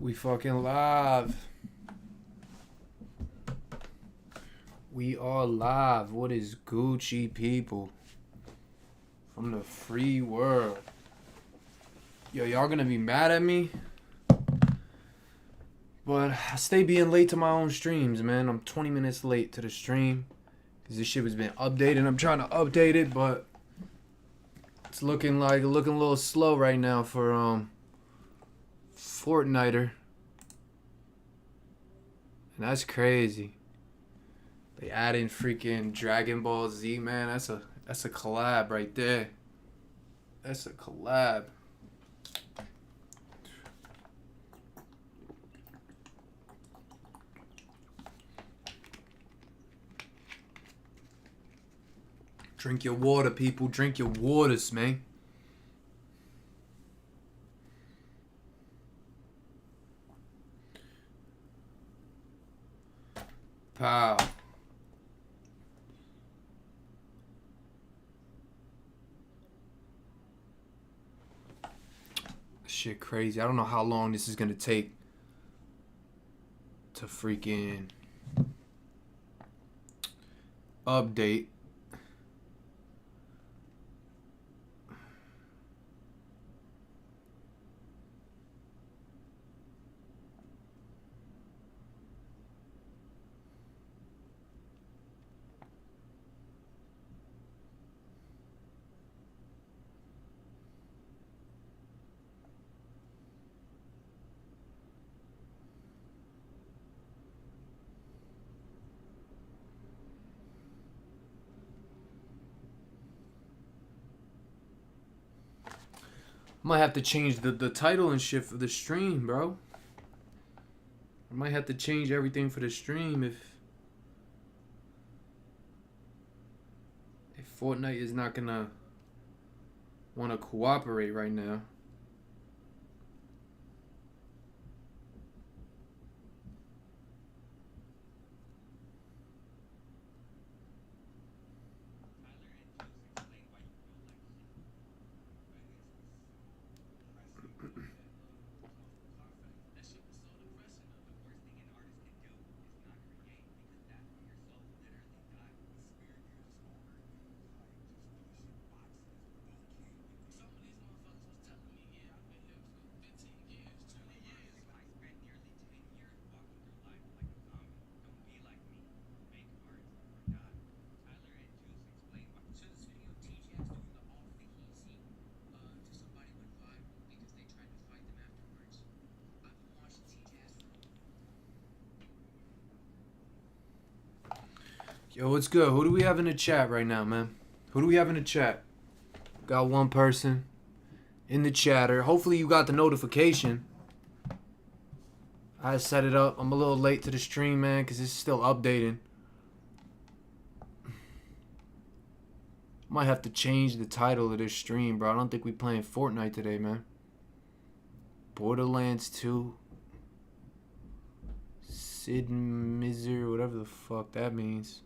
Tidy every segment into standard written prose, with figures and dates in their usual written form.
We fucking live. We are live. What is Gucci, people? From the free world. Yo, y'all gonna be mad at me? But I stay being late to my own streams, man. I'm 20 minutes late to the stream. Because this shit was been updated. I'm trying to update it, but it's looking a little slow right now for Fortniter. And that's crazy. They add in freaking Dragon Ball Z, man. That's a collab right there. That's a collab. Drink your water, people. Drink your waters, man. Pow. Shit crazy. I don't know how long this is gonna take to freaking update. Might have to change the title and shit for the stream, bro. I might have to change everything for the stream if Fortnite is not gonna want to cooperate right now. Yo, what's good? Who do we have in the chat right now, man? Who do we have in the chat? Got one person in the chatter. Hopefully you got the notification. I set it up. I'm a little late to the stream, man, because it's still updating. Might have to change the title of this stream, bro. I don't think we playing Fortnite today, man. Borderlands 2. Sid Miser, whatever the fuck that means.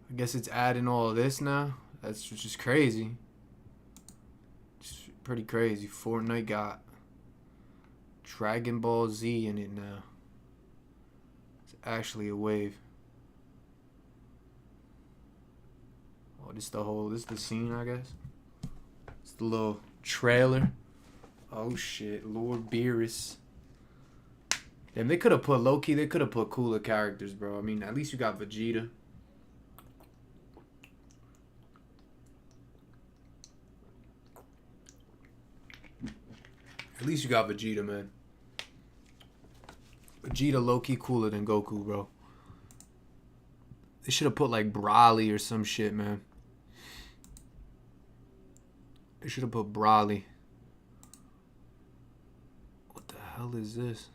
I guess it's adding all of this now. That's just crazy. It's pretty crazy. Fortnite got Dragon Ball Z in it now. It's actually a wave. Oh, this is the scene, I guess. It's the little trailer. Oh shit, Lord Beerus. Damn, they could have put low-key, they could have put cooler characters, bro. I mean, at least you got Vegeta. At least you got Vegeta, man. Vegeta low-key cooler than Goku, bro. They should have put like Broly or some shit, man. They should have put Broly. What the hell is this?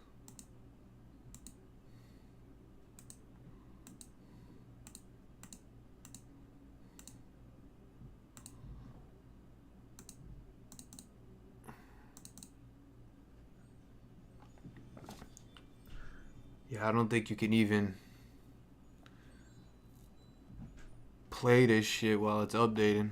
Yeah, I don't think you can even play this shit while it's updating.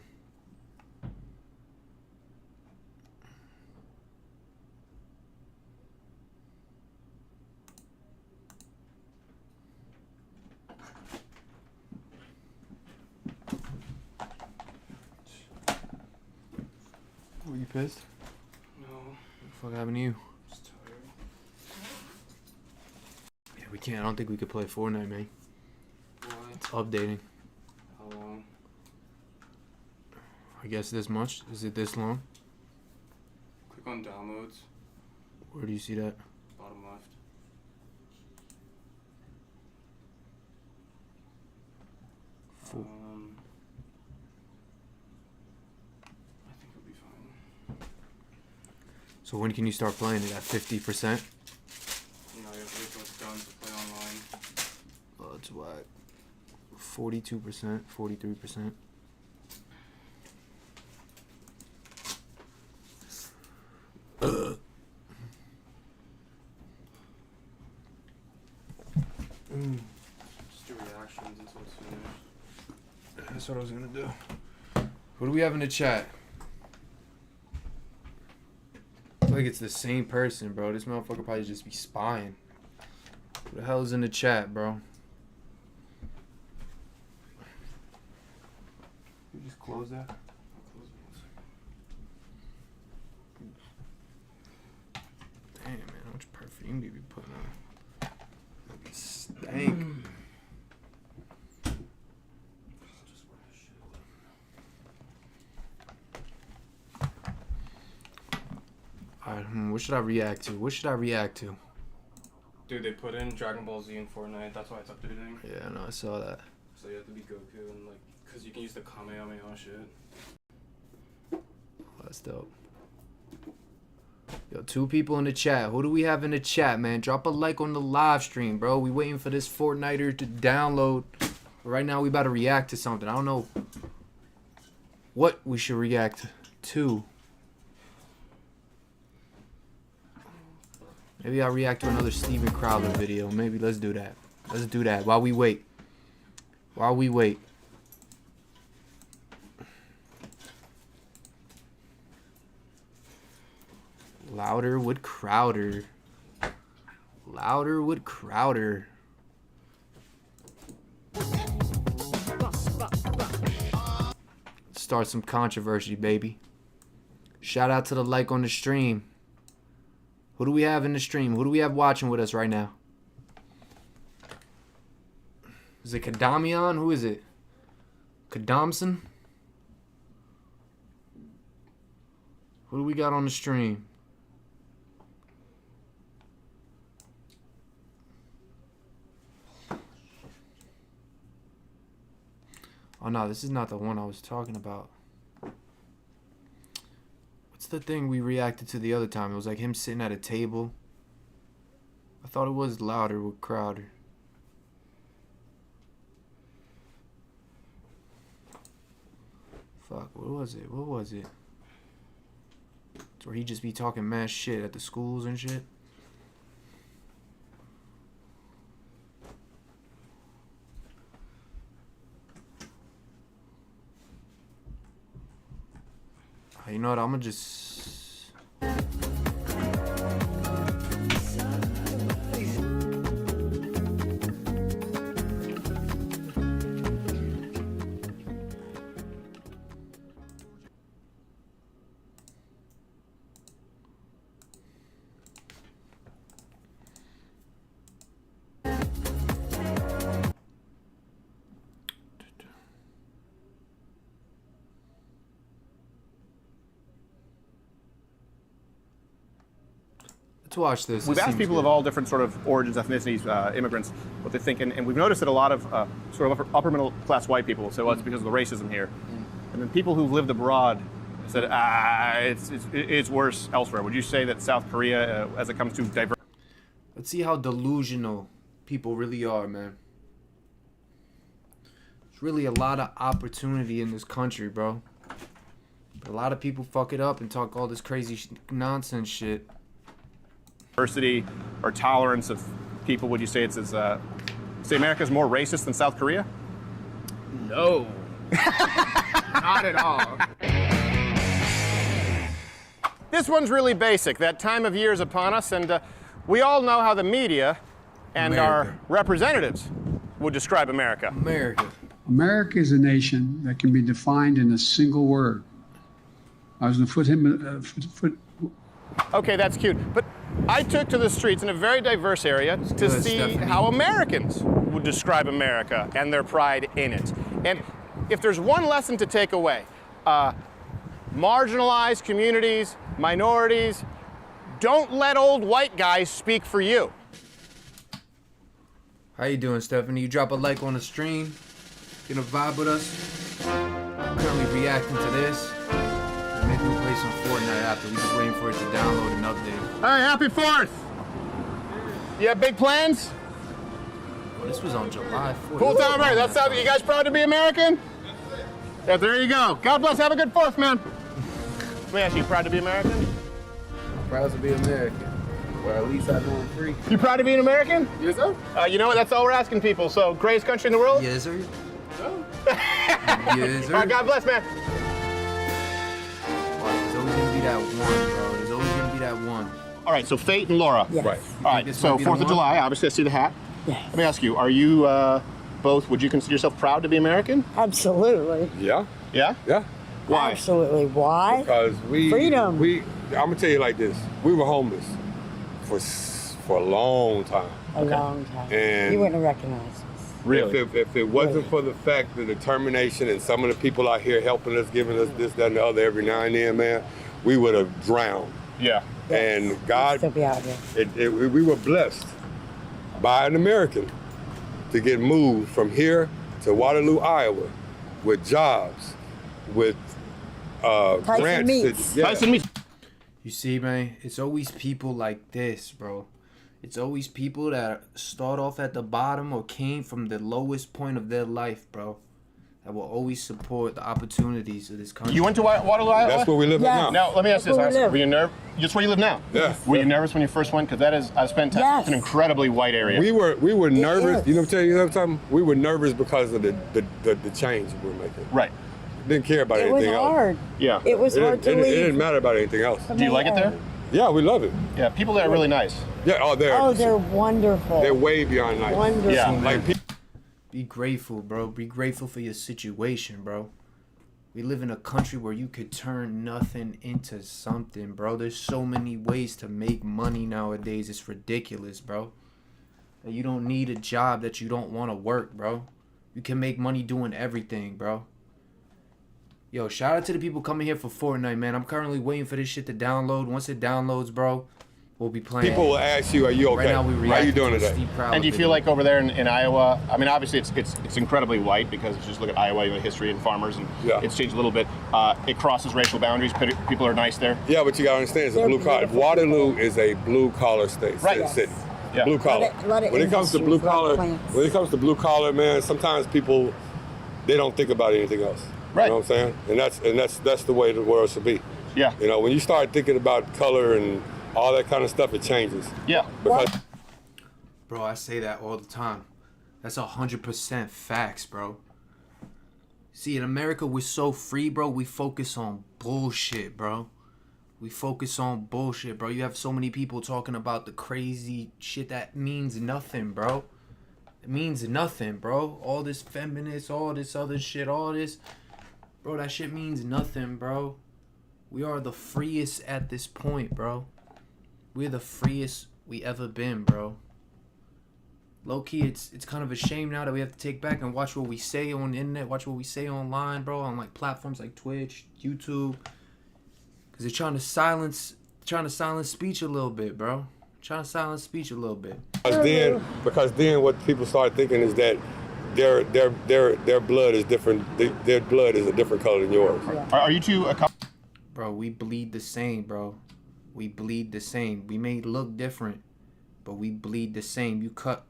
you pissed? No. What the fuck happened to you? Just tired. Yeah, we can't. I don't think we could play Fortnite, man. Why? It's updating. How long? I guess this much. Is it this long? Click on downloads. Where do you see that? Bottom left. Full. I think it'll be fine. So when can you start playing it? At 50%? No, you have to wait till it's done to play online. Oh, it's what? 42%, 43%. Just do reactions until it's finished. That's what I was gonna do. What do we have in the chat? I feel like it's the same person, bro. This motherfucker probably just be spying. What the hell is in the chat, bro? You just close that? I'll close it 1 second. Damn, man, how much perfume do you be putting on? Like stank. Just wear this shit. Alright, what should I react to? What should I react to? Dude, they put in Dragon Ball Z in Fortnite. That's why it's updating. Yeah, I know, I saw that. So you have to be Goku and like, cause you can use the Kamehameha shit. Oh, that's dope. Yo, 2 people in the chat. Who do we have in the chat, man? Drop a like on the live stream, bro. We waiting for this Fortniter to download. But right now, we about to react to something. I don't know what we should react to. Maybe I'll react to another Steven Crowder video. Maybe let's do that. Let's do that while we wait. While we wait. Louder with Crowder. Louder with Crowder. Start some controversy, baby. Shout out to the like on the stream. Who do we have in the stream? Who do we have watching with us right now? Is it Kadamian? Who is it? Kadamson? Who do we got on the stream? Oh no, this is not the one I was talking about. What's the thing we reacted to the other time? It was like him sitting at a table. I thought it was Louder with Crowder. Fuck, what was it? What was it? It's where he just be talking mad shit at the schools and shit. You know what? I'm gonna just. Let's watch this. We've asked people of all different sort of origins, ethnicities, immigrants, what they think, and we've noticed that a lot of sort of upper middle class white people say, well, it's because of the racism here. And then people who've lived abroad said, it's worse elsewhere. Would you say that South Korea, as it comes to diversity? Let's see how delusional people really are, man. There's really a lot of opportunity in this country, bro. But a lot of people fuck it up and talk all this crazy nonsense shit. Diversity or tolerance of people, would you say it's as, say America's more racist than South Korea? No. Not at all. This one's really basic. That time of year is upon us, and we all know how the media and our representatives would describe America. America. America is a nation that can be defined in a single word: I was going to Okay, that's cute. But I took to the streets in a very diverse area to good, see Stephanie. how Americans would describe America and their pride in it. And if there's one lesson to take away, marginalized communities, minorities, don't let old white guys speak for you. How you doing, Stephanie? You drop a like on the stream. Gonna vibe with us. I'm currently reacting to this. Maybe we'll play some Fortnite after. We just waiting for it to download and update. Hey, happy 4th! You have big plans? Oh, this was on July 4th. Cool time, right? That sounds. You guys proud to be American? Yeah, there you go. God bless. Have a good 4th, man. Let me ask you, proud to be American? Proud to be American. Well, at least I know I'm free. You proud to be an American? Yes, sir. You know what? That's all we're asking people. So, greatest country in the world? Yes, sir. No. Yes, sir. All right, God bless, man. There's always gonna be that one, bro. There's always gonna be that one. All right, so Fate and Laura. Yes. Right. All right, this so might be the 4th of one? July, obviously I see the hat. Yes. Let me ask you, are you both, would you consider yourself proud to be American? Absolutely. Yeah. Yeah? Yeah. Why? Absolutely. Why? Because Freedom. I'm gonna tell you like this. We were homeless for a long time. A long time. And You wouldn't recognize us. Really? If it wasn't for the fact, the determination, and some of the people out here helping us, giving us this, that, and the other every now and then, man, we would have drowned. Yeah. And We'd God, still be out here. we were blessed by an American to get moved from here to Waterloo, Iowa, with jobs, with grants. Meats. Yeah. Tyson meets. You see, man, it's always people like this, bro. It's always people that start off at the bottom or came from the lowest point of their life, bro. That will always support the opportunities of this country. You went to Waterloo, Iowa? That's where we live Yes. at now. Now, let me ask That's this. where we live. Were you nervous? That's where you live now? Yeah. Were you nervous when you first went? Because that is, I spent time. Yes. It's an incredibly white area. We were nervous. is. You know what I'm telling you something? We were nervous because of the change we were making. Right. Didn't care about It was anything else. hard. Yeah. It was hard to It didn't leave. matter about anything else. Do you like it there? Yeah, we love it. Yeah. People there are really nice. Yeah, Oh, they're wonderful. they're way beyond nice. Wonderful. Yeah. Like Be grateful, bro. Be grateful for your situation, bro. We live in a country where you could turn nothing into something, bro. There's so many ways to make money nowadays. It's ridiculous, bro. And you don't need a job that you don't want to work, bro. You can make money doing everything, bro. Yo, shout out to the people coming here for Fortnite, man. I'm currently waiting for this shit to download. Once it downloads, bro, we'll be playing. people will ask you, "Are you okay? Right now, we How you reacting doing to a today?" Steve Crowder And do you feel video. like over there in Iowa? I mean, obviously it's incredibly white because if you just look at Iowa, you know, history and farmers, and Yeah. it's changed a little bit. It crosses racial boundaries. People are nice there. Yeah, but you gotta understand, it's a They're blue collar. beautiful Waterloo is a blue collar state, Right. city. Yeah. Blue collar. Lot of When it comes to blue industries, lot collar, of plants. when it comes to blue collar, man, sometimes people they don't think about anything else. Right. You know what I'm saying? And that's the way the world should be. Yeah. You know, when you start thinking about color and all that kind of stuff, it changes. Yeah. Because Bro, I say that all the time. That's 100% facts, bro. See, in America, we're so free, bro. We focus on bullshit, bro. We focus on bullshit, bro. You have so many people talking about the crazy shit that means nothing, bro. It means nothing, bro. All this feminist, all this other shit, all this. Bro, that shit means nothing, bro. We are the freest at this point, bro. We're the freest we ever been, bro. Low key, it's kind of a shame now that we have to take back and watch what we say on the internet, watch what we say online, bro, on like platforms like Twitch, YouTube, because they're trying to silence speech a little bit, bro. Trying to silence speech a little bit. because then what people start thinking is that their blood is different. Their blood is a different color than yours. Are you two a couple? Bro, we bleed the same, bro. We bleed the same. We may look different, but we bleed the same. You cut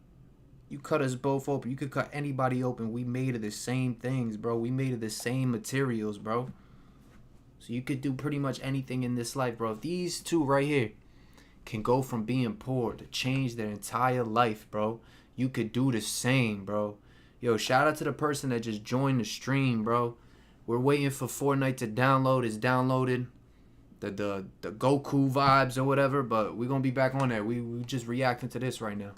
us both open. You could cut anybody open. We made of the same things, bro. We made of the same materials, bro. So you could do pretty much anything in this life, bro. If these two right here can go from being poor to change their entire life, bro, you could do the same, bro. Yo, shout out to the person that just joined the stream, bro. We're waiting for Fortnite to download. It's downloaded. The Goku vibes or whatever, but we're gonna be back on there. We just reacting to this right now.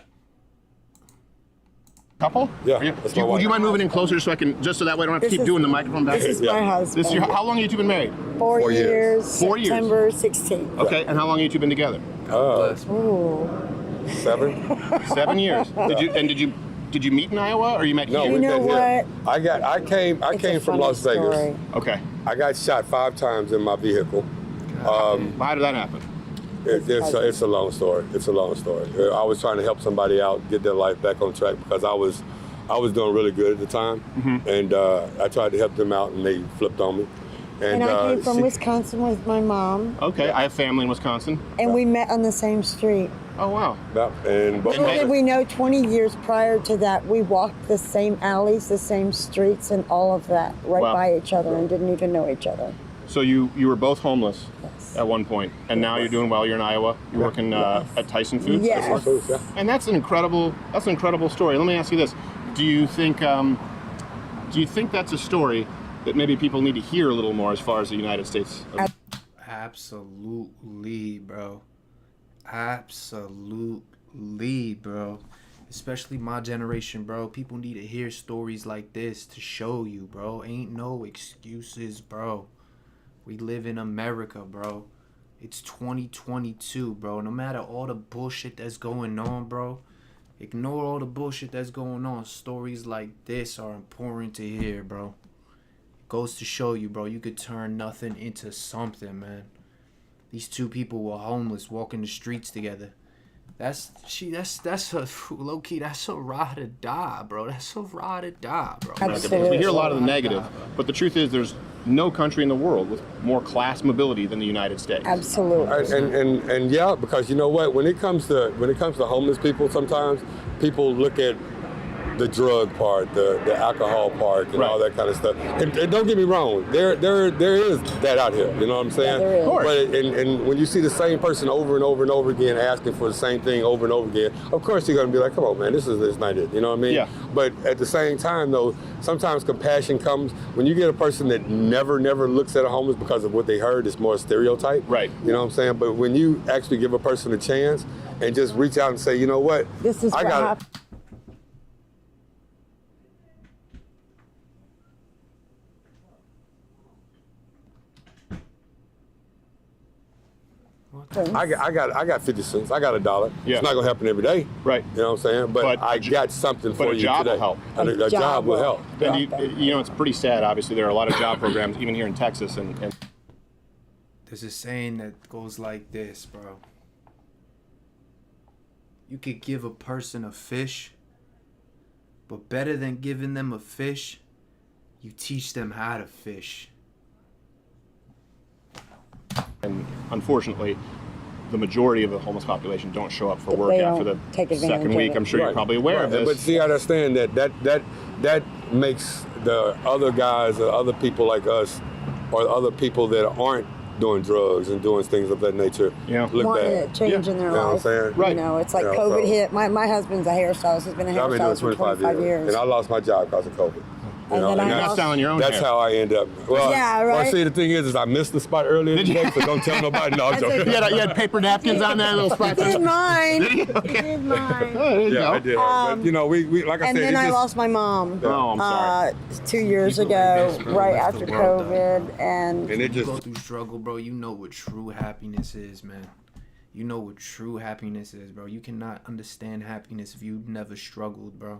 Couple? Yeah, Are you- that's do you- my would you wife. mind moving in closer so I can, just so that way I don't have to This keep is- doing the microphone back? This is Yeah. my husband. This is how long have you two been married? 4 4 years. years. 4 years. September 16th. Okay, and how long have you two been together? Bless. Ooh. 7. 7 years. Did you meet in Iowa, or you met No, here? You we know met here. what? I came It's a from funny Las Vegas. story. Okay. I got shot 5 times in my vehicle. How did that happen? It's a long story. It's a long story. I was trying to help somebody out, get their life back on track because I was doing really good at the time, and I tried to help them out, and they flipped on me. And I came from Wisconsin with my mom, Okay, I have family in Wisconsin. and we met on the same street. Oh, wow. And Little did we know 20 years prior to that, we walked the same alleys, the same streets, and all of that right Wow. by each other and didn't even know each other. So you were both homeless Yes. at one point, and now you're doing well. You're in Iowa. You're working at Tyson Foods. Yes. And that's an incredible story. Let me ask you this: Do you think that's a story that maybe people need to hear a little more as far as the United States? Absolutely, bro. Absolutely, bro. Especially my generation, bro. People need to hear stories like this to show you, bro. Ain't no excuses, bro. We live in America, bro. It's 2022, bro. No matter all the bullshit that's going on, bro. Ignore all the bullshit that's going on. Stories like this are important to hear, bro. It goes to show you, bro. You could turn nothing into something, man. These two people were homeless, walking the streets together. That's a low key. That's a ride or die, bro. That's a ride or die, bro. Absolutely. We hear a lot of the negative, but the truth is, there's no country in the world with more class mobility than the United States. Absolutely. And yeah, because you know what, when it comes to homeless people, sometimes people look at the drug part, the alcohol part, and all that kind of stuff. And don't get me wrong, there is that out here. You know what I'm saying? Yeah, there is. Of course. But and when you see the same person over and over and over again asking for the same thing over and over again, of course you're gonna be like, come on, man, this is not it. You know what I mean? Yeah. But at the same time, though, sometimes compassion comes when you get a person that never looks at a homeless because of what they heard. It's more a stereotype. Right. You know what I'm saying? But when you actually give a person a chance and just reach out and say, you know what, This is what happened. I got 50 cents. I got $1. Yeah. It's not gonna happen every day. Right. You know what I'm saying? But I got something for but a you job today. will help. A job will help. And you know, it's pretty sad. Obviously, there are a lot of job programs, even here in Texas, and There's a saying that goes like this, bro. You could give a person a fish, but better than giving them a fish, you teach them how to fish. And unfortunately, the majority of the homeless population don't show up for They work don't after the take advantage second of week. it. I'm sure you're probably aware of this. But see, I understand that makes the other guys or other people like us or other people that aren't doing drugs and doing things of that nature look Wanting bad. a change in their You know what I'm life. saying? Right. You know, it's like Yeah, COVID so- hit. My husband's a hairstylist. He's been a I've been doing hairstylist for 25 years. And I lost my job because of COVID. You And know, then I You're not lost- styling your own that's hair. how I end up. Well, Yeah, well, right? see, the thing is I missed the spot earlier today, so don't tell nobody. No, I'm That's joking. okay. You had paper napkins on there, little spots. He did mine. Did you? He did mine. Oh, there you Yeah, go. I did. But, you know, we like I And said, then it I just, lost my mom Oh, I'm sorry. 2 years People like ago, this, bro, right that's after the world, though. COVID. And and it You go just through struggle, bro, you know what true happiness is, man. You know what true happiness is, bro. You cannot understand happiness if you've never struggled, bro.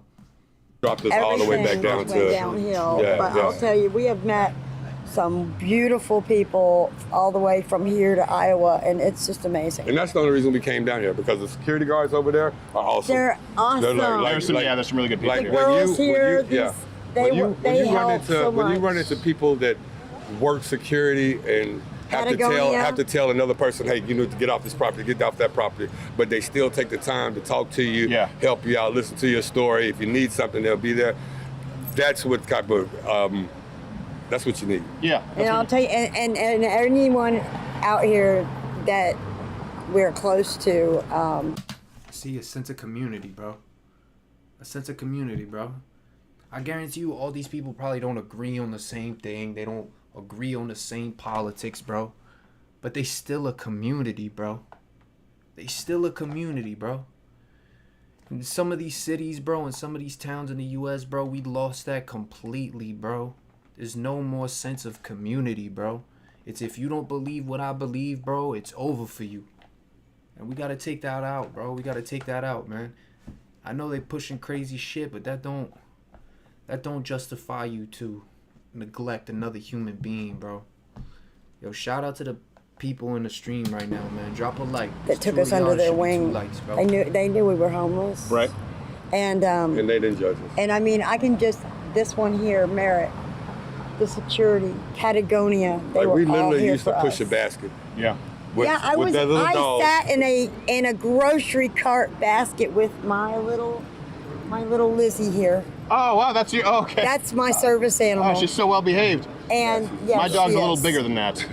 dropped us all the way back everything down went to downhill. Yeah, But yeah. I'll tell you, we have met some beautiful people all the way from here to Iowa, and it's just amazing. And that's the only reason we came down here because the security guards over there are awesome. They're awesome. There's some really good people like here. The girls here, yeah. they when you help run into so when you much. run into people that work security and Patagonia. have to tell another person, hey, you need to get off this property, get off that property, but they still take the time to talk to you, help you out, listen to your story. If you need something, they'll be there. That's what type of that's what you need. Yeah. And I'll tell you, and anyone out here that we're close to, See, a sense of community, bro. A sense of community, bro. I guarantee you all these people probably don't agree on the same thing. They don't agree on the same politics, bro. But they still a community, bro. They still a community, bro. In some of these cities, bro, and some of these towns in the U.S., bro, we lost that completely, bro. There's no more sense of community, bro. It's if you don't believe what I believe, bro, it's over for you. And we got to take that out, bro. We got to take that out, man. I know they pushing crazy shit, but that don't justify you to neglect another human being, bro. Yo, shout out to the people in the stream right now, man. Drop a like. That took us under their wing. Likes, bro. They knew we were homeless. Right. And they didn't judge us. and I mean, I can just this one here, Merritt, the security, Patagonia. They Like were we all literally here used to for push us. a basket. Yeah. With, Yeah, I with was. that little I dog. sat in a grocery cart basket with my little Lizzie here. Oh wow, that's you. Oh, okay. That's my service animal. Oh, she's so well behaved. And yes, My dog's she a little is. bigger than that.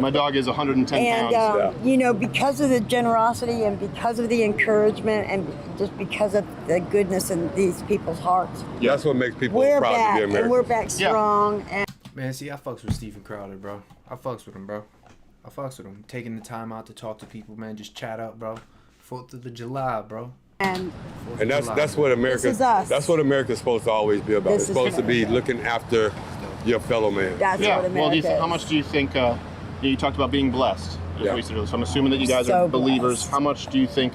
My dog is 110 And pounds. you know, because of the generosity and because of the encouragement and just because of the goodness in these people's hearts, That's what makes people we're proud back to be American. and we're back Yeah. strong. And Man, see, I fucks with Steven Crowder, bro. I fucks with him, bro. I fucks with him. Taking the time out to talk to people, man. Just chat up, bro. 4th of July, bro. and 4th And of that's July, what bro. America. This is us. That's what America's supposed to always be about. This It's is supposed to it. be looking after your fellow man. that's Yeah. what America Well, how is. much do you think? You talked about being blessed. Yeah. So I'm assuming that you guys So are believers. blessed. How much do you think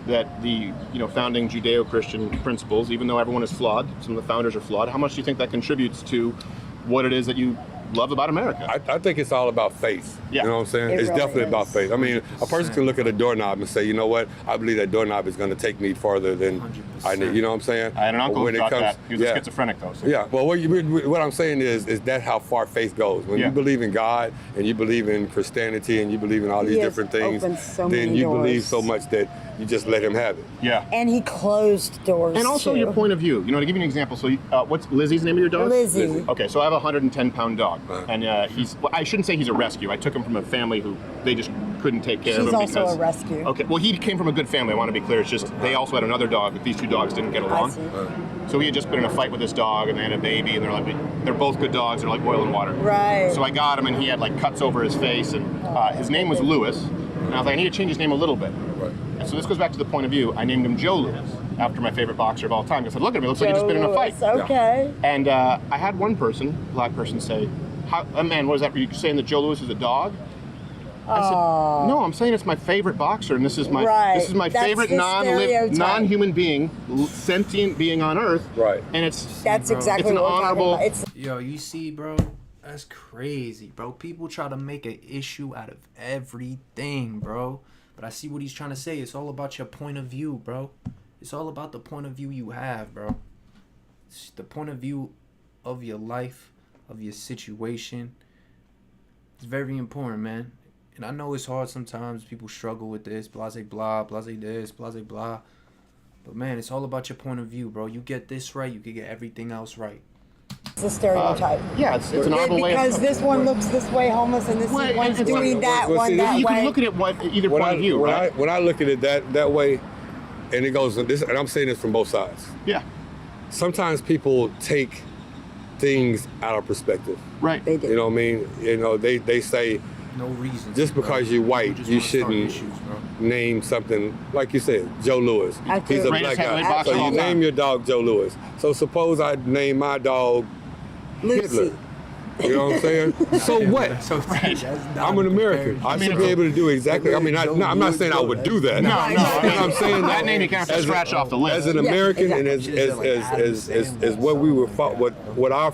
that the founding Judeo-Christian principles, even though everyone is flawed, some of the founders are flawed, how much do you think that contributes to what it is that you love about America? I think it's all about faith. Yeah. You know what I'm saying? It It's really definitely about is. faith. I mean, a person can look at a doorknob and say, you know what? I believe that doorknob is going to take me farther than 100%. I need. You know what I'm saying? I had an uncle When who it thought comes- that. He was yeah. a schizophrenic, though. So. Yeah, well, what I'm saying is that how far faith goes. When Yeah. you believe in God and you believe in Christianity and you believe in all these He has different things, opened so then many you doors. believe so much that you just let Him have it. Yeah. And he closed doors. And also too. your point of view. To give you an example. So, what's Lizzie's name of your dog? Lizzie. Okay, so I have a 110-pound dog, and I shouldn't say he's a rescue. I took him from a family who they just couldn't take care of She's him also because. a rescue. Okay, well, he came from a good family. I want to be clear. It's just they also had another dog, but these two dogs didn't get I along. see. So he had just been in a fight with this dog, and they had a baby, and they're both good dogs. They're like oil and water. Right. So I got him, and he had like cuts over his face, and his name was Lewis. And I was like, I need to change his name a little bit. Right. And so this goes back to the point of view. I named him Joe Lewis after my favorite boxer of all time. I said, look at him, it looks like he just been in a fight. Lewis, okay. And I had one black person, say, man, what is that? Are you saying that Joe Lewis is a dog? I said, no, I'm saying it's my favorite boxer, and this is my Right. That's favorite the non-human stereotype. being, sentient being on Earth. Right. And it's That's bro. exactly It's an what we're talking honorable- about. It's Yo, you see, bro? That's crazy, bro. People try to make an issue out of everything, bro. But I see what he's trying to say. It's all about your point of view, bro. It's all about the point of view you have, bro. It's the point of view of your life, of your situation. It's very important, man. And I know it's hard sometimes. People struggle with this, blase blah, blase this, blase blah. But man, it's all about your point of view, bro. You get this right, you can get everything else right. a stereotype. yeah, it's an honorable way. Because this one looks this way homeless and this Well, one's it's doing like- that well, one see, that You way. can look at it either point of view, right? When I look at it that way, and it goes this, and I'm saying this from both sides. Yeah, Sometimes people take things out of perspective. right. They do. You know what I mean? They say No reason. just bro. because you're white, People just you wanna start shouldn't issues, bro. name something like you said, Joe Lewis. He's a Absolutely. black Greatest heavyweight guy. boxer So of you all time. name your dog Joe Lewis. So suppose I name my dog Lucy. Hitler. You know what I'm saying? So what? So that's not I'm an a American. comparison. I should be able to do exactly. I mean, I'm not saying I would do that. No, You no. know what I'm saying? That name you can't have to As a- scratch off the list. As an Yeah, American, and exactly. as what we were fought, what our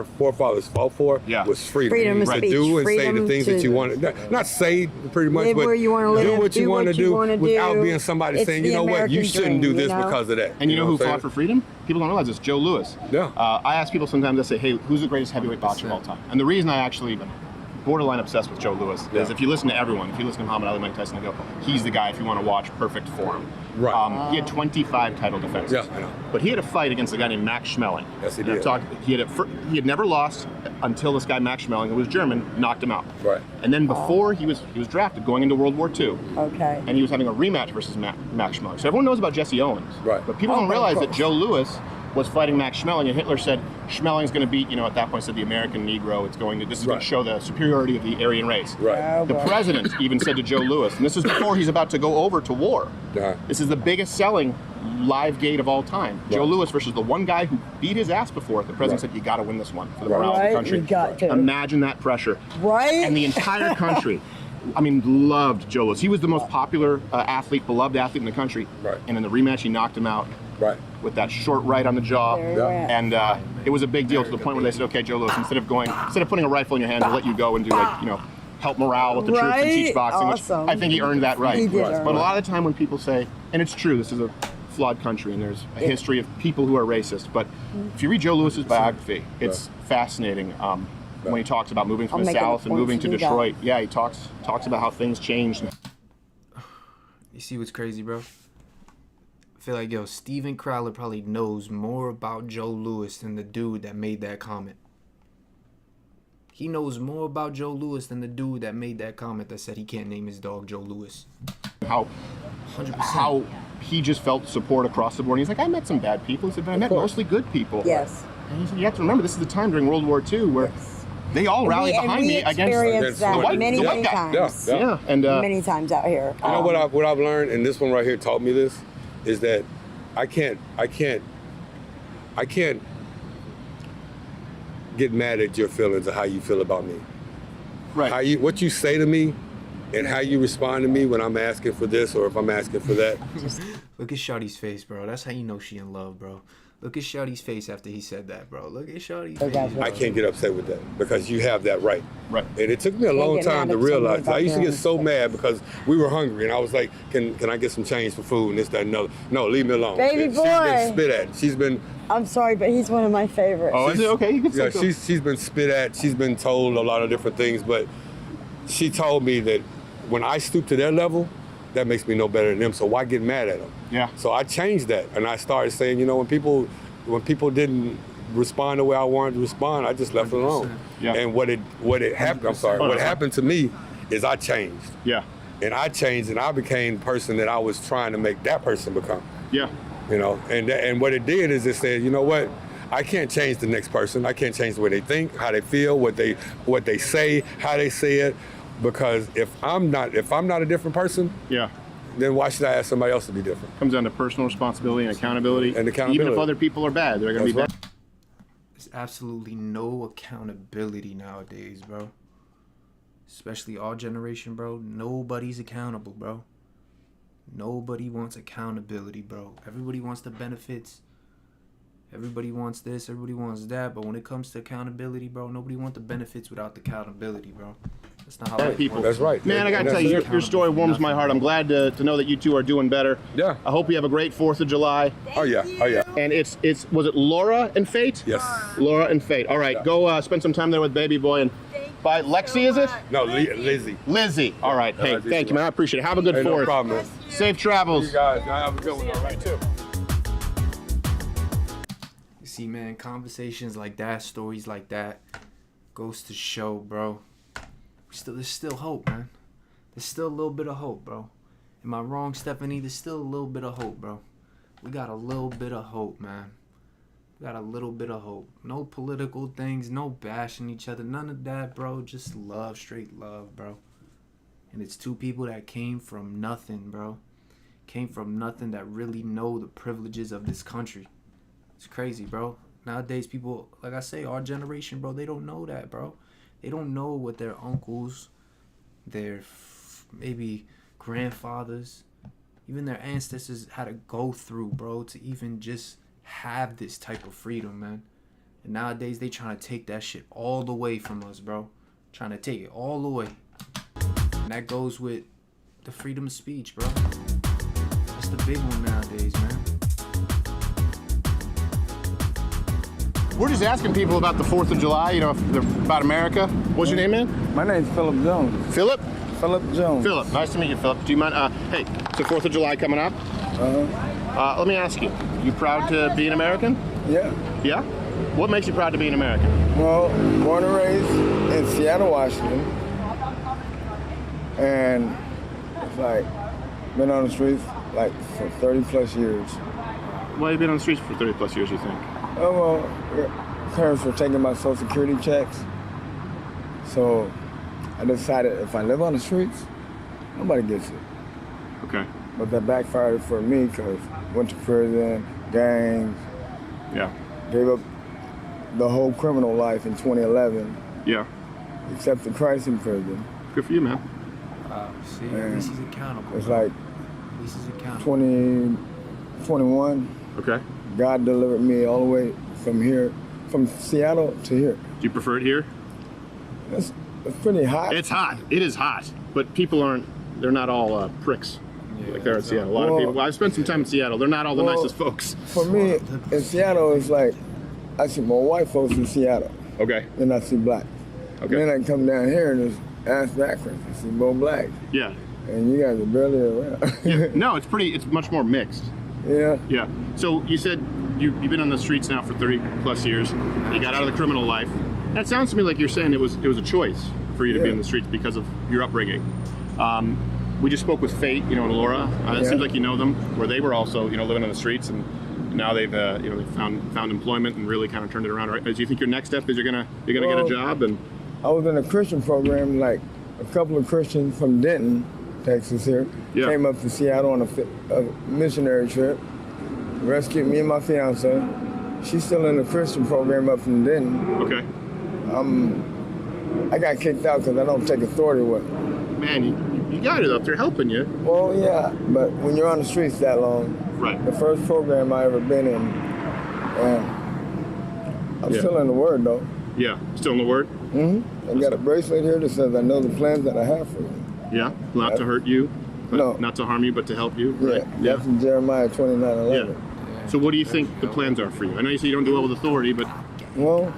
forefathers fought for Yeah. was freedom. Freedom of to speech, do and say the freedom things that to you want. Not say pretty much, live but where you wanna do live, what you want to do wanna without do. being somebody It's saying, the you know what, you American shouldn't dream, do this you know? because of that. And you know who what I'm fought for freedom? People don't realize it's Joe Lewis. Yeah. I ask people sometimes, I say, hey, who's the greatest heavyweight boxer of all time? And the reason I actually borderline obsessed with Joe Lewis is Yeah. if you listen to everyone, if you listen to Muhammad Ali, Mike Tyson, they go, he's the guy if you want to watch perfect form. Right. He had 25 title defenses. Yeah, I know. But he had a fight against a guy named Max Schmeling. Yes, he And I've did. he had never lost until this guy Max Schmeling, who was German, knocked him out. Right. And then before he was drafted, going into World War II, Okay. and he was having a rematch versus Max Schmeling. So everyone knows about Jesse Owens. Right. But people Oh, don't realize of that course. Joe Lewis was fighting Max Schmeling, and Hitler said Schmeling's going to beat, at that point said the American Negro. This is going to show the superiority of the Aryan race. Right. The president even said to Joe Louis, and this is before he's about to go over to war. This is the biggest selling live gate of all time. Joe Louis versus the one guy who beat his ass before it. The president said, you got to win this one for the morale of the country. You got to. Imagine that pressure. Right. And the entire country, loved Joe Louis. He was the most popular athlete, beloved athlete in the country. Right. And in the rematch, he knocked him out. Right. With that short right on the jaw. And it was a big deal to the point where they said, okay, Joe Louis, instead of putting a rifle in your hand, we'll let you go and do help morale with the troops and teach boxing, Awesome. which I think he earned that right. He did earn But a lot of the time when people say, and it's true, this is a flawed country and there's a history of people who are racist, but if you read Joe Louis's biography, it's fascinating. When he talks about moving from the South and moving to Detroit, he talks about how things changed. You see what's crazy, bro? I feel like, Steven Crowder probably knows more about Joe Louis than the dude that made that comment. He knows more about Joe Louis than the dude that made that comment that said he can't name his dog Joe Louis. How 100%. How he just felt support across the board. He's like, I met some bad people. He said, but I met mostly good people. Yes. And he said, you have to remember, this is the time during World War II where they all rallied behind me against that the white many guy. times. And many times out here. You know what I've learned, and this one right here taught me this, is that I can't get mad at your feelings or how you feel about me. Right. What you say to me and how you respond to me when I'm asking for this or if I'm asking for that. Look at Shawty's face, bro. That's how you know she in love, bro. Look at Shawty's face after he said that, bro. Look at Shawty's face. I can't get upset with that because you have that right. Right. And it took me a long time to realize. I used to get so mad because we were hungry and I was like, can I get some change for food and this, that, and other. No, leave me alone. Baby boy. She's been spit at. She's been... I'm sorry, but he's one of my favorites. Oh, is it? Okay, you can say so. She's been spit at. She's been told a lot of different things, but she told me that when I stoop to their level, that makes me no better than them, so why get mad at them? Yeah. So I changed that, and I started saying, when people didn't respond the way I wanted to respond, I just left it alone. Yeah. And what happened to me is I changed. Yeah. And I changed, and I became the person that I was trying to make that person become. Yeah. And what it did is it said, you know what? I can't change the next person. I can't change the way they think, how they feel, what they say, how they say it. Because if I'm not a different person, then why should I ask somebody else to be different? Comes down to personal responsibility and accountability. Even if other people are bad, they're going to be bad. There's absolutely no accountability nowadays, bro. Especially our generation, bro. Nobody's accountable, bro. Nobody wants accountability, bro. Everybody wants the benefits. Everybody wants this, everybody wants that, but when it comes to accountability, bro, nobody wants the benefits without the accountability, bro. That's not how life works. That's right. Man, I gotta tell you, your story warms my heart. I'm glad to know that you two are doing better. Yeah. I hope you have a great 4th of July. Oh yeah. And was it Laura and Fate? Yes. Laura and Fate. All right, go spend some time there with baby boy and bye. Lexi, is it? No, Lizzie. Lizzie. All right. Hey, thank you, man. I appreciate it. Have a good 4th. No problem, man. Safe travels. You guys, have a good one. All right, too. See, man, conversations like that, stories like that, goes to show, bro. There's still hope, man. There's still a little bit of hope, bro. Am I wrong, Stephanie? There's still a little bit of hope, bro. We got a little bit of hope, man. We got a little bit of hope. No political things, no bashing each other, none of that, bro. Just love, straight love, bro. And it's two people that came from nothing, bro. Came from nothing that really know the privileges of this country. It's crazy, bro. Nowadays, people, like I say, our generation, bro, they don't know that, bro. They don't know what their uncles, their maybe grandfathers, even their ancestors had to go through, bro, to even just have this type of freedom, man. And nowadays, they trying to take that shit all the way from us, bro. Trying to take it all the way. And that goes with the freedom of speech, bro. That's the big one nowadays, man. We're just asking people about the 4th of July, about America. What's your name, man? My name's Philip Jones. Philip? Philip Jones. Philip, nice to meet you, Philip. Do you mind, hey, it's the 4th of July coming up. Let me ask you proud to be an American? Yeah. Yeah? What makes you proud to be an American? Well, born and raised in Seattle, Washington. And it's like, been on the streets like for 30 plus years. have you been on the streets for 30 plus years, you think? Well, parents were taking my Social Security checks. So I decided if I live on the streets, nobody gets it. Okay. But that backfired for me because went to prison, gangs, Yeah. gave up the whole criminal life in 2011, Yeah. accepted Christ in prison. Good for you, man. See, at Man. least he's accountable. It's bro. like At least he's accountable. 2021, Okay. God delivered me all the way from here, from Seattle to here. Do you prefer it here? It's pretty hot. It's hot. It is hot. But people aren't, they're not all pricks Yeah, like they're in it's Seattle. A lot Well- of people, well, I've spent some time in Seattle. They're not all the Well- nicest folks. For me, in Seattle, it's like I see more white folks in Seattle Okay. than I see black. Okay. Then I come down here and just ask backwards. I see more black, Yeah. and you guys are barely around. Yeah. No, it's much more mixed. Yeah. Yeah. So you said you've been on the streets now for 30 plus years. You got out of the criminal life. That sounds to me like you're saying it was a choice for you to be Yeah. in the streets because of your upbringing. We just spoke with Fate, and Laura. It Yeah. seems like you know them, where they were also, living on the streets, and now they've, they've found employment and really kind of turned it around. Right? Do you think your next step is you're gonna get Well, a job? And I was in a Christian program, like a couple of Christians from Denton, Texas here, Yeah. came up to Seattle on a missionary trip, rescued me and my fiance. She's still in the Christian program up from Denton. okay, I got kicked out because I don't take authority with her. man, you got it up there helping you. Well, yeah, but when you're on the streets that long, Right. the first program I ever been in, and I'm Yeah. still in the Word though. Yeah. Still in the Word. I got a bracelet here that says I know the plans that I have for you. Yeah. Not to hurt you. But No. Not to harm you, but to help you. Yeah, Right. that's in Jeremiah 29:11. Yeah. So what do you think the plans are for you? I know you say you don't do well with authority, but Well,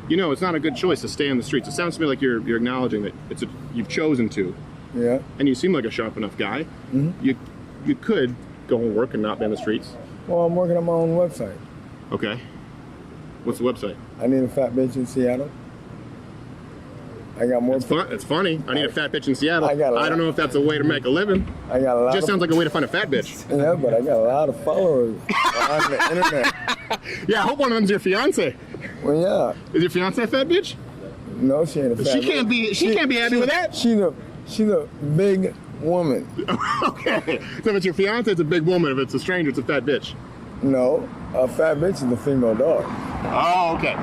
it's not a good choice to stay on the streets. It sounds to me like you're acknowledging that you've chosen to, yeah. and you seem like a sharp enough guy. You could go and work and not be on the streets. Well, I'm working on my own website. Okay. What's the website? I need a fat bitch in Seattle. I got more. It's funny. I need a fat bitch in Seattle. I got a lot. I don't know if that's a way to make a living. I got a lot. Just of, sounds like a way to find a fat bitch. Yeah, but I got a lot of followers on the internet. Yeah, I hope one of them's your fiance. Well, yeah. Is your fiance a fat bitch? No, she ain't a fat. She bitch. can't be happy with that. She's a big woman. Okay. So if it's your fiance, it's a big woman. If it's a stranger, it's a fat bitch. No, a fat bitch is a female dog. Oh, okay.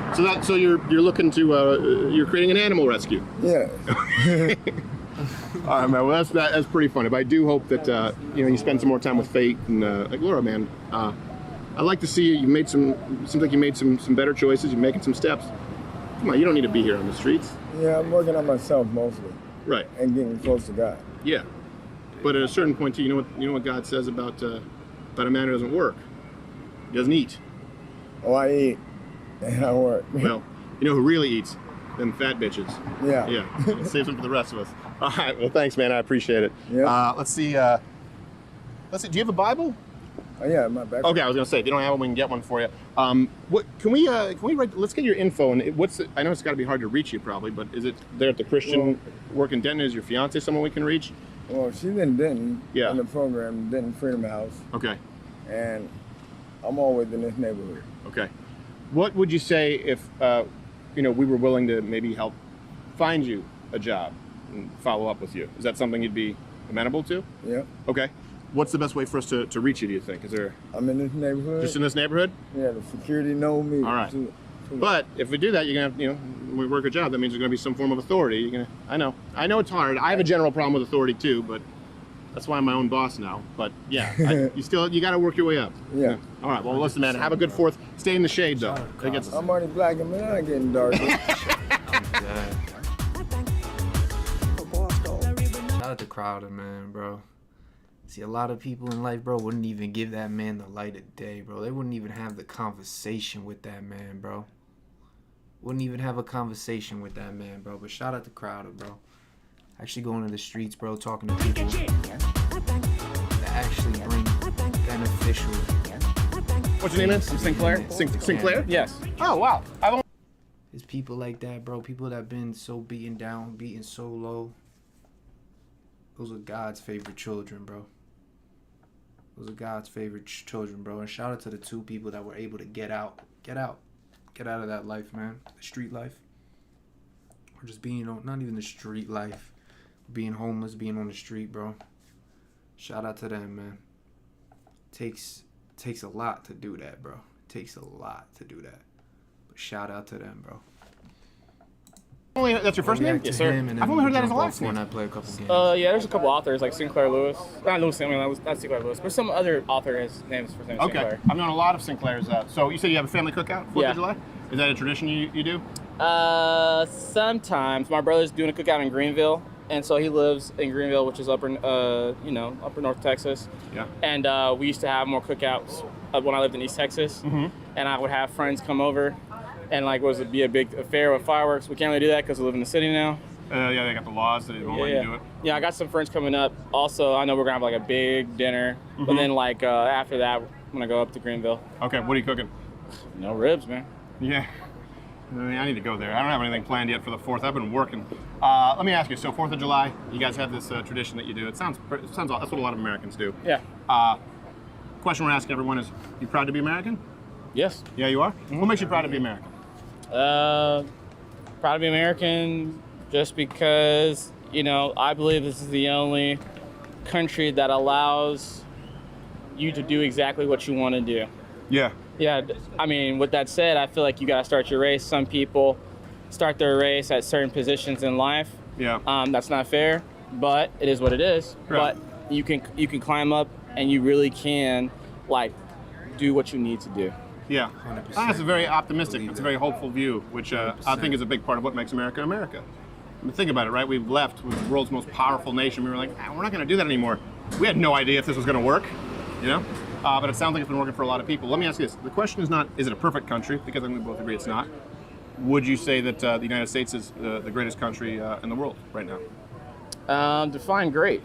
So you're looking to you're creating an animal rescue. Yeah. All right, man. Well, that's pretty funny. But I do hope that you spend some more time with Fate and like Laura, man. I like to see you. Seems like you made some better choices. You're making some steps. Come on, you don't need to be here on the streets. Yeah, I'm working on myself mostly Right. and getting close to God. Yeah. But at a certain point, too, you know what God says about a man who doesn't work. He doesn't eat. Oh, I eat and I work. Well, you know who really eats? Them fat bitches. Yeah. Yeah. Save some for the rest of us. All right. Well, thanks, man. I appreciate it. Yeah. Let's see. Do you have a Bible? Oh, yeah, my back. Okay, I was gonna say if you don't have one, we can get one for you. What can we write? Let's get your info and I know it's got to be hard to reach you probably, but is it there at the Christian work in Denton? Is your fiance someone we can reach? Well, she's in Denton. Yeah. In the program, Denton Freedom House, Okay. and I'm always in this neighborhood. Okay. What would you say if we were willing to maybe help find you a job and follow up with you? Is that something you'd be amenable to? Yeah. Okay. What's the best way for us to reach you, do you think? Is there I'm in this neighborhood. just in this neighborhood? Yeah, the security know me. All right. But if we do that, you're gonna have, we work a job. That means there's gonna be some form of authority. I know it's hard. I have a general problem with authority too, but that's why I'm my own boss now. But yeah, you got to work your way up. Yeah. All right. Well, listen, man. Have a good fourth. Stay in the shade though. It gets- I'm already black and I'm getting darker. Shout out to Crowder, man, bro. See, a lot of people in life, bro, wouldn't even give that man the light of day, bro. They wouldn't even have the conversation with that man, bro. Wouldn't even have a conversation with that man, bro. But shout out to Crowder, bro. Actually going to the streets, bro, talking to people that actually bring beneficial. What's your name? Is Sinclair? Sinclair? Yes. Oh wow. There's people like that, bro. People that been so beaten down, beaten so low. Those are God's favorite children, bro. Those are God's favorite children, bro. And shout out to the 2 people that were able to get out of that life, man. The street life, or just being on, not even the street life, being homeless, being on the street, bro. Shout out to them, man. Takes a lot to do that, bro. Takes a lot to do that. But shout out to them, bro. That's your first name? Yes, sir. I've only heard that as a last name. When I play a couple games. Yeah, there's a couple authors like Sinclair Lewis. Not Lewis, I mean, not Sinclair Lewis, but some other author has names for name Okay. Sinclair. I've known a lot of Sinclairs. So you said you have a family cookout, 4th Yeah. of July? Is that a tradition you do? Sometimes my brother's doing a cookout in Greenville, and so he lives in Greenville, which is upper North Texas. Yeah. And we used to have more cookouts when I lived in East Texas, and I would have friends come over, and like would be a big affair with fireworks. We can't really do that because we live in the city now. Yeah, they got the laws that won't let you do it. Yeah, I got some friends coming up. Also, I know we're gonna have like a big dinner, but then like after that, I'm gonna go up to Greenville. Okay, what are you cooking? No ribs, man. Yeah. I need to go there. I don't have anything planned yet for the 4th. I've been working. Let me ask you. So 4th of July, you guys have this tradition that you do. It sounds that's what a lot of Americans do. Yeah. Question we're asking everyone is: you proud to be American? Yes. Yeah, you are. What makes you proud to be American? Proud to be American just because, I believe this is the only country that allows you to do exactly what you want to do. Yeah. Yeah, I mean, with that said, I feel like you got to start your race. Some people start their race at certain positions in life. Yeah. That's not fair, but it is what it is. Right. But you can climb up, and you really can, like, do what you need to do. Yeah. 100%. That's a very optimistic, it's a very hopeful view, which I 100%. think is a big part of what makes America America. I mean, think about it, right? We've left with the world's most powerful nation. We were like, we're not going to do that anymore. We had no idea if this was going to work, But it sounds like it's been working for a lot of people. Let me ask you this. The question is not, is it a perfect country? Because I think we both agree it's not. Would you say that the United States is the greatest country in the world right now? Define great.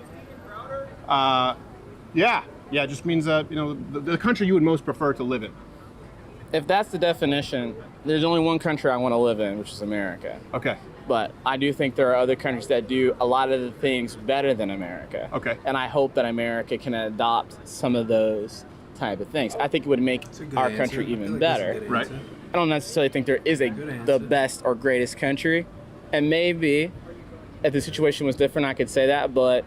Yeah. It just means, the country you would most prefer to live in. If that's the definition, there's only one country I want to live in, which is America. Okay. But I do think there are other countries that do a lot of the things better than America. Okay. And I hope that America can adopt some of those type of things. I think it would make our country even better. Right. I don't necessarily think there is the best or greatest country. And maybe if the situation was different, I could say that. But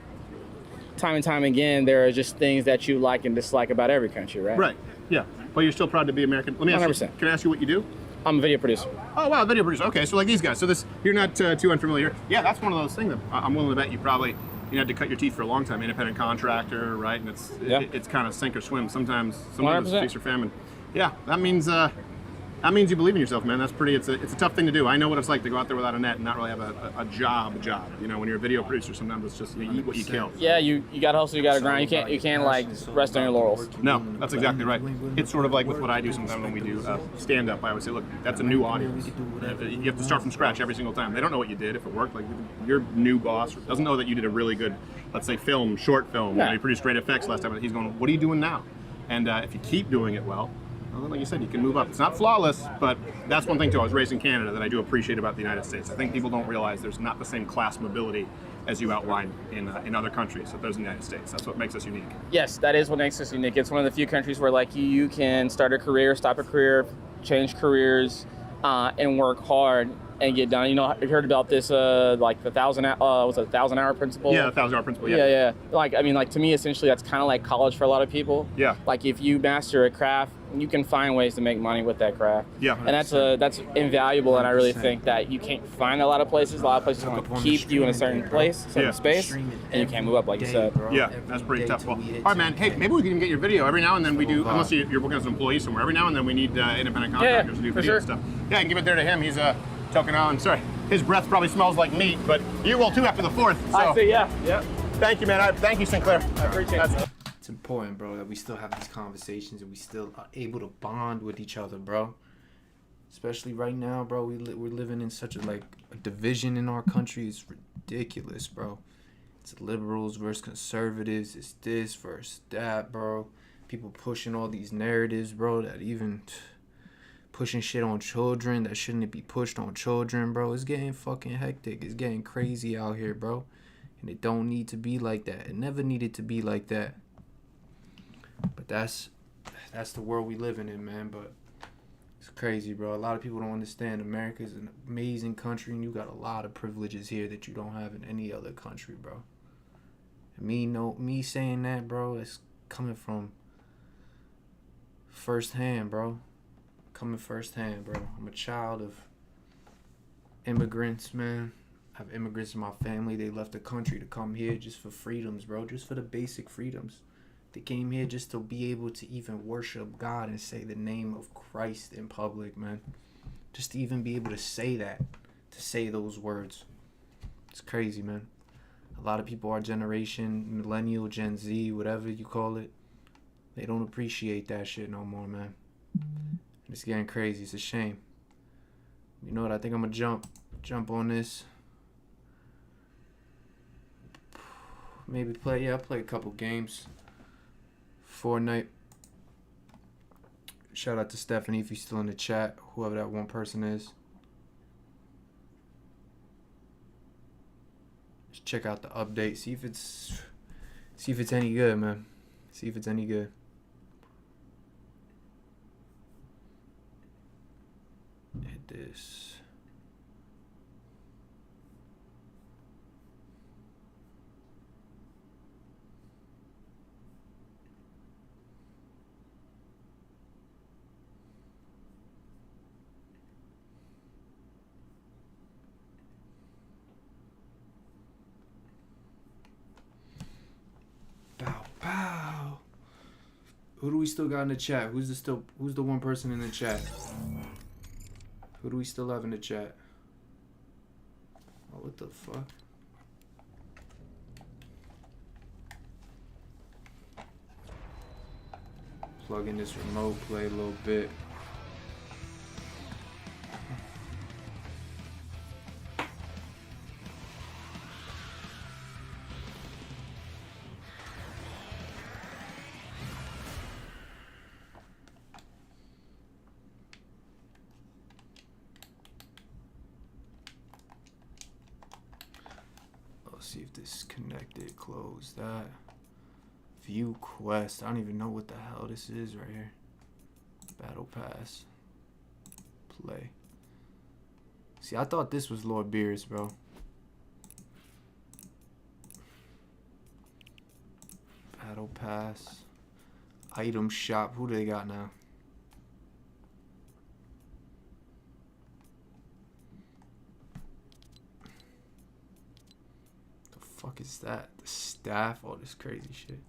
time and time again, there are just things that you like and dislike about every country, right? Right. Yeah. But you're still proud to be American. Let me ask 100%. you, can I ask you what you do? I'm a video producer. Oh, wow, video producer. Okay, so like these guys. So you're not too unfamiliar. Yeah, that's one of those things that I'm willing to bet you probably had to cut your teeth for a long time. Independent contractor, right? And it's kind of sink or swim. Sometimes it's feast or famine. Yeah, that means you believe in yourself, man. That's pretty. It's a tough thing to do. I know what it's like to go out there without a net and not really have a job. When you're a video producer, sometimes it's just you eat what you kill. Yeah, you got to hustle, you got to grind. You can't like rest on your laurels. No, that's exactly right. It's sort of like with what I do sometimes when we do stand-up. I always say, look, that's a new audience. You have to start from scratch every single time. They don't know what you did, if it worked. Like your new boss doesn't know that you did a really good, let's say, short film. Yeah. You produced great effects last time. He's going, what are you doing now? And if you keep doing it well, like you said, you can move up. It's not flawless, but that's one thing too. I was raised in Canada that I do appreciate about the United States. I think people don't realize there's not the same class mobility as you outline in other countries that there's in the United States. That's what makes us unique. Yes, that is what makes us unique. It's one of the few countries where like you can start a career, stop a career, change careers, and work hard and get done. You heard about this like the 1,000-hour principle? Yeah, the 1,000-hour principle. Yeah. Like to me, essentially, that's kind of like college for a lot of people. Yeah. Like if you master a craft, you can find ways to make money with that craft. Yeah. And that's invaluable. And I really think that you can't find a lot of places. A lot of places want to keep you in a certain place, certain space, and you can't move up, like you said. Yeah, that's pretty tough. Well, all right, man. Hey, maybe we can even get your video every now and then. We do, unless you're working as an employee somewhere. Every now and then we need independent contractors to do video stuff. Yeah, I can give it there to him. He's choking on. Sorry, his breath probably smells like meat, but you will too after the 4th. So. I see. Yeah. Thank you, man. Thank you, Sinclair. I appreciate it. It's important, bro, that we still have these conversations and we still are able to bond with each other, bro. Especially right now, bro. We're living in such a division in our country. It's ridiculous, bro. It's liberals versus conservatives. It's this versus that, bro. People pushing all these narratives, bro, that even pushing shit on children that shouldn't be pushed on children, bro. It's getting fucking hectic. It's getting crazy out here, bro. And it don't need to be like that. It never needed to be like that. But that's the world we living in, man. But it's crazy, bro. A lot of people don't understand. America is an amazing country, and you got a lot of privileges here that you don't have in any other country, bro. And me saying that, bro, it's coming from firsthand, bro. Coming firsthand, bro. I'm a child of immigrants, man. I have immigrants in my family. They left the country to come here just for freedoms, bro. Just for the basic freedoms. They came here just to be able to even worship God and say the name of Christ in public, man. Just to even be able to say that. To say those words. It's crazy, man. A lot of people, our generation, millennial, Gen Z, whatever you call it, they don't appreciate that shit no more, man. It's getting crazy. It's a shame. You know what? I think I'm gonna jump on this. Maybe I'll play a couple games. Fortnite. Shout out to Stephanie if he's still in the chat, whoever that one person is. Just check out the update. See if it's any good, man. See if it's any good. Hit this. Bow, bow. Who do we still got in the chat? Who's the one person in the chat? Who do we still have in the chat? Oh, what the fuck? Plug in this remote, play a little bit. See if this is connected. Close that. View quest. I don't even know what the hell this is right here. Battle pass. Play. See, I thought this was Lord Beers, bro. Battle pass. Item shop. Who do they got now? Fuck is that? The staff, all this crazy shit.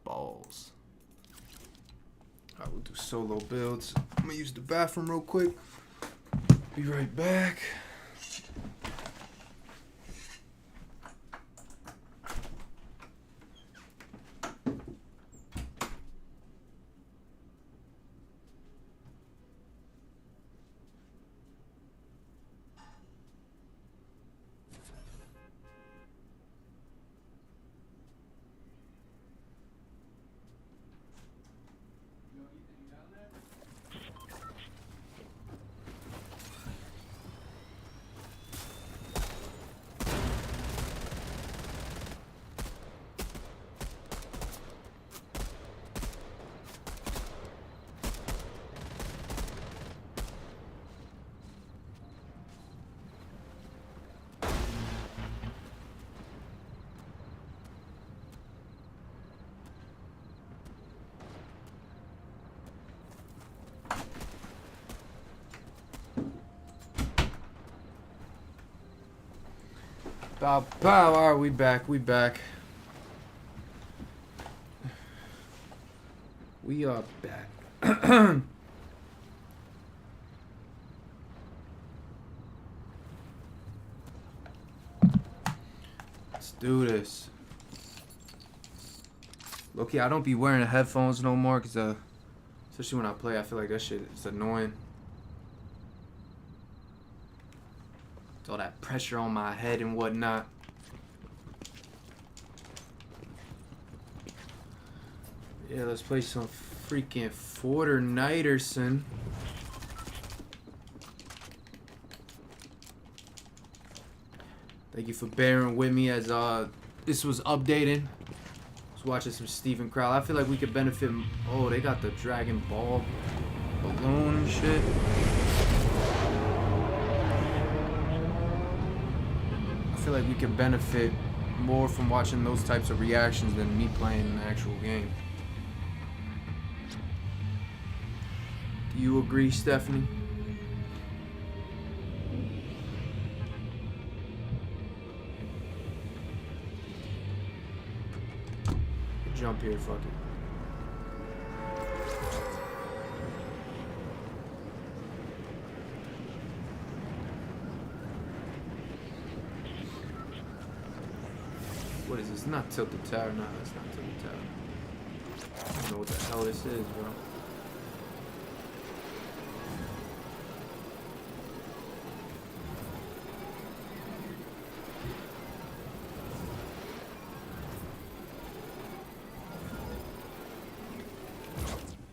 Balls. Alright, we'll do solo builds. I'm gonna use the bathroom real quick. Be right back. Bow, bow. All right, we back. We are back. Let's do this. Okay, I don't be wearing headphones no more because, especially when I play, I feel like that shit is annoying. All that pressure on my head and whatnot. Yeah, let's play some freaking Fortnite, son. Thank you for bearing with me as this was updated. I was watching some Steven Crowell. I feel like we could benefit. Oh, they got the Dragon Ball balloon and shit. I feel like we could benefit more from watching those types of reactions than me playing an actual game. Do you agree, Stephanie? Jump here, fuck it. What is this? Not Tilted Tower. No, it's not Tilted Tower. I don't know what the hell this is, bro.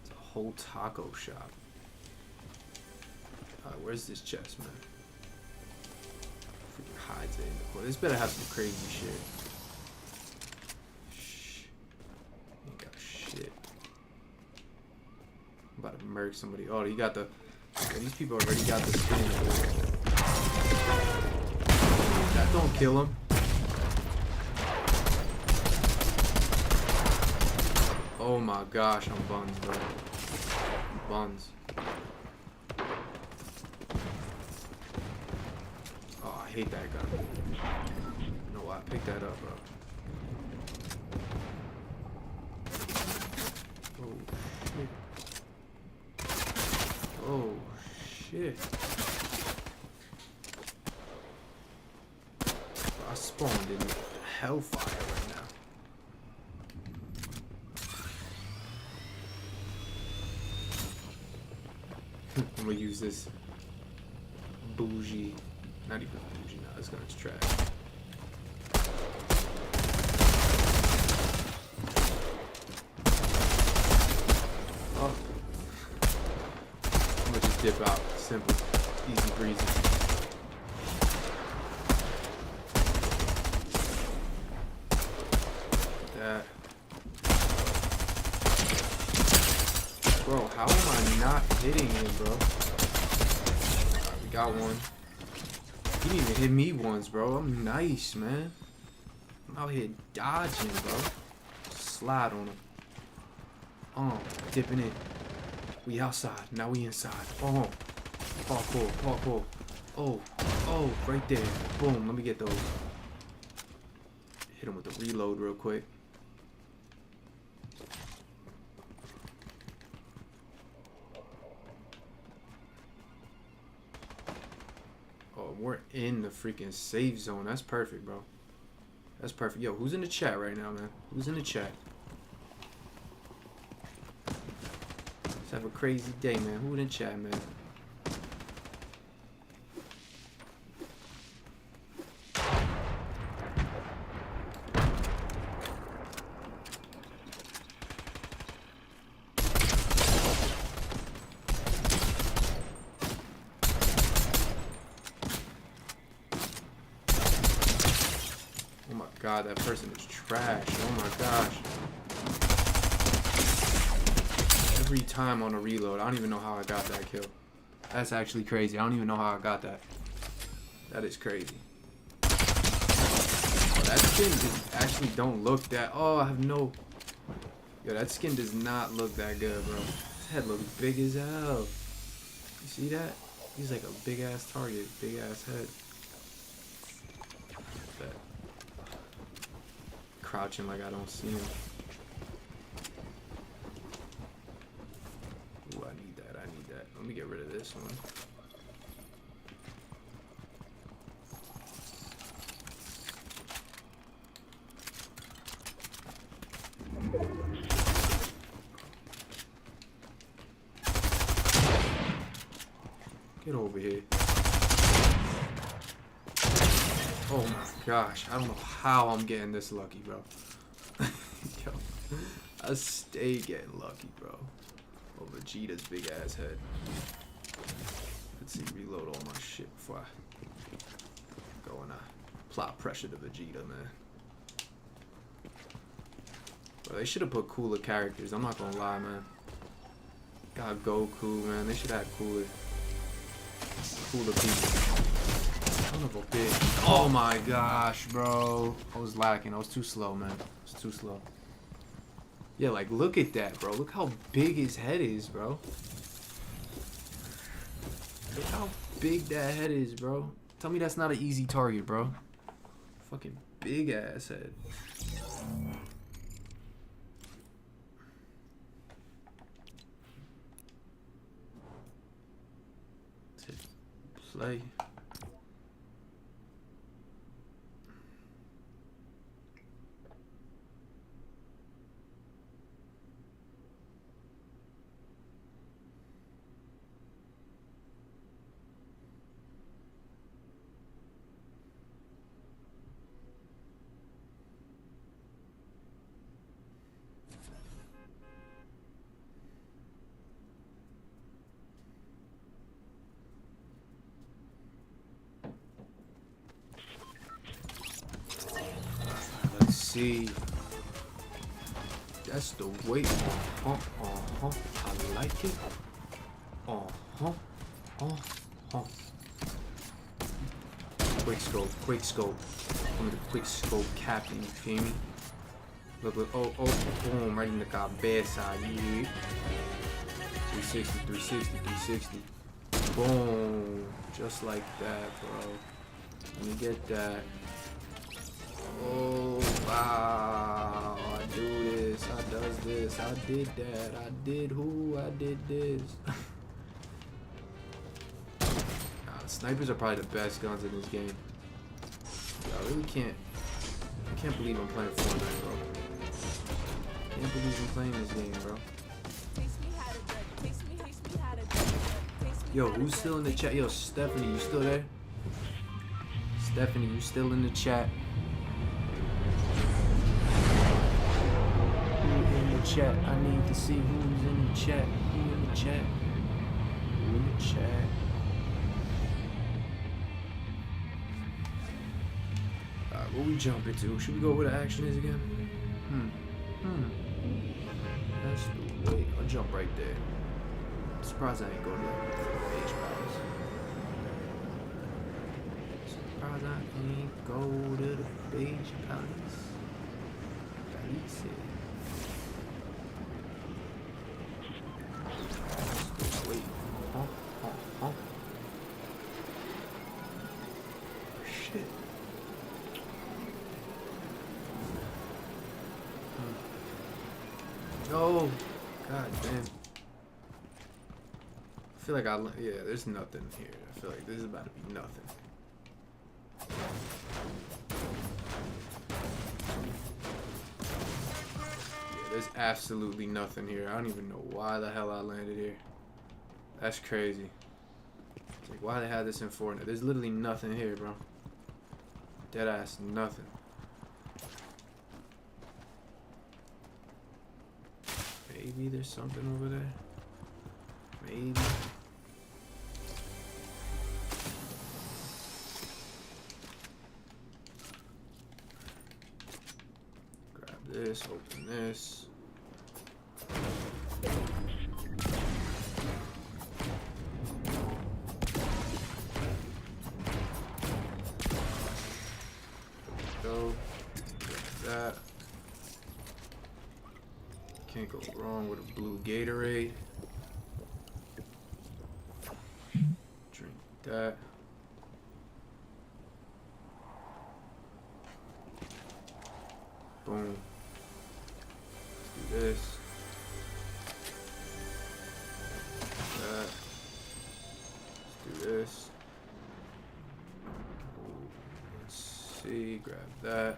It's a whole taco shop. Alright, where's this chest, man? Freaking hides it in the corner. This better have some crazy shit. Ain't got shit. I'm about to murk somebody. Oh, you got the. Yeah, these people already got the skin. That don't kill him. Oh my gosh, I'm buns, bro. Buns. Oh, I hate that gun. You know why? Pick that up, bro. Oh shit. I spawned in hellfire right now. I'm gonna use this bougie. Not even bougie now, it's gonna trash. Oh. I'm gonna just dip out. Simple. Easy breezy. That. Bro, how am I not hitting him, bro? Alright, we got one. He didn't even hit me once, bro. I'm nice, man. I'm out here dodging, bro. Slide on him. Oh, dipping in. We outside. Now we inside. Oh. Parkour, parkour. Oh, oh, right there. Boom, let me get those. Hit him with the reload real quick. Oh, we're in the freaking safe zone. That's perfect, bro. That's perfect. Yo, who's in the chat right now, man? Who's in the chat? Let's have a crazy day, man. Who in the chat, man? God, that person is trash. Oh my gosh. Every time on a reload, I don't even know how I got that kill. That's actually crazy. I don't even know how I got that. That is crazy. Oh, that skin just actually don't look that. Oh, I have no. Yo, that skin does not look that good, bro. His head looks big as hell. You see that? He's like a big ass target, big ass head. Crouching like I don't see him. Ooh, I need that. I need that. Let me get rid of this one. Get over here. Oh my gosh, I don't know how I'm getting this lucky, bro. Yo, I stay getting lucky, bro. Oh, Vegeta's big ass head. Let's see, reload all my shit before I go and apply pressure to Vegeta, man. Bro, they should have put cooler characters. I'm not gonna lie, man. Got Goku, man. They should have cooler people. Son of a bitch. Oh my gosh, bro. I was lacking. I was too slow, man. I was too slow. Yeah, like, look at that, bro. Look how big his head is, bro. Look how big that head is, bro. Tell me that's not an easy target, bro. Fucking big ass head. Let's hit play. Let's see. That's the way. I like it. Quick scope, quick scope. I'm the quick scope captain, you feel me? Look, oh, boom, right in the cabeza, yeah. 360, 360, 360. Boom. Just like that, bro. Let me get that. Oh, wow. I do this. I does this. I did that. I did who? I did this. Snipers are probably the best guns in this game. I really can't believe I'm playing Fortnite, bro. Can't believe I'm playing this game, bro. Yo, who's still in the chat? Yo, Stephanie, you still there? Stephanie, you still in the chat? Who in the chat? I need to see who's in the chat. Who in the chat? Who in the chat? What we jump into? Should we go where the action is again? That's the way. I'll jump right there. I'm surprised I ain't go to BEIGE BROS. Surprised I ain't go to the BEIGE BROS. Wait. Shit. Oh, god damn. I feel like yeah, there's nothing here. I feel like this is about to be nothing. Yeah, there's absolutely nothing here. I don't even know why the hell I landed here. That's crazy. It's like, why they had this in Fortnite? There's literally nothing here, bro. Dead ass nothing. Maybe there's something over there. Maybe. Grab this, open this. Go. Grab that. Can't go wrong with a blue Gatorade. Drink that. Boom. Let's do this. That. Let's do this. Let's see. Grab that.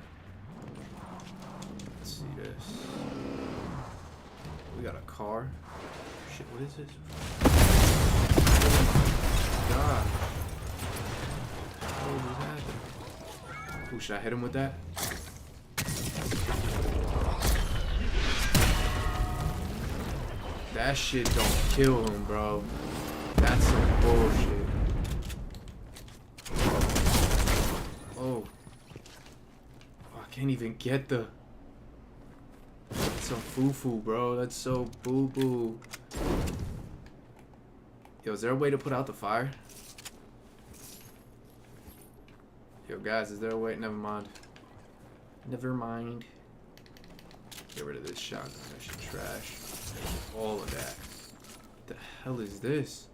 Let's see this. We got a car. Shit, what is this? Oh my god. What was happening? Ooh, should I hit him with that? That shit don't kill him, bro. That's some bullshit. Oh. I can't even get the... so foo-foo, bro. That's so boo-boo. Yo, is there a way to put out the fire? Yo, guys, is there a way? Never mind. Never mind. Get rid of this shotgun. That shit trash. All of that. What the hell is this?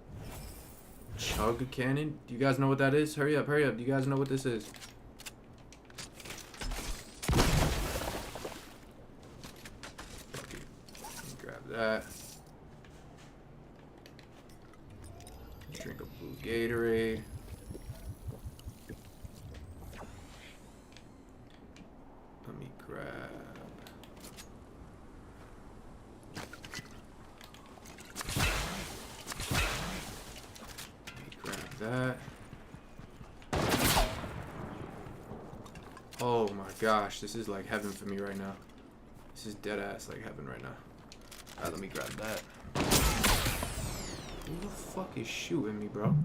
Chug cannon? Do you guys know what that is? Hurry up, hurry up. Do you guys know what this is? Okay. Grab that. Drink a blue Gatorade. Let me grab. That. Oh my gosh, this is like heaven for me right now. This is dead ass like heaven right now. Alright, let me grab that. Who the fuck is shooting me, bro?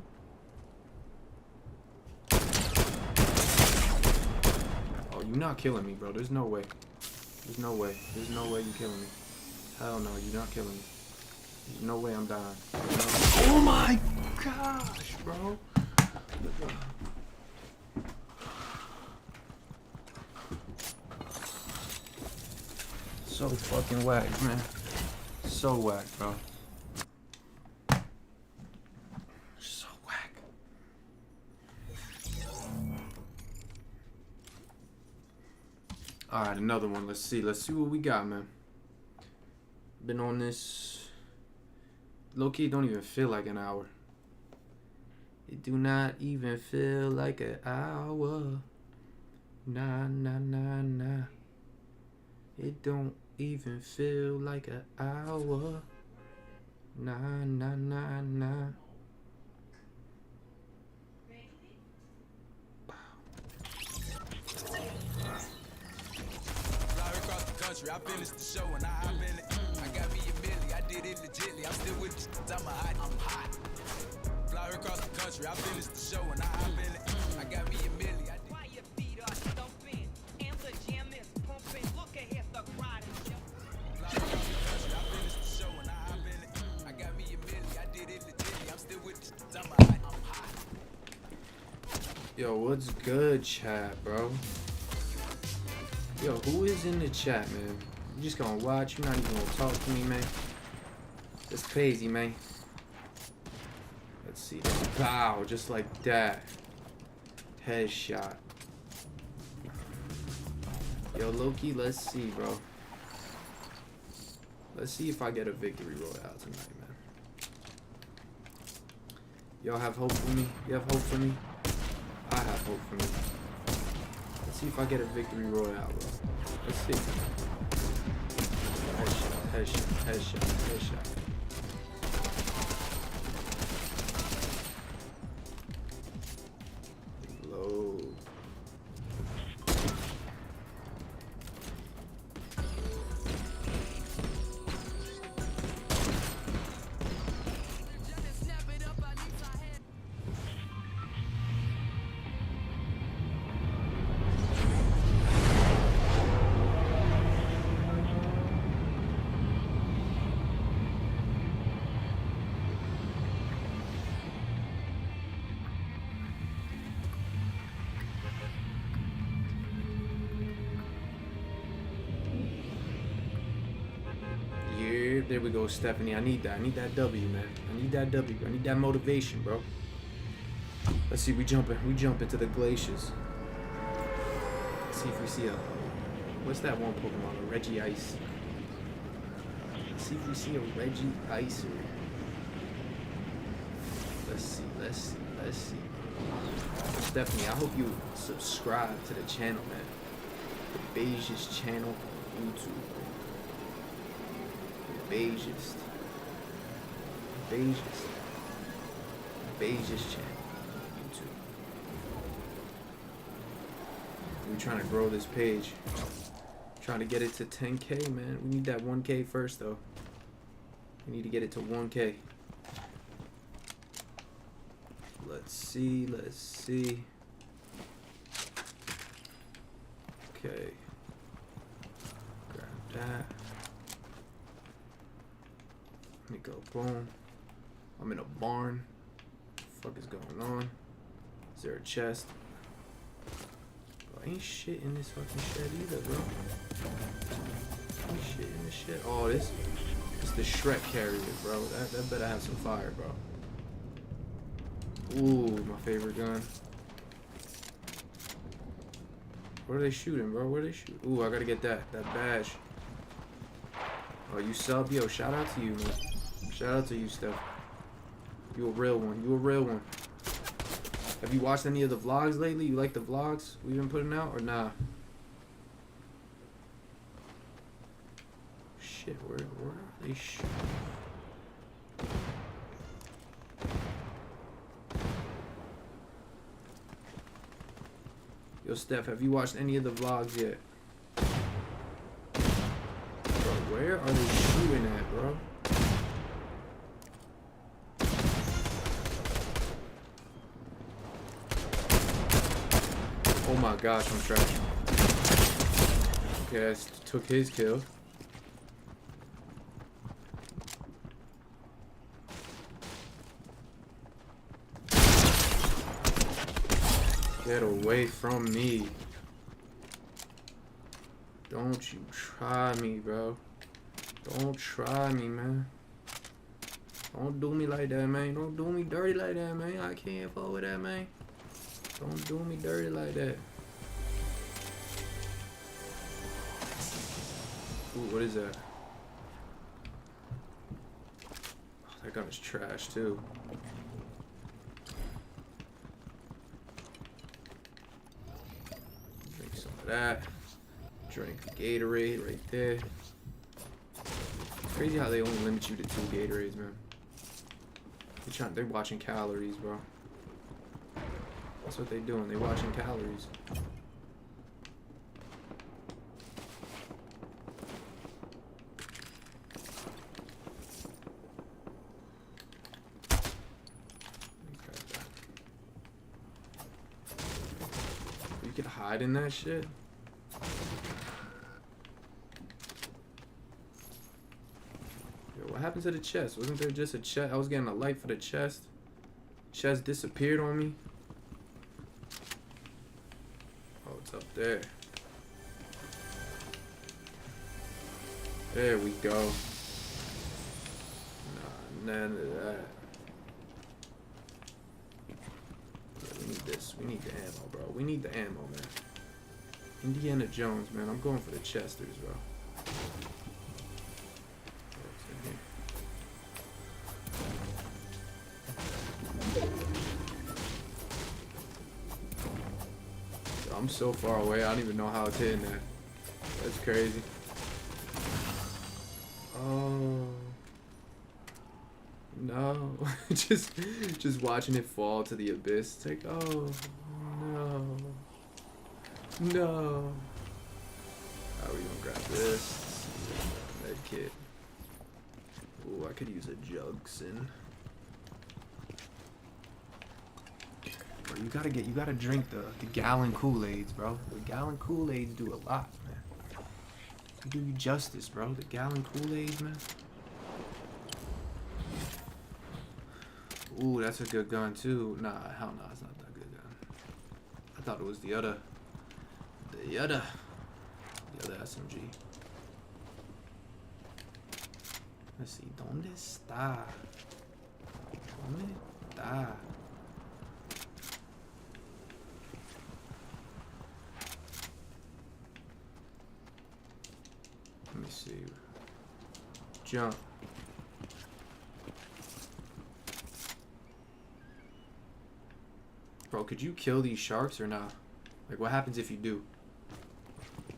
Oh, you're not killing me, bro. There's no way. There's no way. There's no way you're killing me. Hell no, you're not killing me. There's no way I'm dying. Oh my gosh, bro. So fucking whack, man. So whack, bro. So whack. Alright, another one. Let's see. Let's see what we got, man. Been on this. Low-key, don't even feel like an hour. It do not even feel like an hour. Nah, nah, nah, nah. It don't even feel like an hour. Nah, nah, nah, nah. Fly across the country, I finished the show and I hop in it. I got me a milli, I did it legitly. I'm still with the I'm hot. Fly across the country, I finished the show and I hop in it. I got me a milli, I did. Why your feet are thumping and the jam is pumping? Look ahead, the crowd is jumping. Fly across the country, I finished the show and I hop in it. I got me a milli, I did it legitly. I'm still with the I'm hot. Yo, what's good, chat, bro? Yo, who is in the chat, man? You just gonna watch? You're not even gonna talk to me, man? That's crazy, man. Let's see. Bow, just like that. Headshot. Yo, Loki, let's see, bro. Let's see if I get a victory royale tonight, man. Y'all have hope for me? You have hope for me? I have hope for me. Let's see if I get a victory royale, bro. Let's see. Headshot, headshot, headshot, headshot. Load. There we go, Stephanie. I need that. I need that W, man. I need that W. I need that motivation, bro. Let's see. We jump into the glaciers. Let's see if we see a. What's that one Pokemon? A Regice. Let's see if we see a Regice. Let's see. Let's see. Let's see. Stephanie, I hope you subscribe to the channel, man. The Beige's channel on YouTube. Beigest channel, YouTube. We're trying to grow this page. Trying to get it to 10K, man. We need that 1K first, though. We need to get it to 1K. Let's see. Okay. Grab that. Let me go. Boom. I'm in a barn. What the fuck is going on? Is there a chest? Bro, ain't shit in this fucking shed either, bro. Ain't shit in this shed. Oh, this is the Shrek carrier, bro. That better have some fire, bro. Ooh, my favorite gun. What are they shooting, bro? Where are they shooting? Ooh, I gotta get that badge. Oh, you sub? Yo, shout out to you, man. Shout out to you, Steph. You a real one. You a real one. Have you watched any of the vlogs lately? You like the vlogs we've been putting out or nah? Shit, where are they shooting? Yo, Steph, have you watched any of the vlogs yet? Bro, where are they shooting at, bro? Oh my gosh, I'm trash. Okay, I took his kill. Get away from me. Don't you try me, bro. Don't try me, man. Don't do me like that, man. Don't do me dirty like that, man. I can't fuck with that, man. Don't do me dirty like that. Ooh, what is that? Oh, that gun is trash, too. Drink some of that. Drink Gatorade right there. It's crazy how they only limit you to 2 Gatorades, man. They're watching calories, bro. That's what they doing. They watching calories. You can hide in that shit. Yo, what happened to the chest? Wasn't there just a chest? I was getting a light for the chest. Chest disappeared on me. It's up there. There we go. Nah, none of that. Yeah, we need this. We need the ammo, bro. We need the ammo, man. Indiana Jones, man. I'm going for the Chesters, bro. What's in here? I'm so far away, I don't even know how it's hitting that. That's crazy. Oh no. just watching it fall to the abyss. It's like, oh no. No. How are we gonna grab this? Med kit. Ooh, I could use a Jugson. You gotta drink the gallon Kool-Aids, bro. The gallon Kool-Aids do a lot, man. They do you justice, bro. The gallon Kool-Aids, man. Ooh, that's a good gun too. Nah, hell no, it's not that good gun. I thought it was the other SMG. Let's see. ¿Dónde está? ¿Dónde está? Let me see. Jump. Bro, could you kill these sharks or not? Like, what happens if you do?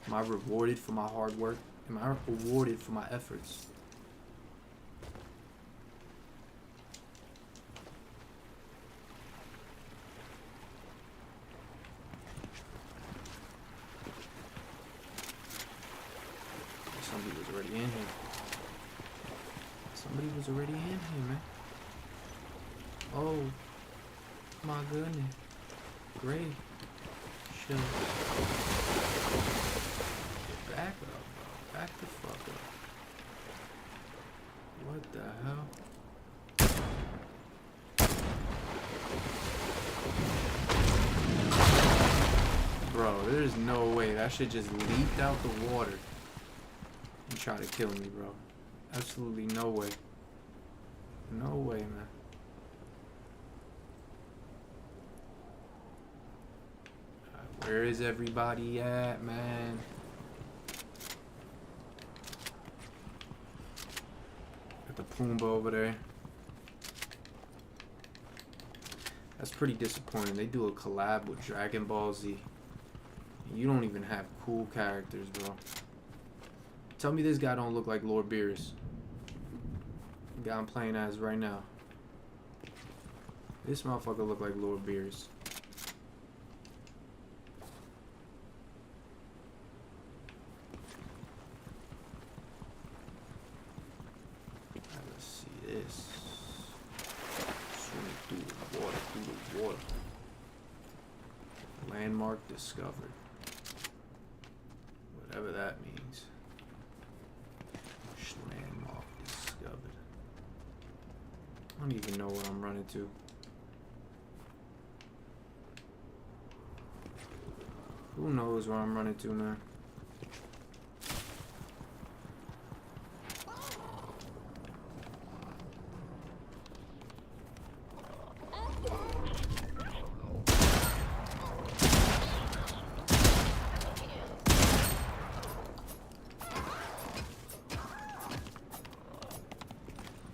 Am I rewarded for my hard work? Am I rewarded for my efforts? Somebody was already in here. Somebody was already in here, man. Oh my goodness. Great. Chill. Back up, bro. Back the fuck up. What the hell? Bro, there's no way. That shit just leaped out the water and tried to kill me, bro. Absolutely no way. No way, man. Where is everybody at, man? Got the Pumbaa over there. That's pretty disappointing. They do a collab with Dragon Ball Z. You don't even have cool characters, bro. Tell me this guy don't look like Lord Beerus. The guy I'm playing as right now. This motherfucker look like Lord Beerus. Let's see this. Swimming through the water, Landmark discovered. Whatever that means. Landmark discovered. I don't even know what I'm running to. Who knows where I'm running to, man?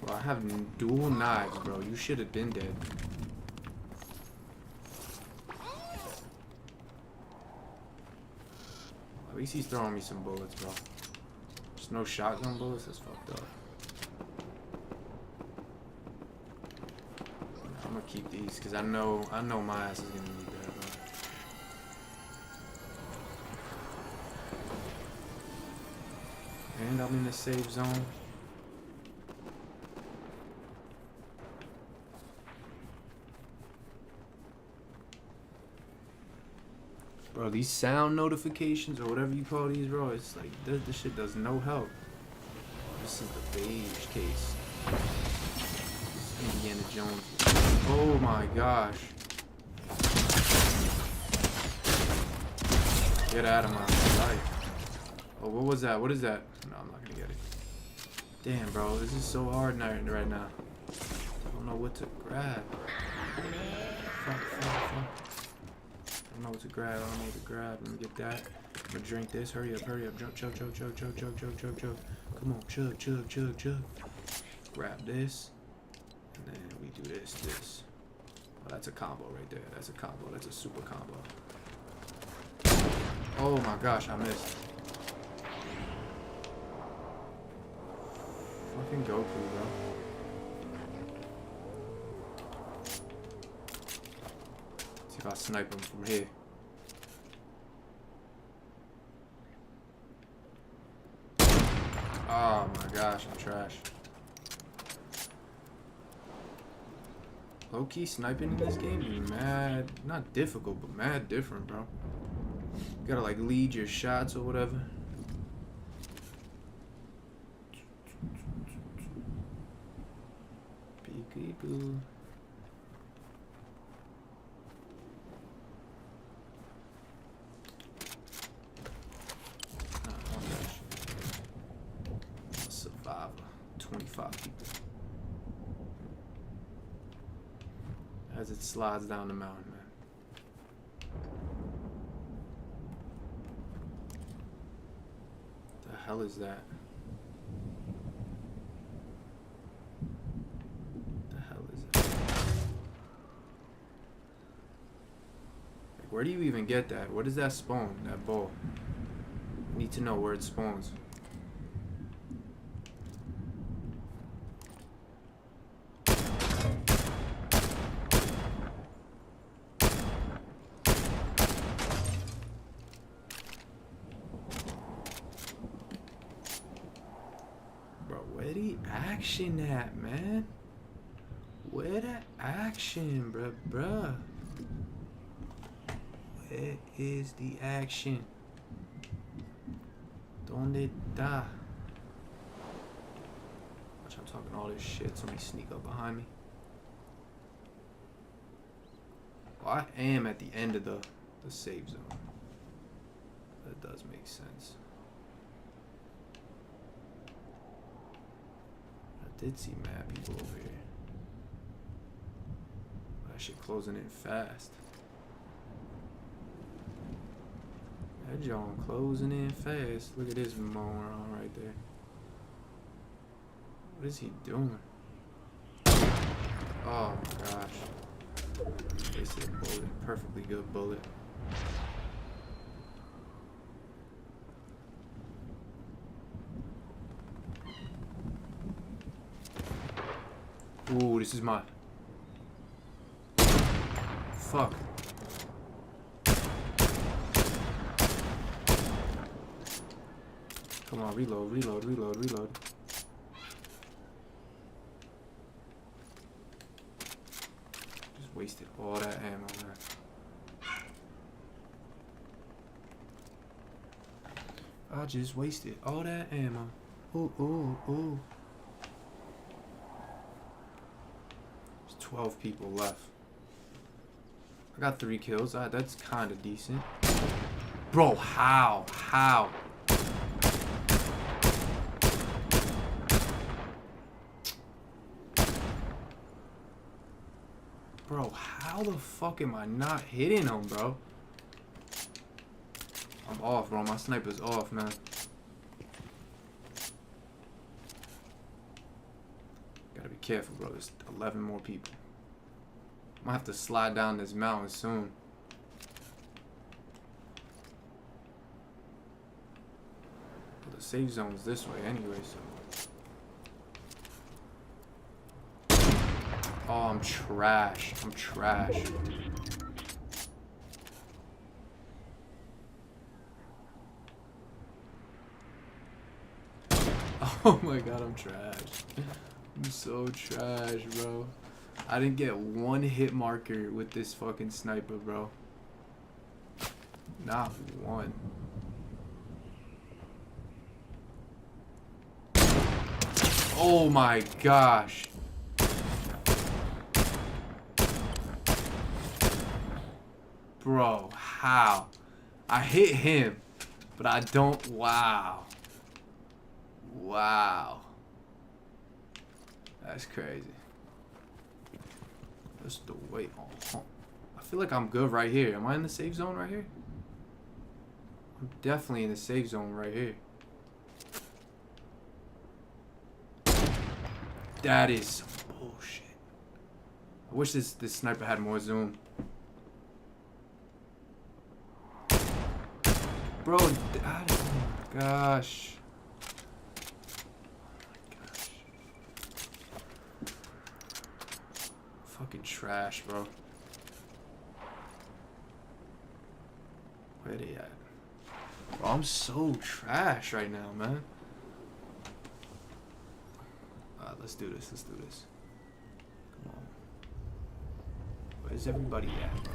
Well, I have dual knives, bro. You should have been dead. At least he's throwing me some bullets, bro. There's no shotgun bullets. That's fucked up. I'm gonna keep these because I know my ass is gonna need that, bro. And I'm in the safe zone. Bro, these sound notifications or whatever you call these, bro, it's like, this shit does no help. This is the beige case. This is Indiana Jones. Oh my gosh. Get out of my life. Oh, what was that? What is that? No, I'm not gonna get it. Damn, bro, this is so hard right now. I don't know what to grab. Fuck. I don't know what to grab. Let me get that. I'm gonna drink this. Hurry up. Chug. Come on, chug. Grab this. And then we do this. Oh, that's a combo right there. That's a combo. That's a super combo. Oh my gosh, I missed. Fucking Goku, bro. See if I snipe him from here. Oh my gosh, I'm trash. Low-key sniping in this game is mad, not difficult, but mad different, bro. You gotta like lead your shots or whatever. Peekaboo. Survivor. 25 people. As it slides down the mountain, man. The hell is that? The hell is that? Like, where do you even get that? Where does that spawn? That ball? I need to know where it spawns. Action at, man. Where the action, bruh? Where is the action? Donde está? Watch, I'm talking all this shit. Somebody sneak up behind me. Well, I am at the end of the save zone. That does make sense. I did see mad people over here. That shit closing in fast. That joint closing in fast. Look at this moron right there. What is he doing? Oh my gosh. Wasted a bullet. Perfectly good bullet. Ooh, this is my... Fuck. Come on, reload, reload, reload, reload. Just wasted all that ammo, man. I just wasted all that ammo. Ooh, ooh, ooh. There's 12 people left. I got 3 kills. That's kind of decent. Bro, how? How? Bro, how the fuck am I not hitting him, bro? I'm off, bro. My sniper's off, man. Gotta be careful, bro. There's 11 more people. I'm gonna have to slide down this mountain soon. Well, the safe zone's this way anyway, so... Oh, I'm trash. I'm trash. Oh my god, I'm trash. I'm so trash, bro. I didn't get one hit marker with this fucking sniper, bro. Not one. Oh my gosh. Bro, how? I hit him, but I don't. Wow. Wow. That's crazy. What's the weight? Oh, I feel like I'm good right here. Am I in the safe zone right here? I'm definitely in the safe zone right here. That is some bullshit. I wish this sniper had more zoom. Bro, oh my gosh. Fucking trash, bro. Where they at? Bro, I'm so trash right now, man. Alright, let's do this. Let's do this. Come on. Where's everybody at, bro?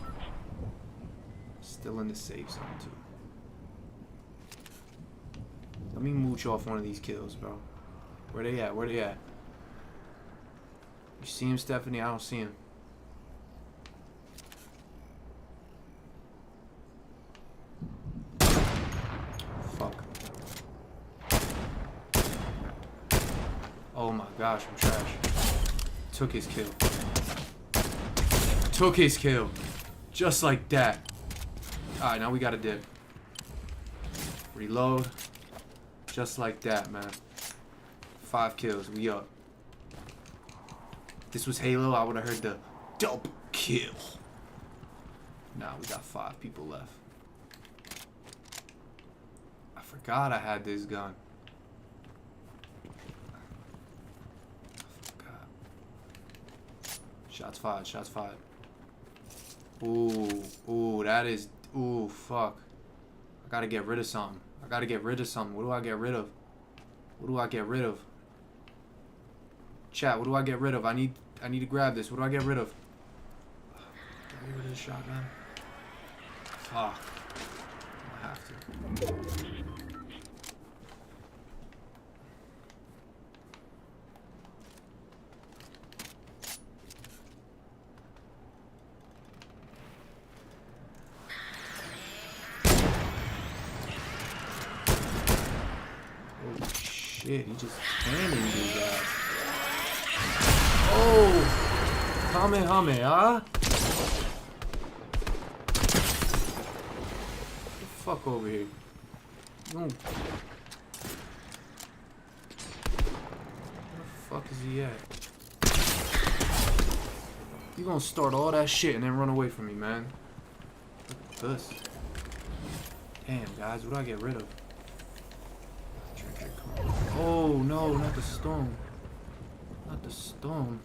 Still in the safe zone, too. Let me mooch off one of these kills, bro. Where they at? Where they at? You see him, Stephanie? I don't see him. Fuck. Oh my gosh, I'm trash. Took his kill. Took his kill. Just like that. Alright, now we gotta dip. Reload. Just like that, man. 5 kills. We up. If this was Halo, I would have heard the double kill. Nah, we got 5 people left. I forgot I had this gun. I forgot. Shots fired. Shots fired. Ooh. Ooh, that is... Ooh, fuck. I gotta get rid of something. I gotta get rid of something. What do I get rid of? What do I get rid of? Chat, what do I get rid of? I need to grab this. What do I get rid of? Do I get rid of the shotgun? Fuck. I have to. shit, he just canning these guys. Oh! Kamehameha? Get the fuck over here. Where the fuck is he at? You gonna start all that shit and then run away from me, man. Look at this. Damn, guys, what do I get rid of? Oh, no, not the stone. Not the stone.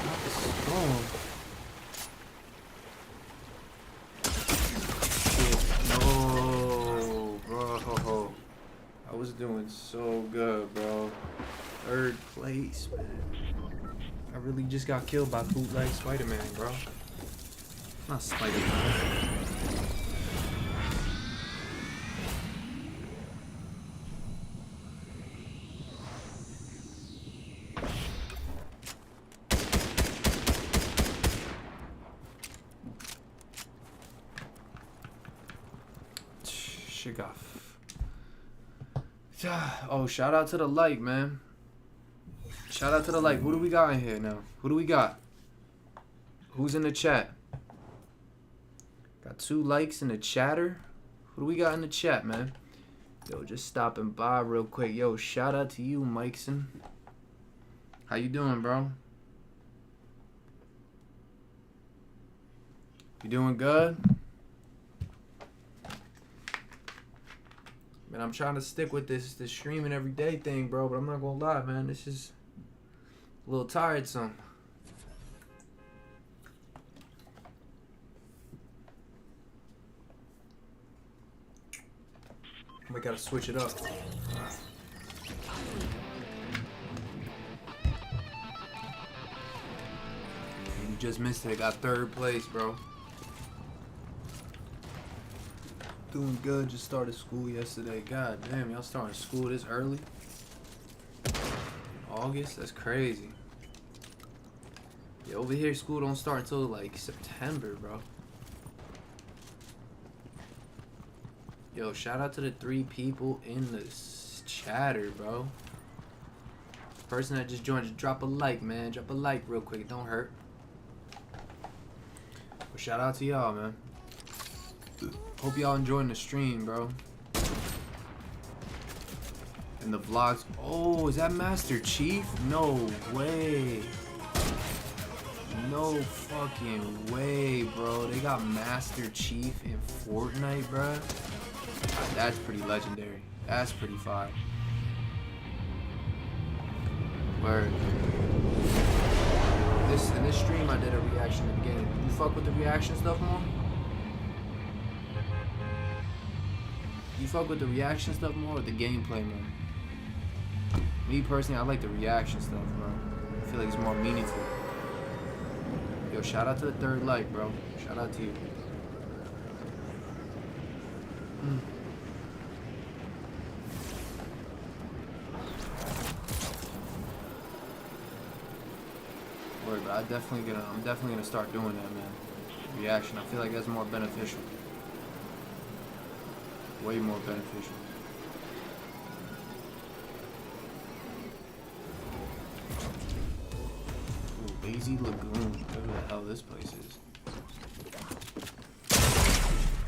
Not the stone. Shit, no, bro. I was doing so good, bro. 3rd place, man. I really just got killed by bootleg Spider-Man, bro. Not Spider-Man. Shit got. Oh, shout out to the like, man. Shout out to the like. Who do we got in here now? Who do we got? Who's in the chat? Got 2 likes in the chatter. Who do we got in the chat, man? Yo, just stopping by real quick. Yo, shout out to you, Mikeson. How you doing, bro? You doing good? Man, I'm trying to stick with this streaming every day thing, bro, but I'm not gonna lie, man. This is a little tiresome. We gotta switch it up. You just missed it. Got 3rd place, bro. Doing good. Just started school yesterday. God damn, y'all starting school this early? August? That's crazy. Yeah, over here, school don't start until like September, bro. Yo, shout out to the 3 people in the chatter, bro. Person that just joined, just drop a like, man. Drop a like real quick. It don't hurt. But shout out to y'all, man. Hope y'all enjoying the stream, bro. And the vlogs. Oh, is that Master Chief? No way. No fucking way, bro. They got Master Chief in Fortnite, bro. That's pretty legendary. That's pretty fire. Word. In this stream, I did a reaction at the beginning. You fuck with the reaction stuff more? You fuck with the reaction stuff more or the gameplay more? Me personally, I like the reaction stuff, bro. I feel like it's more meaningful. Yo, shout out to the 3rd like, bro. Shout out to you. Word, but I'm definitely gonna start doing that, man. Reaction. I feel like that's more beneficial. Way more beneficial. Ooh, Lazy Lagoon. Whatever the hell this place is.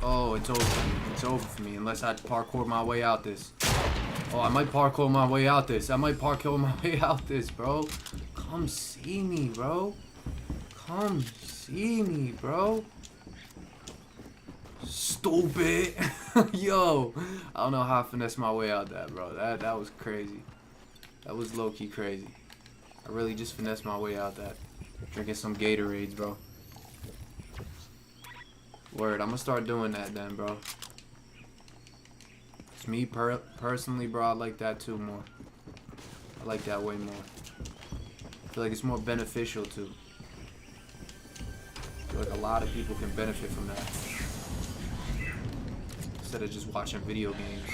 Oh, it's over for me. It's over for me unless I parkour my way out this. Oh, I might parkour my way out this. I might parkour my way out this, bro. Come see me, bro. Come see me, bro. Stupid. Yo, I don't know how I finessed my way out that, bro. That was crazy. That was low-key crazy. I really just finessed my way out that. Drinking some Gatorades, bro. Word, I'm gonna start doing that then, bro. It's me personally, bro. I like that too more. I like that way more. I feel like it's more beneficial too. I feel like a lot of people can benefit from that. Instead of just watching video games.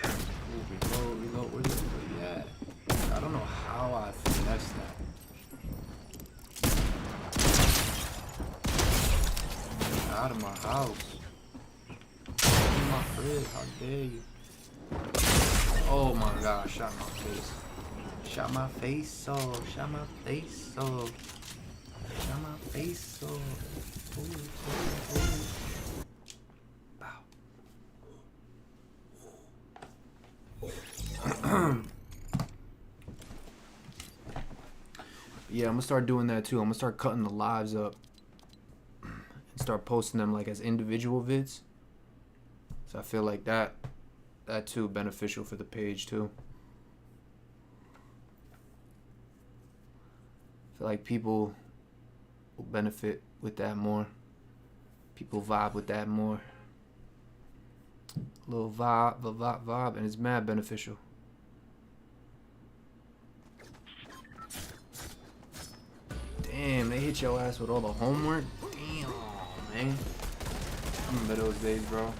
Ooh, reload, where's it? Yeah. I don't know how I finessed that. out of my house. In my crib, how dare you? Oh my god, shot my face. Shot my face off. Shot my face off. Shot my face off. Ooh, ooh, ooh. Yeah, I'm gonna start doing that too. I'm gonna start cutting the lives up and start posting them like as individual vids. So I feel like that too beneficial for the page too. I feel like people will benefit with that more. People vibe with that more. A little vibe, and it's mad beneficial. Damn, they hit your ass with all the homework? Damn, man. I remember those days, bro.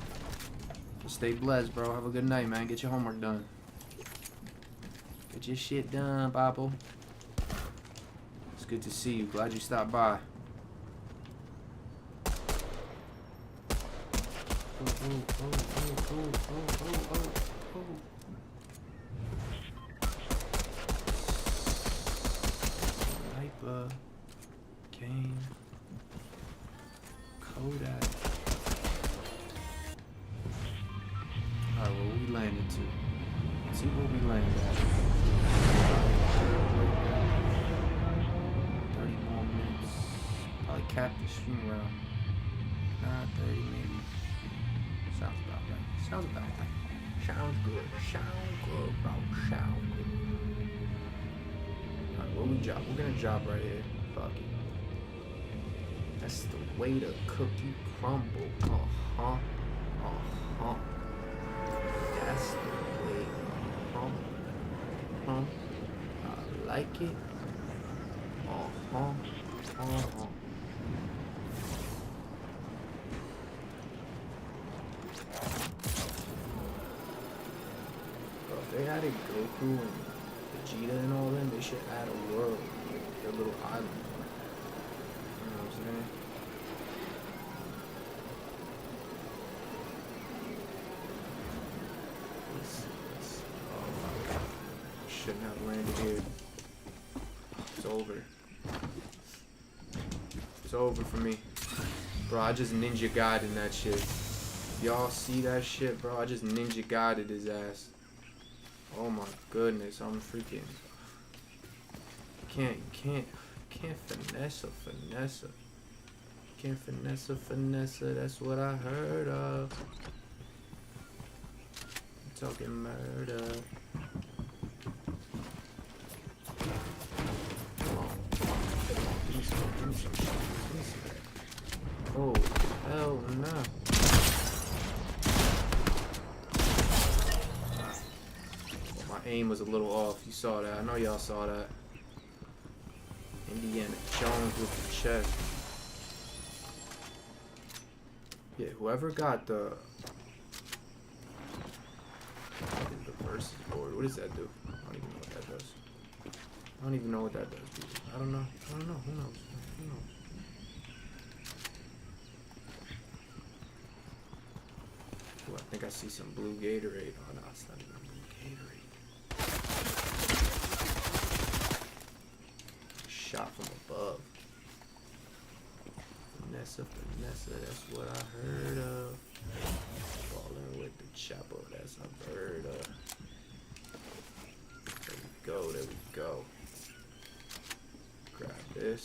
Just stay blessed, bro. Have a good night, man. Get your homework done. Get your shit done, Papa. It's good to see you. Glad you stopped by. Sniper. Kane. Kodak. Alright, where we landed to? Let's see where we landed at. 30 more minutes. Probably cap the stream around 9:30 maybe. Sounds about right. Sounds about right. Sounds good. Sounds good, bro. Sounds good. Alright, where we drop? We're gonna drop right here. Fuck it. That's the way the cookie crumble. Uh-huh. Uh-huh. That's the way. Uh-huh. I like it. Uh-huh. Uh-huh. Bro, if they added Goku and Vegeta and all them, they should add a world. Their little island. You know what I'm saying? Oh my god. Shouldn't have landed here. It's over. It's over for me. Bro, I just ninja guided that shit. Y'all see that shit, bro? I just ninja guided his ass. Oh my goodness, I'm freaking... Can't finesse. Can't finesse, that's what I heard of. I'm talking murder. Oh, hell no. My aim was a little off. You saw that. I know y'all saw that. Indiana Jones with the chest. Yeah, whoever got the versus board, what does that do? I don't even know what that does. I don't even know what that does, people. I don't know. Who knows? Who knows? Ooh, I think I see some blue Gatorade. Oh no, it's not even blue Gatorade. Shot from above. Vanessa, that's what I heard of. Falling with the chopper, that's a bird of. There we go. Grab this.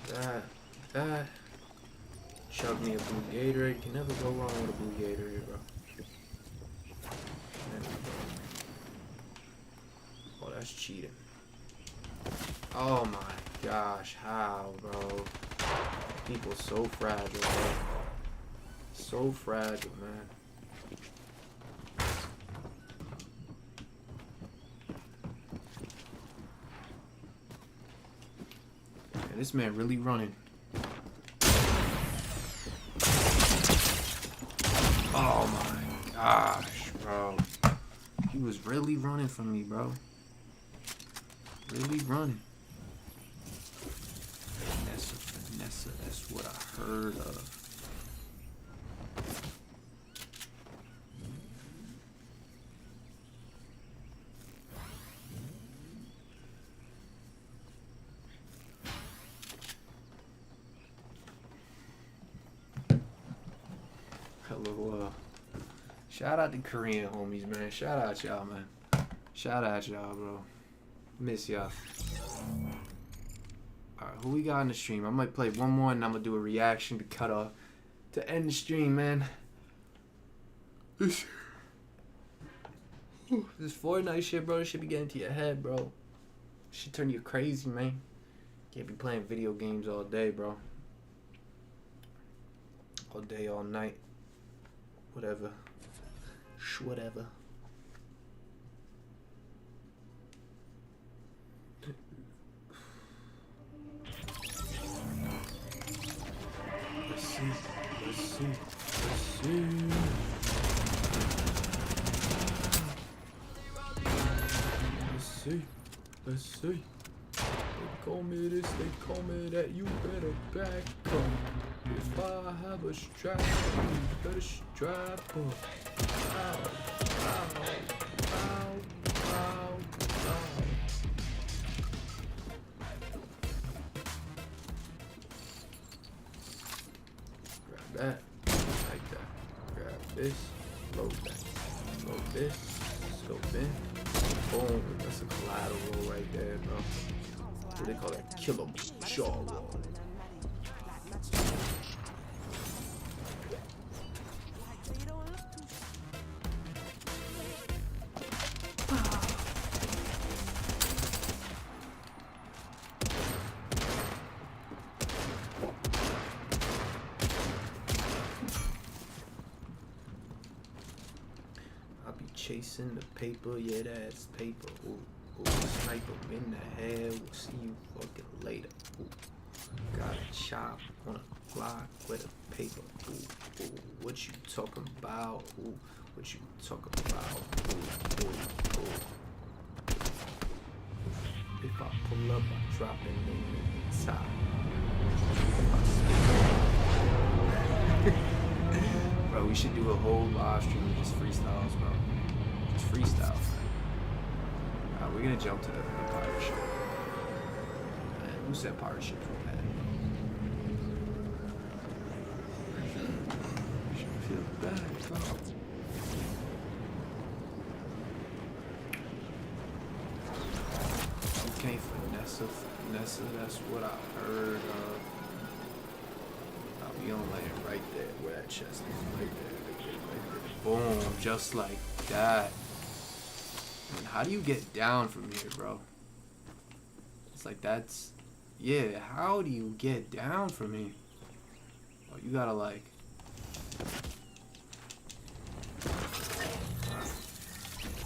Grab that. Chug me a blue Gatorade. Can never go wrong with a blue Gatorade, bro. Oh, that's cheating. Oh my gosh, how, bro? People so fragile, bro. So fragile, man. Man, this man really running. Oh my gosh, bro. He was really running from me, bro. Really running. Vanessa, that's what I heard of. Hello, shout out to Korean homies, man. Shout out y'all, man. Shout out y'all, bro. Miss y'all. Alright, who we got in the stream? I might play one more and I'm gonna do a reaction to cut off to end the stream, man. This Fortnite shit, bro, this should be getting to your head, bro. Should turn you crazy, man. Can't be playing video games all day, bro. All day, all night. Whatever. Whatever. Let's see. Let's see. Let's see. Let's see. Let's see. They call me this, they call me that. You better back up. If I have a strap, you better strap up. Ow, ow, ow, ow, ow. Grab that, like that. Grab this, load that. Load this, scope in. Boom, that's a collateral right there, bro. What they call that? Killer jaw roll. Chasing the paper, yeah, that's paper. Ooh, ooh, snipe him in the head. We'll see you fucking later. Ooh, got a chop on a block with a paper. Ooh, ooh, what you talking about? Ooh, what you talking about? Ooh, ooh, ooh. If I pull up, I drop it in the top. Bro, we should do a whole live stream with just freestyles, bro. Freestyle. We're gonna jump to the pirate ship. Man, who said pirate ship from that? Should feel bad, bro. You can't finesse, that's what I heard of. We on land right there, where that chest is, right there. Boom, just like that. And how do you get down from here, bro? It's like that's... Yeah, how do you get down from here? Oh, you gotta like...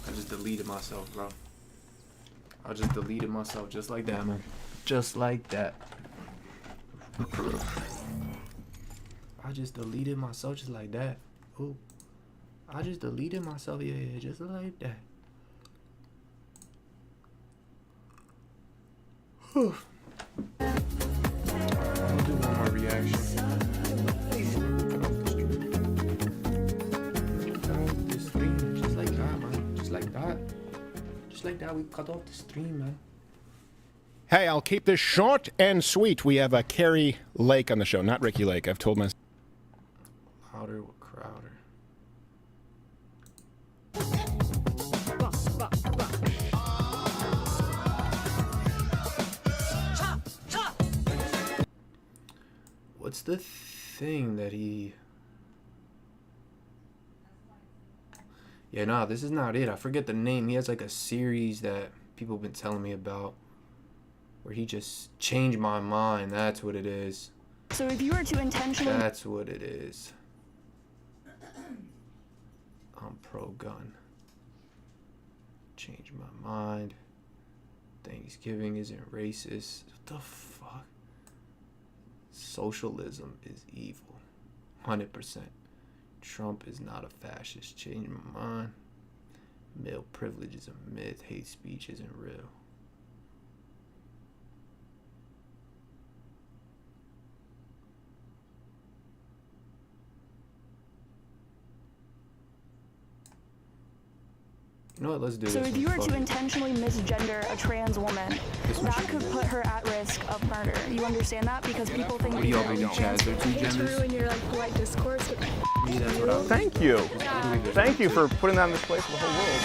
I just deleted myself, bro. I just deleted myself just like that, man. Just like that. I just deleted myself just like that. Ooh. I just deleted myself, yeah, just like that. I'll do one more reaction. This stream, just like that, man. Just like that. Just like that, we cut off the stream, man. Hey, I'll keep this short and sweet. We have a Carrie Lake on the show, not Ricky Lake. I've told myself. Louder with Crowder. What's the thing that he... Yeah, nah, this is not it. I forget the name. He has like a series that people have been telling me about where he just changed my mind. That's what it is. So if you were to intentionally... That's what it is. I'm pro-gun. Change my mind. Thanksgiving isn't racist. What the fuck? Socialism is evil. 100%. Trump is not a fascist. Change my mind. Male privilege is a myth. Hate speech isn't real. You know what? Let's do So this. if you were Fuck to it. intentionally misgender a trans woman, that could put her at risk of murder. You understand that? Because people think What do y'all that believe, Chaz? They're two genders? in your like polite discourse. Me, that's what I was. Thank you. Thank you for putting that in this place for the whole world.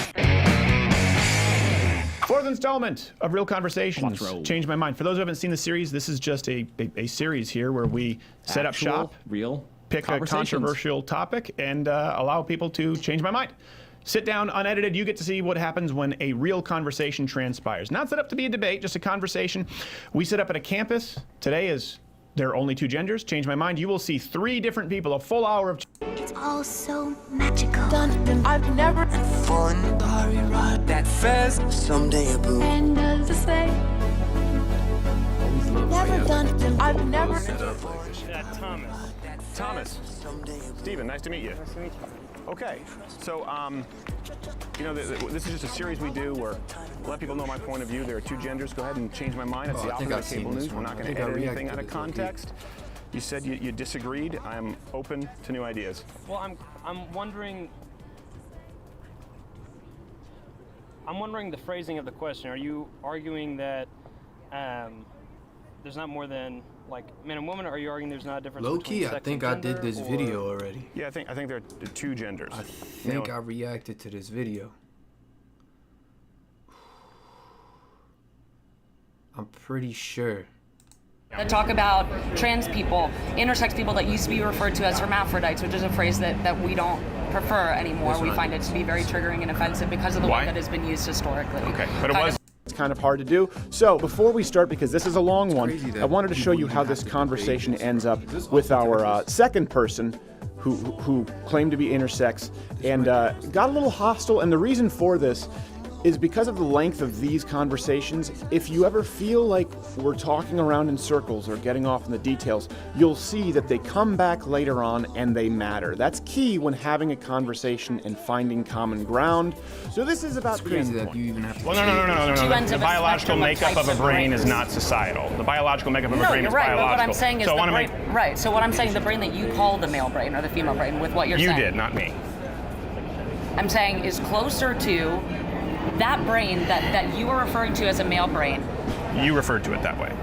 Fourth installment of Real Conversations. Change My Mind. For those who haven't seen the series, this is just a series here where we set up shop, real pick a controversial topic, and allow people to change my mind. Sit down, unedited, you get to see what happens when a real conversation transpires. Not set up to be a debate, just a conversation. We set up at a campus. Today is there are only two genders. Change My Mind. You will see 3 different people, a full hour of... It's all so magical. I've never fun story ride that fast someday a boo. And does it say? Never done it. I've never Thomas. Steven, nice to meet you. Nice to meet you. Okay, so, you know, this is just a series we do where we let people know my point of view. There are 2 genders. Go ahead and change my mind. It's the opposite of cable news. We're not going to edit anything out of context. You said you disagreed. I'm open to new ideas. Well, I'm wondering the phrasing of the question. Are you arguing that there's not more than like man and woman, or are you arguing there's not a difference? Low key, between I sex think and I did gender, this or... video already. Yeah, I think there are 2 genders. I think I reacted to this video. I'm pretty sure. That talk about trans people, intersex people that used to be referred to as hermaphrodites, which is a phrase that we don't prefer anymore. We find it to be very triggering and offensive because of the way that it's been used historically. Okay, but it's kind of hard to do. So before we start, because this is a long one, I wanted to show you how this conversation ends up with our second person who claimed to be intersex and got a little hostile. And the reason for this is because of the length of these conversations. If you ever feel like we're talking around in circles or getting off in the details, you'll see that they come back later on and they matter. That's key when having a conversation and finding common ground. So this is about the end point. You even have to Well, no. The biological makeup of a brain is not societal. The biological makeup of a brain is biological. But what I'm saying is the brain, right. So what I'm saying, the brain that you call the male brain or the female brain, with what you're saying. You did, not me. I'm saying is closer to that brain that you are referring to as a male brain. You referred to it that way.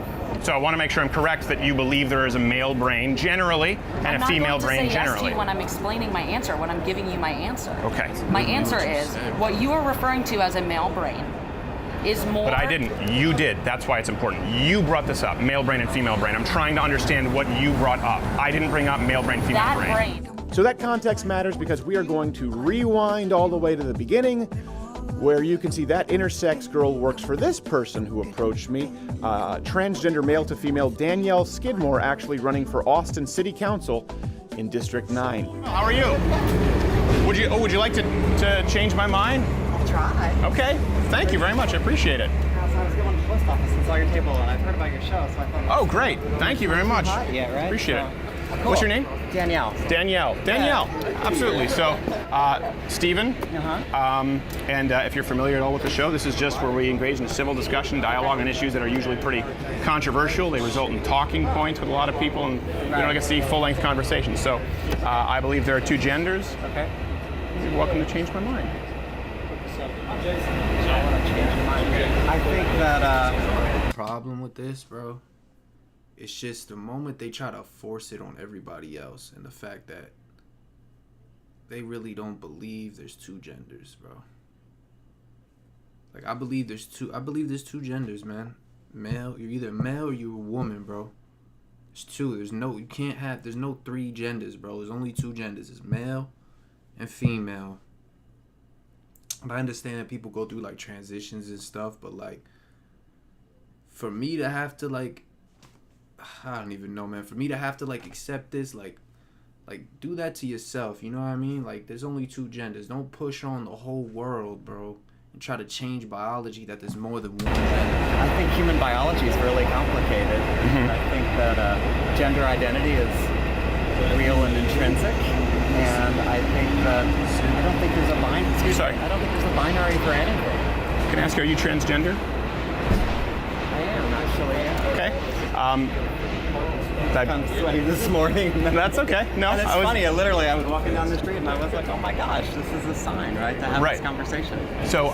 So I want to make sure I'm correct that you believe there is a male brain generally and a female brain generally. I'm not going to say yes to you when I'm explaining my answer, when I'm giving you my answer. Okay. My answer is what you are referring to as a male brain is more... But I didn't. You did. That's why it's important. You brought this up, male brain and female brain. I'm trying to understand what you brought up. I didn't bring up male brain, female brain. So that context matters because we are going to rewind all the way to the beginning, where you can see that intersex girl works for this person who approached me, transgender male to female Danielle Skidmore, actually running for Austin City Council in District 9. How are you? Would you like to change my mind? I'll try. Okay, thank you very much, I appreciate it. I was going to the post office and saw your table, and I've heard about your show, so I thought... Oh, great, thank you very much. Yeah, right? Appreciate it. Cool. What's your name? Danielle. Danielle, absolutely. So, Stephen, and if you're familiar at all with the show, this is just where we engage in civil discussion, dialogue on issues that are usually pretty controversial. They result in talking points with a lot of people, and you don't get to see full-length conversations. So, I believe there are 2 genders. Okay. You're welcome to change my mind. I think that problem with this, bro, it's just the moment they try to force it on everybody else, and the fact that they really don't believe there's 2 genders, bro. Like, I believe there's two genders, man. Male, you're either male or you're a woman, bro. There's 2. There's no 3 genders, bro. There's only 2 genders. It's male and female. And I understand that people go through like transitions and stuff, but like, for me to have to like, I don't even know, man. For me to have to like accept this, like do that to yourself. You know what I mean? Like, there's only 2 genders. Don't push on the whole world, bro, and try to change biology that there's more than one gender. I think human biology is really complicated. I think that gender identity is real and intrinsic. And I think that I don't think there's a binary. Sorry. I don't think there's a binary for anything. Can I ask, are you transgender? I am actually. Yeah. Okay. I'm sweaty this morning. That's okay. No, and it's funny. I was walking down the street and I was like, oh my gosh, this is a sign, right, to have this conversation. So,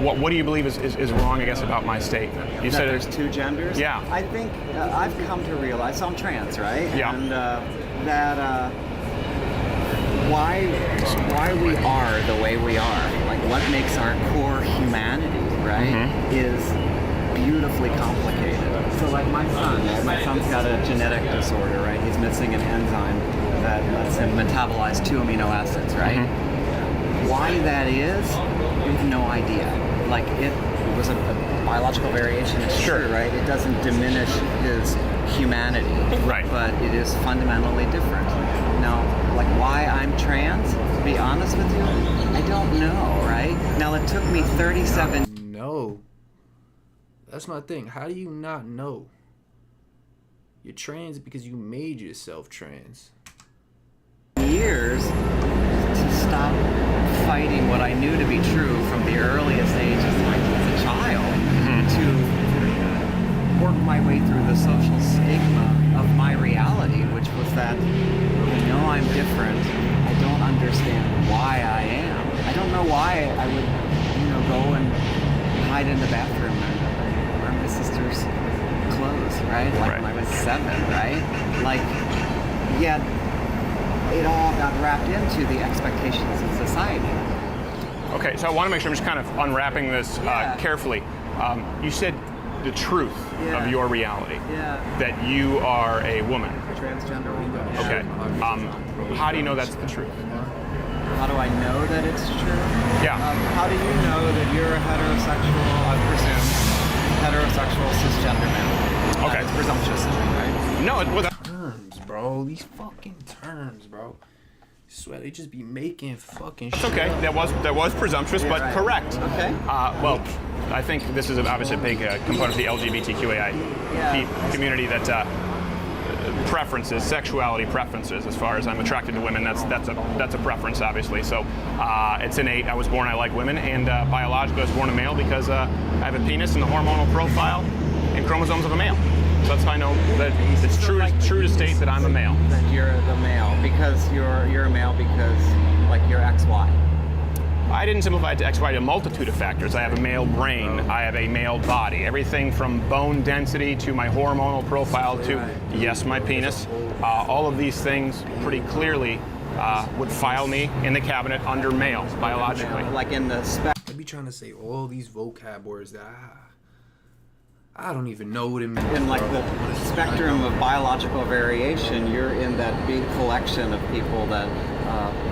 what do you believe is wrong, I guess, about my state? You said there's two genders? Yeah. I think I've come to realize, so I'm trans, right? Yeah. And that why we are the way we are, like what makes our core humanity, right, is beautifully complicated. So like my son's got a genetic disorder, right? He's missing an enzyme that lets him metabolize 2 amino acids, right? Why that is, we have no idea. Like it was a biological variation, it's true, right? It doesn't diminish his humanity, right? But it is fundamentally different. Now, like why I'm trans, to be honest with you, I don't know, right? Now it took me 37. No. That's my thing. How do you not know? You're trans because you made yourself trans. Years to stop fighting what I knew to be true from the earliest ages, like as a child, to work my way through the social stigma of my reality, which was that I know I'm different. I don't understand why I am. I don't know why I would, go and hide in the bathroom and wear my sister's clothes, right? Like when I was 7, right? Like, yet it all got wrapped into the expectations of society. Okay, so I want to make sure I'm just kind of unwrapping this carefully. You said the truth of your reality, that you are a woman. A transgender woman. Okay. How do you know that's the truth? How do I know that it's true? Yeah. How do you know that you're a heterosexual, I presume, heterosexual cisgender man? Okay. It's presumptuous, right? No, it was. Terms, bro. These fucking terms, bro. I swear they just be making fucking shit. It's okay. Up. That was presumptuous, but correct. Okay. Well, I think this is obviously a big component of the LGBTQAI community that preferences, sexuality preferences. As far as I'm attracted to women, that's a preference, obviously. So it's innate. I was born, I like women, and biologically I was born a male because I have a penis and the hormonal profile and chromosomes of a male. So that's how I know that it's true to state that I'm a male. That you're the male because you're a male because like you're XY. I didn't simplify it to XY to a multitude of factors. I have a male brain, I have a male body, everything from bone density to my hormonal profile to, yes, my penis. All of these things pretty clearly would file me in the cabinet under male, biologically. Like in the spec. I be trying to say all these vocab words that I don't even know what it means. In like the spectrum of biological variation, you're in that big collection of people that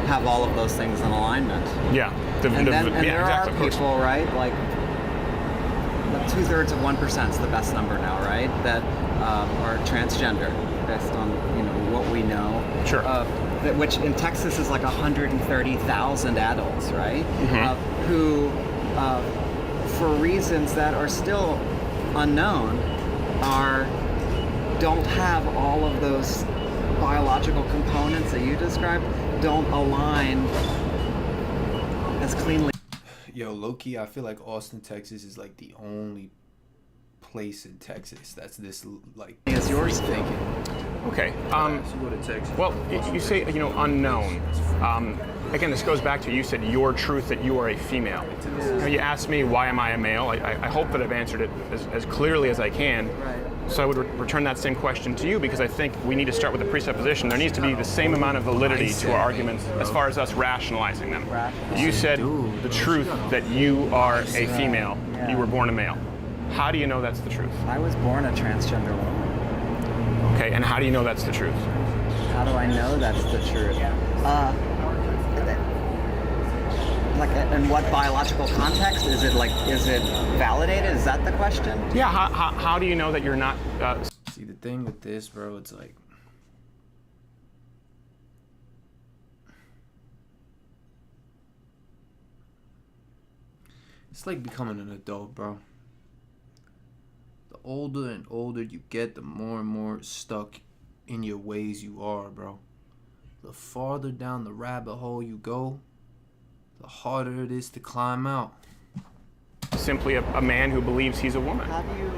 have all of those things in alignment. Yeah. There are people, right? Like 2/3 of 1% is the best number now, right? That are transgender, based on what we know. Sure. Which in Texas is like 130,000 adults, right? Who, for reasons that are still unknown, don't have all of those biological components that you described, don't align as cleanly. Yo, low-key, I feel like Austin, Texas is like the only place in Texas that's this like is yours thinking. Okay. So go to Texas. Well, you say unknown. Again, this goes back to you said your truth that you are a female. You asked me why am I a male. I hope that I've answered it as clearly as I can. Right. So I would return that same question to you because I think we need to start with the presupposition. There needs to be the same amount of validity to our arguments as far as us rationalizing them. You said the truth that you are a female. You were born a male. How do you know that's the truth? I was born a transgender woman. Okay, and how do you know that's the truth? How do I know that's the truth? Like, in what biological context? Is it validated? Is that the question? Yeah, how do you know that you're not... See, the thing with this, bro, it's like... It's like becoming an adult, bro. The older and older you get, the more and more stuck in your ways you are, bro. the farther down the rabbit hole you go, the harder it is to climb out. Simply a man who believes he's a woman. How do you,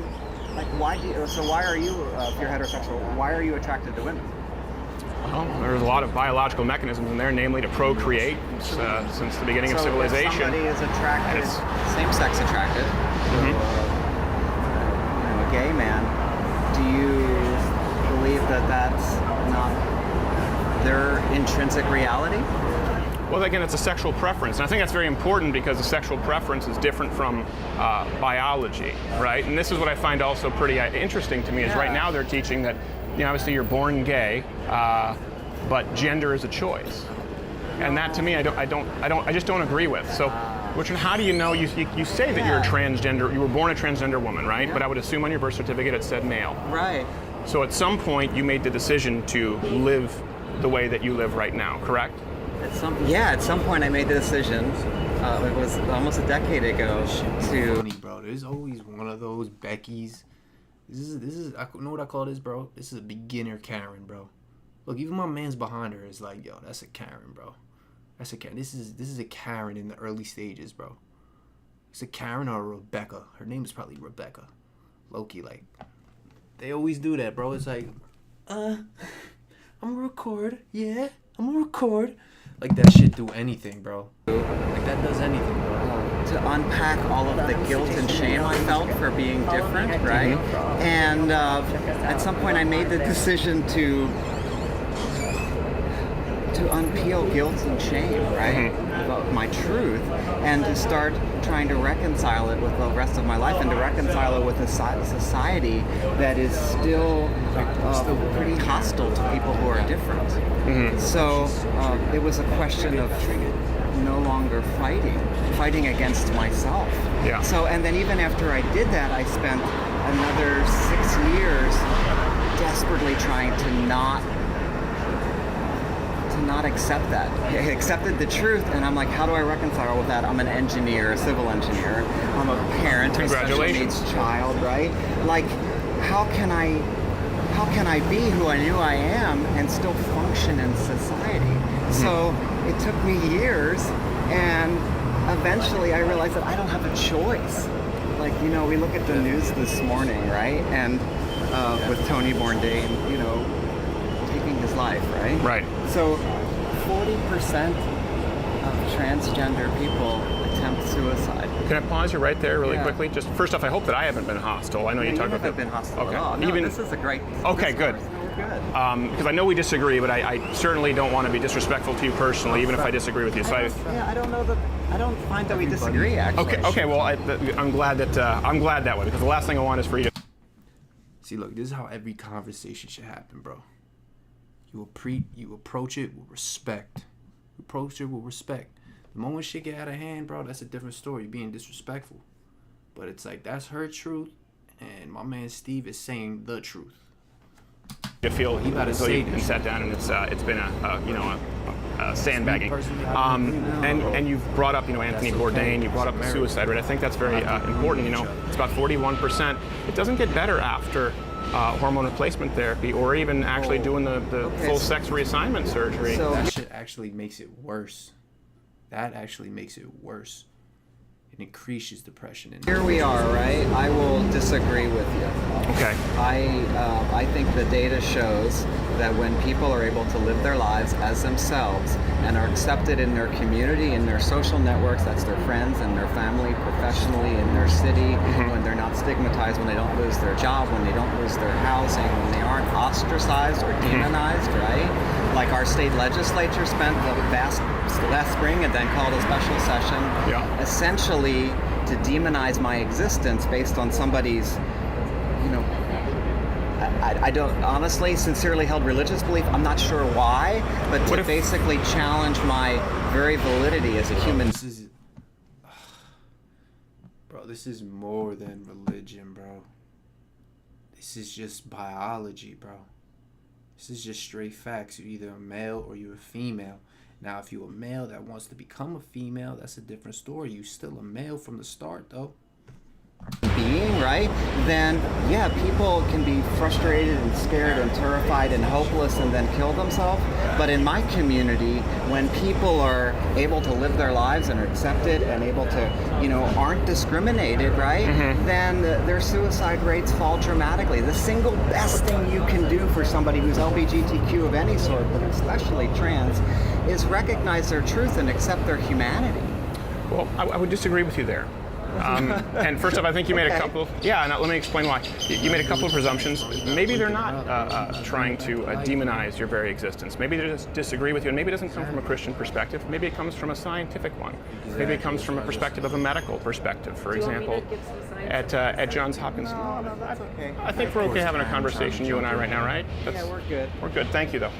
like, why do you, so why are you, if you're heterosexual, why are you attracted to women? Well, there's a lot of biological mechanisms in there, namely to procreate since the beginning of civilization. If somebody is attracted, same-sex attracted, to a gay man, do you believe that that's not their intrinsic reality? Well, again, it's a sexual preference, and I think that's very important because the sexual preference is different from biology, right? And this is what I find also pretty interesting to me is right now they're teaching that, obviously you're born gay, but gender is a choice, and that to me I just don't agree with. So, how do you know? You say that you're a transgender, you were born a transgender woman, right? But I would assume on your birth certificate it said male. Right. So at some point you made the decision to live the way that you live right now, correct? At some point I made the decision. It was almost a decade ago to. Funny, bro. There's always one of those Beckys. This is. I know what I call this, bro. This is a beginner Karen, bro. Look, even my man's behind her is like, yo, that's a Karen, bro. That's a Karen. This is a Karen in the early stages, bro. It's a Karen or a Rebecca. Her name is probably Rebecca. Loki, like, they always do that, bro. It's like, I'm gonna record. Yeah, I'm gonna record. Like, that shit do anything, bro. Like, that does anything, bro. To unpack all of the guilt and shame I felt for being different, right? And at some point I made the decision to unpeel guilt and shame, right? About my truth, and to start trying to reconcile it with the rest of my life, and to reconcile it with a society that is still pretty hostile to people who are different. So it was a question of no longer fighting against myself. Yeah. So, and then even after I did that, I spent another 6 years desperately trying to not accept that. I accepted the truth, and I'm like, how do I reconcile with that? I'm an engineer, a civil engineer. I'm a parent, a special needs child, right? Like, how can I be who I knew I am and still function in society? So it took me years, and eventually I realized that I don't have a choice. Like, we look at the news this morning, right? And with Tony Bourdain, taking his life, right? Right. So 40% of transgender people attempt suicide. Can I pause you right there really quickly? Just first off, I hope that I haven't been hostile. I know you talked about haven't been hostile at all. No, this is a great. Okay, good. We're good. Because I know we disagree, but I certainly don't want to be disrespectful to you personally, even if I disagree with you. So I don't know that. I don't find that we disagree. Actually. Okay. Well, I'm glad that way, because the last thing I want is for you to. See, look, this is how every conversation should happen, bro. You approach it with respect. The moment shit get out of hand, bro, that's a different story. You're being disrespectful. But it's like, that's her truth, and my man Steve is saying the truth. You feel he about to say you sat down, and it's been a sandbagging. And you've brought up Anthony Bourdain. You brought up the suicide rate. I think that's very important. It's about 41%. It doesn't get better after hormone replacement therapy, or even actually doing the full sex reassignment surgery. So that shit actually makes it worse. It increases depression. Here we are, right? I will disagree with you. Okay. I think the data shows that when people are able to live their lives as themselves and are accepted in their community, in their social networks, that's their friends and their family, professionally, in their city, when they're not stigmatized, when they don't lose their job, when they don't lose their housing, when they aren't ostracized or demonized, right? Like our state legislature spent last spring and then called a special session essentially to demonize my existence based on somebody's, I don't honestly, sincerely held religious belief. I'm not sure why, but to basically challenge my very validity as a human. This is more than religion, bro. This is just biology, bro. This is just straight facts. You're either a male or you're a female. Now, if you're a male that wants to become a female, that's a different story. You still a male from the start, though. being, right? Then yeah, people can be frustrated and scared and terrified and hopeless and then kill themselves. But in my community, when people are able to live their lives and are accepted and able to, you know, aren't discriminated, right? Then their suicide rates fall dramatically. The single best thing you can do for somebody who's LGBTQ of any sort, but especially trans, is recognize their truth and accept their humanity. Well, I would disagree with you there. And first off, I think you made a couple. Yeah, and let me explain why. You made a couple of presumptions. Maybe they're not trying to demonize your very existence. Maybe they just disagree with you, and maybe it doesn't come from a Christian perspective. Maybe it comes from a scientific one. Maybe it comes from a perspective of a medical perspective. For example, at Johns Hopkins. No, that's okay. I think we're okay having a conversation, you and I, right now, right? Yeah, we're good. We're good. Thank you, though.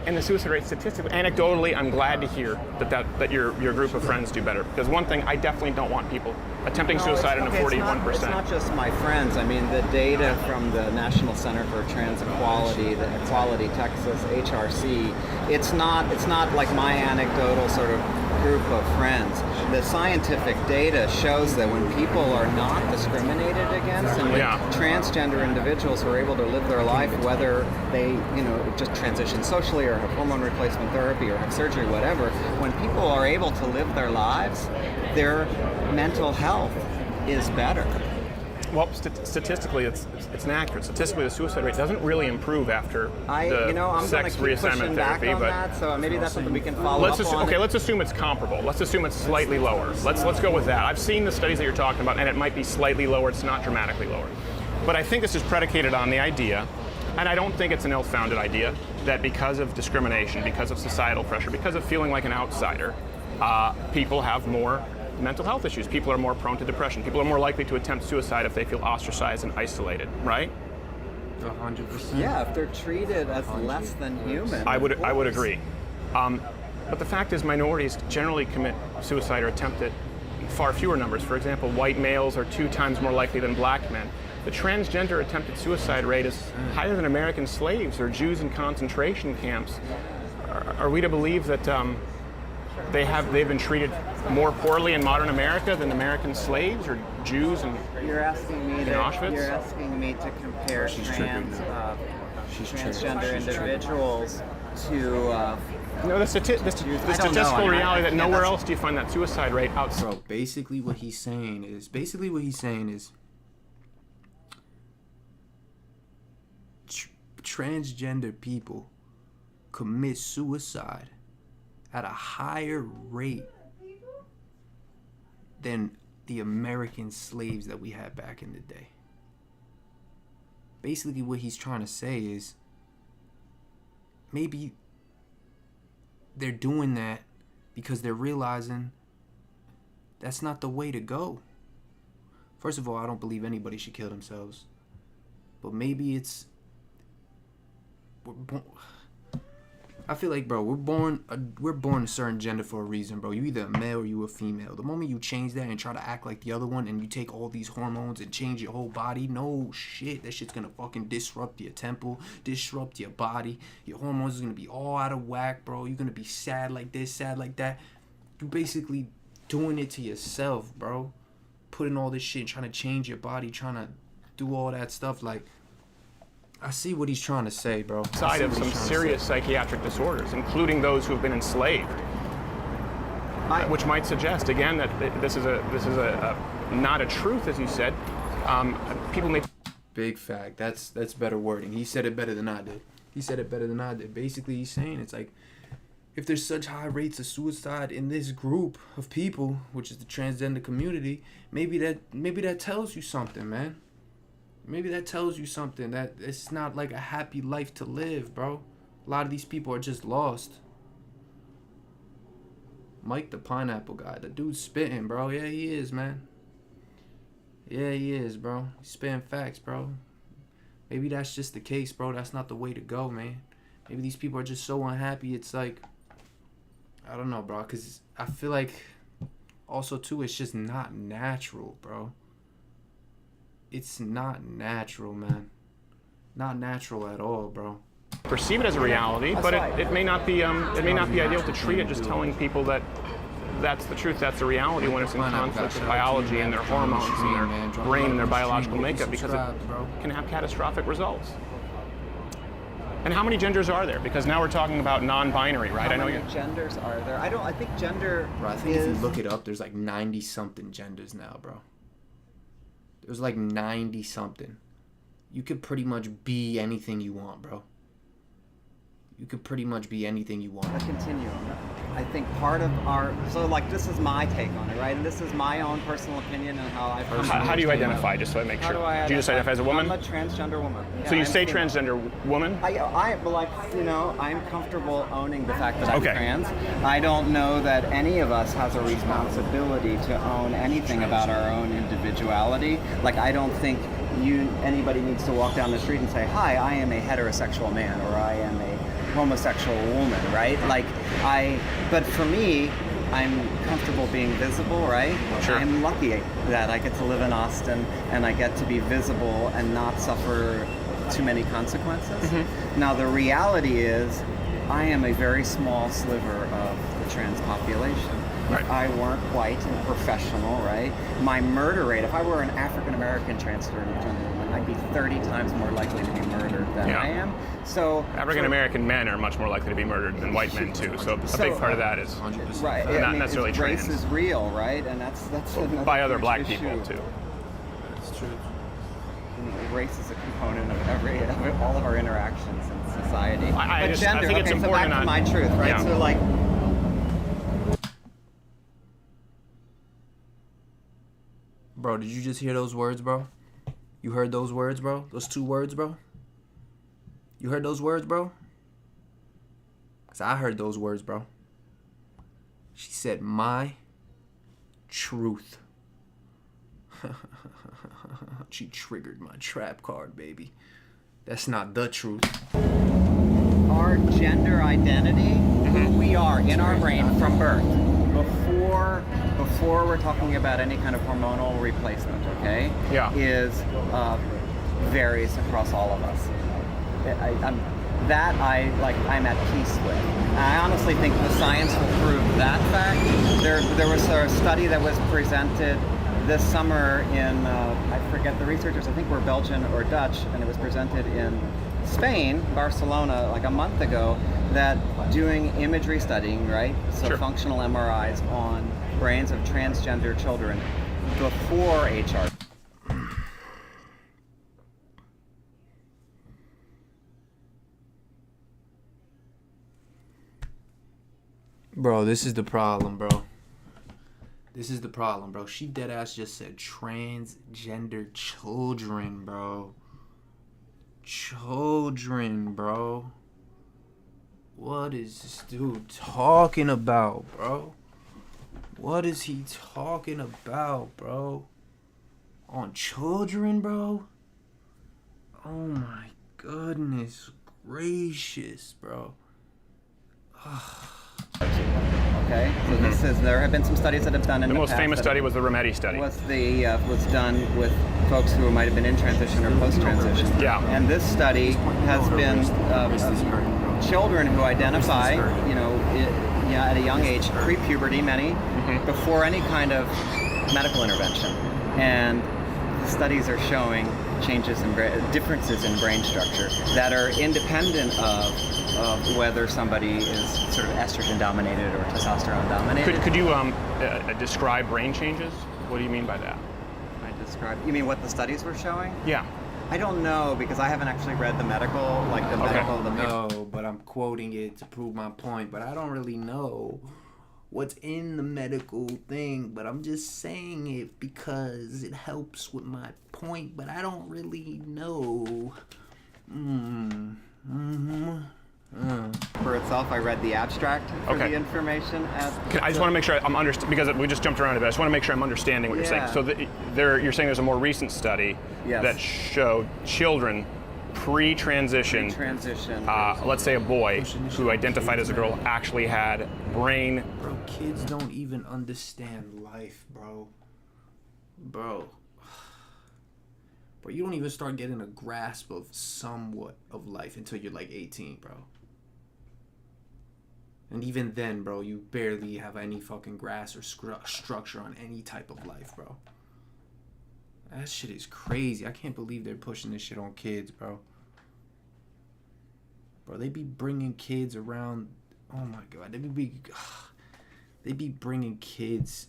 And the suicide rate statistically, anecdotally, I'm glad to hear that your group of friends do better. Because one thing, I definitely don't want people attempting suicide in a 41%. It's not just my friends. I mean, the data from the National Center for Trans Equality, the Equality Texas, HRC, it's not like my anecdotal sort of group of friends. The scientific data shows that when people are not discriminated against and when transgender individuals are able to live their life, whether they, you know, just transition socially or have hormone replacement therapy or have surgery, whatever, when people are able to live their lives, their mental health is better. Well, statistically, it's inaccurate. Statistically, the suicide rate doesn't really improve after I'm sex keep reassignment therapy. Back on that, so maybe that's something we can follow up on. Okay, let's assume it's comparable. Let's assume it's slightly lower. Let's go with that. I've seen the studies that you're talking about, and it might be slightly lower. It's not dramatically lower. But I think this is predicated on the idea, and I don't think it's an ill-founded idea, that because of discrimination, because of societal pressure, because of feeling like an outsider, people have more mental health issues. People are more prone to depression. People are more likely to attempt suicide if they feel ostracized and isolated, right? 100%. Yeah, if they're treated as less than human. I would agree. But the fact is, minorities generally commit suicide or attempt it in far fewer numbers. For example, white males are 2 times more likely than black men. The transgender attempted suicide rate is higher than American slaves or Jews in concentration camps. Are we to believe that they've been treated more poorly in modern America than American slaves or Jews in Auschwitz? You're asking me to compare transgender individuals to. The statistical reality that nowhere else do you find that suicide rate outside. Bro, basically what he's saying is transgender people commit suicide at a higher rate than the American slaves that we had back in the day. Basically what he's trying to say is maybe they're doing that because they're realizing that's not the way to go. First of all, I don't believe anybody should kill themselves. But maybe it's... I feel like, bro, we're born a certain gender for a reason, bro. You either a male or you a female. The moment you change that and try to act like the other one and you take all these hormones and change your whole body, no shit, that shit's gonna fucking disrupt your temple, disrupt your body. Your hormones is gonna be all out of whack, bro. You're gonna be sad like this, sad like that. You basically doing it to yourself, bro. Putting all this shit, trying to change your body, trying to do all that stuff, like... I see what he's trying to say, bro. Side of some serious psychiatric disorders, including those who have been enslaved, which might suggest again that this is a not a truth, as you said. People may. Big fact. That's better wording. He said it better than I did. Basically, he's saying it's like, if there's such high rates of suicide in this group of people, which is the transgender community, maybe that tells you something, man. Maybe that tells you something, that it's not like a happy life to live, bro. A lot of these people are just lost. Mike the pineapple guy, the dude's spitting, bro. Yeah, he is, man. Yeah, he is, bro. He's spitting facts, bro. Maybe that's just the case, bro. That's not the way to go, man. Maybe these people are just so unhappy. It's like, I don't know, bro. Because I feel like also, too, it's just not natural, bro. It's not natural, man. Not natural at all, bro. Perceive it as a reality, but it may not be ideal to treat it just telling people that that's the truth. That's the reality when it's in conflict with biology and their hormones and their brain and their biological makeup, because it can have catastrophic results. And how many genders are there? Because now we're talking about non-binary, right? How many genders are there? I think gender Bro, I think if you look it up, there's like 90-something genders now, bro. There's like 90-something. You could pretty much be anything you want, bro. You could pretty much be anything you want. A continuum. I think part of our, so like this is my take on it, right? And this is my own personal opinion and how I've How do you identify, just so I make sure? Do you just identify as a woman? I'm a transgender woman. Yeah, so you say transgender woman? I'm comfortable owning the fact that I'm trans. I don't know that any of us has a responsibility to own anything about our own individuality. Like, I don't think anybody needs to walk down the street and say, hi, I am a heterosexual man, or I am a homosexual woman, right? But for me, I'm comfortable being visible, right? Sure. I'm lucky that I get to live in Austin and I get to be visible and not suffer too many consequences. Mm-hmm. Now, the reality is, I am a very small sliver of the trans population. Right. If I weren't white and professional, right? My murder rate, if I were an African-American transgender woman, I'd be 30 times more likely to be murdered than I am. So African-American men are much more likely to be murdered than white men too. So a big part of that is not necessarily trans. Race is real, right? And that's by other black issue. people too. That's true. Race is a component of all of our interactions in society. I think it's so important. Back to my truth, right? Yeah. So like. Bro, did you just hear those words, bro? You heard those words, bro? Those 2 words, bro? You heard those words, bro? Because I heard those words, bro. She said, my truth. She triggered my trap card, baby. That's not the truth. Our gender identity, who we are in our brain from birth, before we're talking about any kind of hormonal replacement, okay? Yeah. Varies across all of us. I'm at peace with. And I honestly think the science will prove that fact. There was a study that was presented this summer in, I forget the researchers, I think were Belgian or Dutch, and it was presented in Spain, Barcelona, like a month ago, that doing imagery studying, right? So Sure. functional MRIs on brains of transgender children before HR. Bro, this is the problem, bro. This is the problem, bro. She deadass just said transgender children, bro. Children, bro. What is this dude talking about, bro? What is he talking about, bro? On children, bro? Oh my goodness gracious, bro. Okay, so there have been some studies that have done in the most past famous study was the Rometty study. Was done with folks who might have been in transition or post-transition. Yeah. And this study has been children who identify, at a young age, pre-puberty, many, before any kind of medical intervention, and the studies are showing differences in brain structure that are independent of whether somebody is sort of estrogen dominated or testosterone dominated. Could you describe brain changes? What do you mean by that? You mean what the studies were showing? Yeah. I don't know because I haven't actually read the medical, No, but I'm quoting it to prove my point. But I don't really know what's in the medical thing. But I'm just saying it because it helps with my point. But I don't really know. For itself, I read the abstract for the information. I just want to make sure I'm understanding, because we just jumped around a bit. I just want to make sure I'm understanding what you're saying. So you're saying there's a more recent study that showed children pre-transition, let's say a boy who identified as a girl actually had brain. Bro, kids don't even understand life, bro. Bro, you don't even start getting a grasp of somewhat of life until you're like 18, bro. And even then, bro, you barely have any fucking grass or structure on any type of life, bro. That shit is crazy. I can't believe they're pushing this shit on kids, bro. Bro, they be bringing kids around. Oh my god, they be bringing kids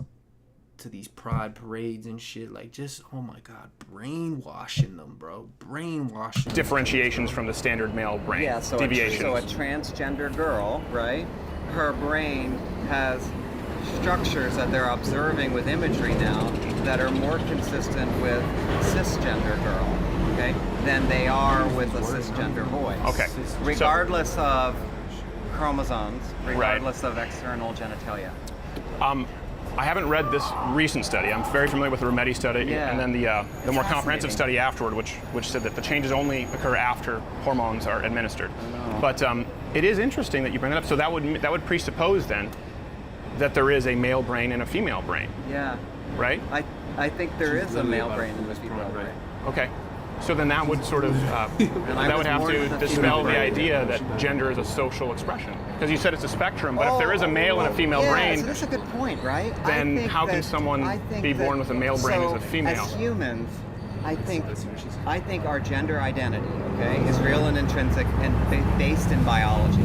to these pride parades and shit. Like, just, oh my god, brainwashing them, bro. Brainwashing them. Differentiations from the standard male brain. Yeah, so deviations. So a transgender girl, right? Her brain has structures that they're observing with imagery now that are more consistent with cisgender girl, okay, than they are with a cisgender boy. Okay. Regardless of chromosomes, regardless of external genitalia. I haven't read this recent study. I'm very familiar with the Remedi study, and then the more comprehensive study afterward, which said that the changes only occur after hormones are administered. But it is interesting that you bring that up. So that would presuppose then that there is a male brain and a female brain. Yeah. Right? I think there is a male brain and a female brain. Okay. So then that would sort of, that would have to dispel the idea that gender is a social expression. Because you said it's a spectrum, but if there is a male and a female brain, so that's a good point, right? Then how can someone be born with a male brain as a female? As humans, I think our gender identity, okay, is real and intrinsic and based in biology.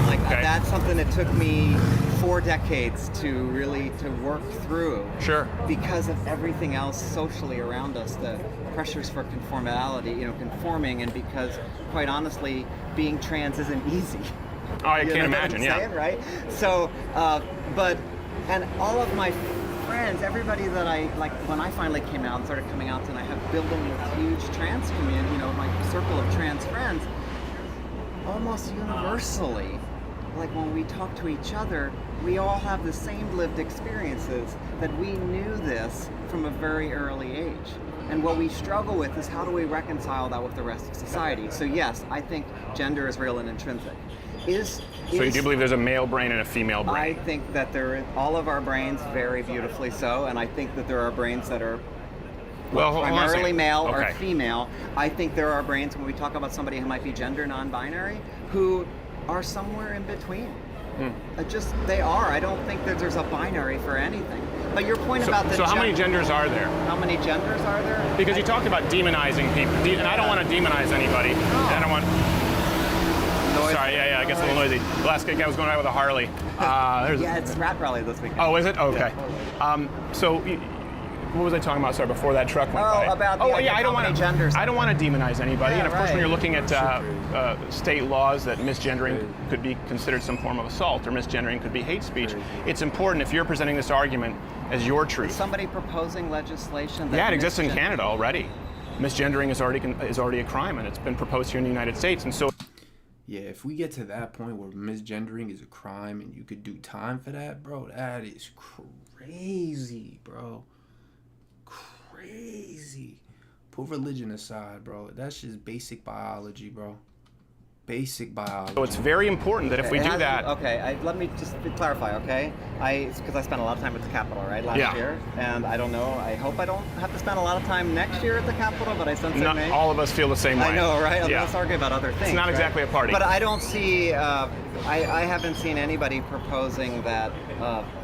Like that's something that took me 4 decades to really work through. Sure. Because of everything else socially around us, the pressures for conformality, conforming, and because, quite honestly, being trans isn't easy. Oh, I can't imagine. Yeah. Saying, right? So, and all of my friends, everybody that I like, when I finally came out and started coming out, and I have building this huge trans community, my circle of trans friends, almost universally, like when we talk to each other, we all have the same lived experiences, that we knew this from a very early age. And what we struggle with is how do we reconcile that with the rest of society? So yes, I think gender is real and intrinsic. So you do believe there's a male brain and a female brain? I think that all of our brains vary beautifully so, and I think that there are brains that are primarily male or female. I think there are brains, when we talk about somebody who might be gender non-binary, who are somewhere in between. They are. I don't think that there's a binary for anything. But your point about the how many genders are there? How many genders are there? Because you talked about demonizing people, and I don't want to demonize anybody. I don't want. Noise. Sorry, yeah, I guess a little noisy. The last guy was going out with a Harley. It's Rat Rally this weekend. Oh, is it? Okay. Yeah. What was I talking about? Sorry, before that truck went by. About I don't want to genders. I don't want to demonize anybody. And of course, when you're looking at state laws that misgendering could be considered some form of assault, or misgendering could be hate speech, it's important, if you're presenting this argument as your truth. Is somebody proposing legislation? It exists in Canada already. Misgendering is already a crime, and it's been proposed here in the United States. And so, yeah, if we get to that point where misgendering is a crime and you could do time for that, bro, that is crazy, bro. Crazy. Put religion aside, bro. That's just basic biology, bro. Basic biology. So it's very important that if we do that. Okay, let me just clarify, okay? Because I spent a lot of time at the Capitol, right, last year, and I don't know. I hope I don't have to spend a lot of time next year at the Capitol, but I sense it may. All of us feel the same way. I know, right? Let's argue about other things. It's not exactly a party. But I don't see. I haven't seen anybody proposing that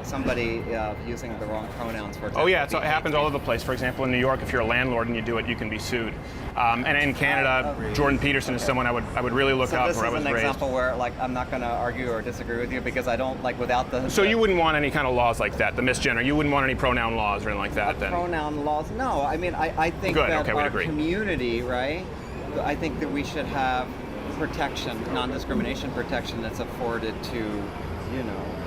somebody using the wrong pronouns for. Oh yeah, it happens all over the place. For example, in New York, if you're a landlord and you do it, you can be sued. And in Canada, Jordan Peterson is someone I would really look up. This where is I was an raised. example where, I'm not going to argue or disagree with you because I don't without the. So you wouldn't want any kind of laws like that, the misgender. You wouldn't want any pronoun laws or anything like that, then. Pronoun laws? No, I mean I think that our community, right? I think that we should have protection, non-discrimination protection that's afforded to,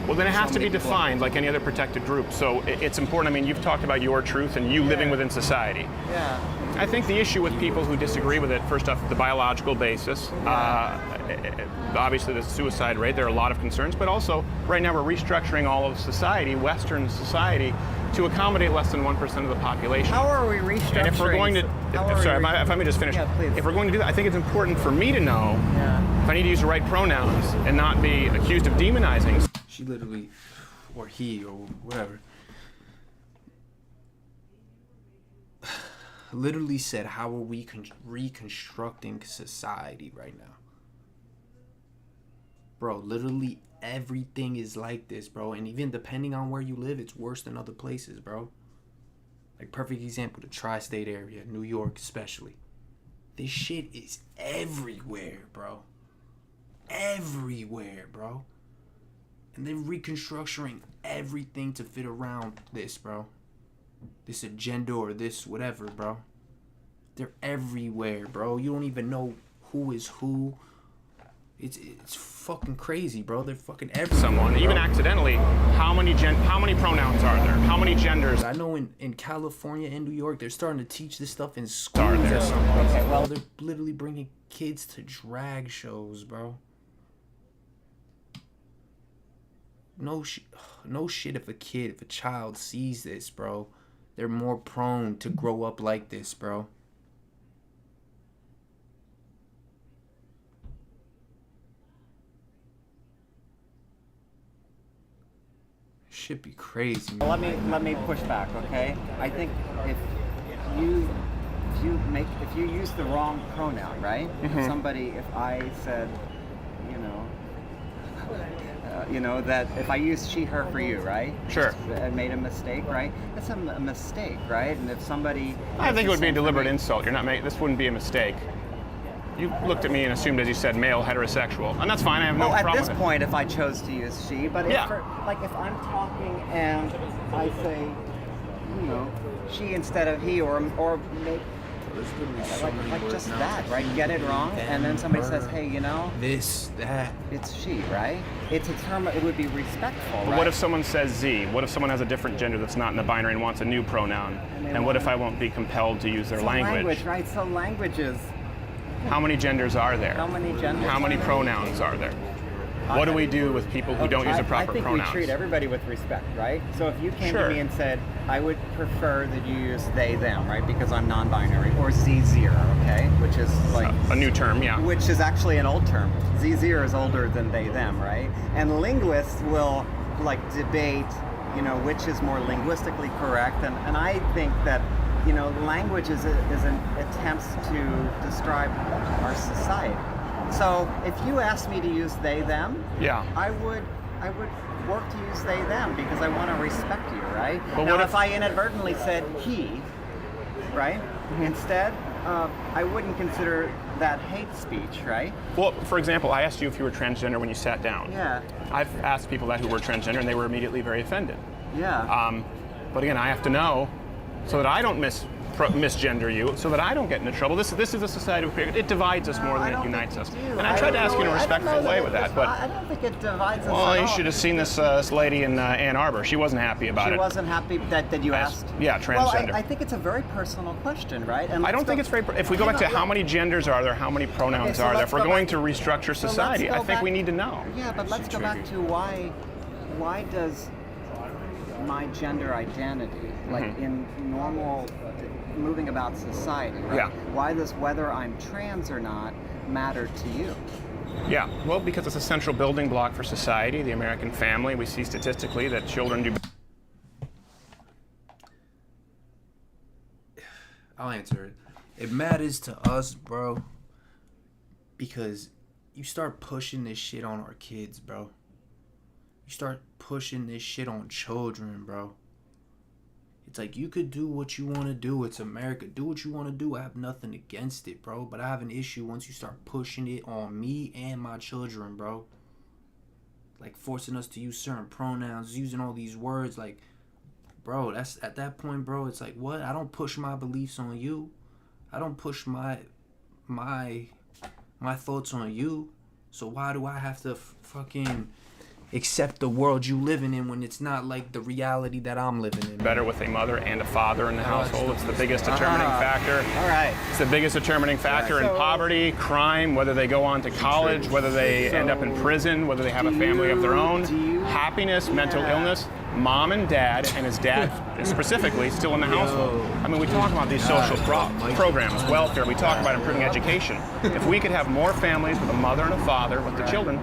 Well, then it has to be defined like any other protected group. So it's important. I mean, you've talked about your truth and you living within society. Yeah. I think the issue with people who disagree with it, first off, the biological basis. Obviously, the suicide rate, there are a lot of concerns, but also right now we're restructuring all of society, Western society, to accommodate less than 1% of the population. How are we restructuring? And if we're going to, if I may just finish. Yeah, please. If we're going to do that, I think it's important for me to know if I need to use the right pronouns and not be accused of demonizing. She literally, or he, or whatever, literally said, how are we reconstructing society right now? Bro, literally everything is like this, bro. And even depending on where you live, it's worse than other places, bro. Like, perfect example, the tri-state area, New York especially. This shit is everywhere, bro. Everywhere, bro. And they're reconstructing everything to fit around this, bro. This agenda or this whatever, bro. They're everywhere, bro. You don't even know who is who. It's fucking crazy, bro. They're fucking everywhere. Someone, bro. even accidentally, how many pronouns are there? How many genders? I know in California and New York, they're starting to teach this stuff in schools there. or something. Okay, well, they're literally bringing kids to drag shows, bro. No shit. If a child sees this, bro, they're more prone to grow up like this, bro. Should be crazy, man. Let me push back, okay? I think if you use the wrong pronoun, right? If I said, that if I use she, her for you, right? Sure. I made a mistake, right? That's a mistake, right? And if somebody... I think it would be a deliberate insult. You're not making, this wouldn't be a mistake. You looked at me and assumed, as you said, male, heterosexual. And that's fine, I have no problem with it. At this point, if I chose to use she, but if I'm talking and I say, she instead of he, or make... Like just that, right? Get it wrong, and then somebody says, "Hey, this, that." It's she, right? It's a term. It would be respectful, right? What if someone says Z? What if someone has a different gender that's not in the binary and wants a new pronoun? And what if I won't be compelled to use their language? Right? So languages. How many genders are there? How many genders? How many pronouns are there? What do we do with people who don't use the proper pronouns? I think we treat everybody with respect, right? So if you came to me and said, I would prefer that you use they, them, right? Because I'm non-binary, or Z0, okay? Which is like... a new term, yeah. Which is actually an old term. Z0 is older than they, them, right? And linguists will debate, which is more linguistically correct. And I think that, language is an attempt to describe our society. So if you asked me to use they, them, I would work to use they, them because I want to respect you, right? But now, if I inadvertently said he, right, instead, I wouldn't consider that hate speech, right? Well, for example, I asked you if you were transgender when you sat down. Yeah. I've asked people that who were transgender, and they were immediately very offended. Yeah. But again, I have to know so that I don't misgender you, so that I don't get into trouble. This is a society of creativity. It divides us more than it unites us. And I tried to ask you in a respectful way with that, but I don't think it divides us. Well, you should have seen this lady in Ann Arbor. She wasn't happy about it. She wasn't happy that you asked? Yeah, transgender. Well, I think it's a very personal question, right? And I don't think it's very. If we go back to how many genders are there, how many pronouns are there, if we're going to restructure society, I think we need to know. Yeah, but let's go back to why does my gender identity, in normal moving about society, right? Yeah. Why does whether I'm trans or not matter to you? Yeah, well, because it's a central building block for society, the American family. We see statistically that children do. I'll answer it. It matters to us, bro, because you start pushing this shit on our kids, bro. You start pushing this shit on children, bro. It's like, you could do what you want to do. It's America. Do what you want to do. I have nothing against it, bro. But I have an issue once you start pushing it on me and my children, bro. Like, forcing us to use certain pronouns, using all these words. Like, bro, that's at that point, bro, it's like, what? I don't push my beliefs on you. I don't push my thoughts on you. So why do I have to fucking accept the world you living in when it's not like the reality that I'm living in? Better with a mother and a father in the household. It's the biggest determining factor. All right. It's the biggest determining factor in poverty, crime, whether they go on to college, whether they end up in prison, whether they have a family of their own, happiness, mental illness. Mom and dad, and his dad specifically, still in the household. I mean, we talk about these social programs, welfare, we talk about improving education. If we could have more families with a mother and a father with the children,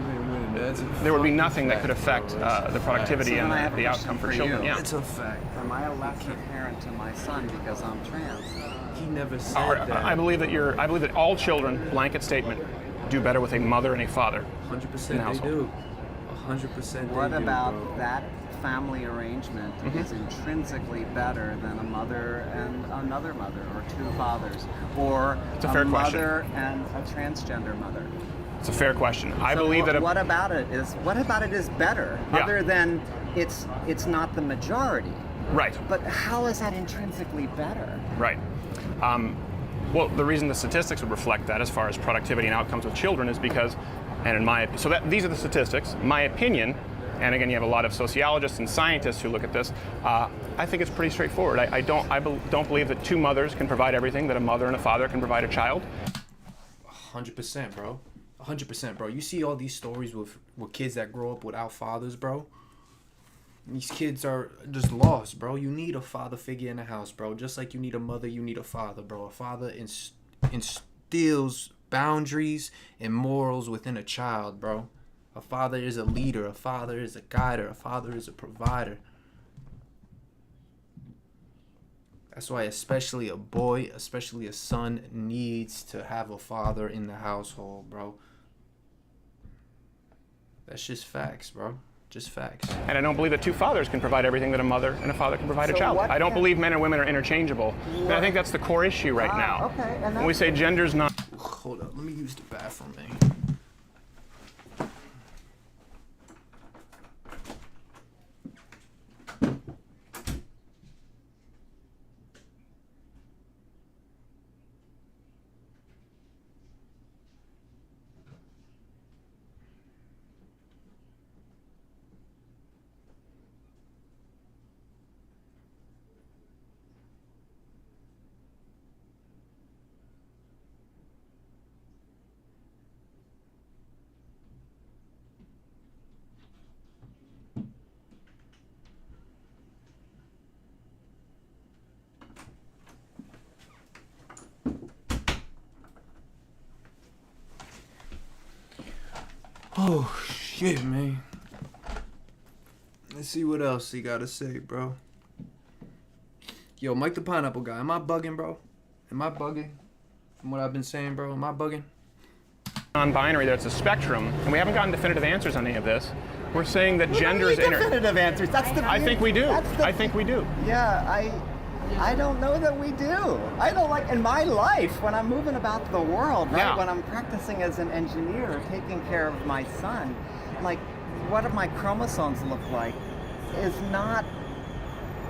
there would be nothing that could affect the productivity and the outcome for children. Yeah. It's a fact. Am I a lesser parent to my son because I'm trans? He never said that. I believe that all children, blanket statement, do better with a mother and a father. 100% they do. 100% What they do, about bro. that family arrangement is intrinsically better than a mother and another mother, or two fathers, or It's a fair question. mother and a transgender mother? It's a fair question. I So believe that. what about it is better, Yeah. other than it's not the majority? Right. But how is that intrinsically better? Right. Well, the reason the statistics would reflect that as far as productivity and outcomes with children is because, and in my, so that these are the statistics. My opinion, and again, you have a lot of sociologists and scientists who look at this. I think it's pretty straightforward. I don't believe that two mothers can provide everything that a mother and a father can provide a child. 100%, bro. 100%, bro. You see all these stories with kids that grow up without fathers, bro. These kids are just lost, bro. You need a father figure in the house, bro. Just like you need a mother, you need a father, bro. A father instills boundaries and morals within a child, bro. A father is a leader. A father is a guider. A father is a provider. That's why especially a boy, especially a son, needs to have a father in the household, bro. That's just facts, bro. Just facts. And I don't believe that two fathers can provide everything that a mother and a father can provide a So child. what I don't can- believe men and women are interchangeable. And I think that's the core issue right now. Okay, and When we say gender's not. Hold up, let me use the bathroom, man. Oh, shit, man. Let's see what else he got to say, bro. Yo, Mike the Pineapple Guy, am I bugging, bro? Am I bugging? From what I've been saying, bro, am I bugging? Non-binary, that's a spectrum, and we haven't gotten definitive answers on any of this. We're saying that gender is definitive answers. That's the. I think we do. That's the- I think we do. Yeah, I don't know that we do. I don't like in my life when I'm moving about the world, right? Yeah. When I'm practicing as an engineer, taking care of my son, like what do my chromosomes look like is not.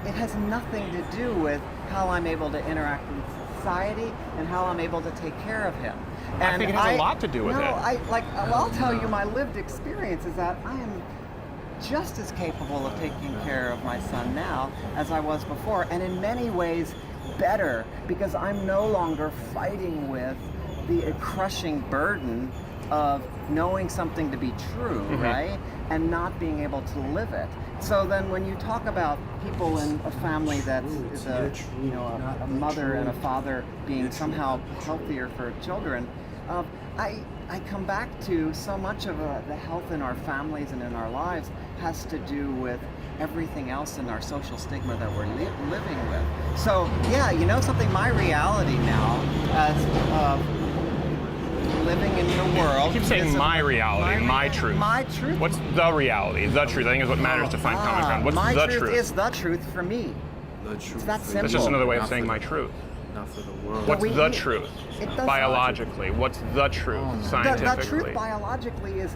It has nothing to do with how I'm able to interact in society and how I'm able to take care of him. And I think it has a lot to do with it. I'll tell you, my lived experience is that I am just as capable of taking care of my son now as I was before, and in many ways better, because I'm no longer fighting with the crushing burden of knowing something to be true, right, and not being able to live it. So then when you talk about people in a family that is a mother and a father being somehow healthier for children, I come back to so much of the health in our families and in our lives has to do with everything else in our social stigma that we're living with. So yeah, you know something, my reality now as living in the world. You keep saying my reality, my truth. My truth. What's the reality? The truth, I think, is what matters to find common ground. What's my the truth? truth? Is the truth for me. The truth. It's that simple. That's just another way of Not saying for my the- truth. Not for the world. What's we- the truth? It does Biologically, what's the truth scientifically? The truth biologically is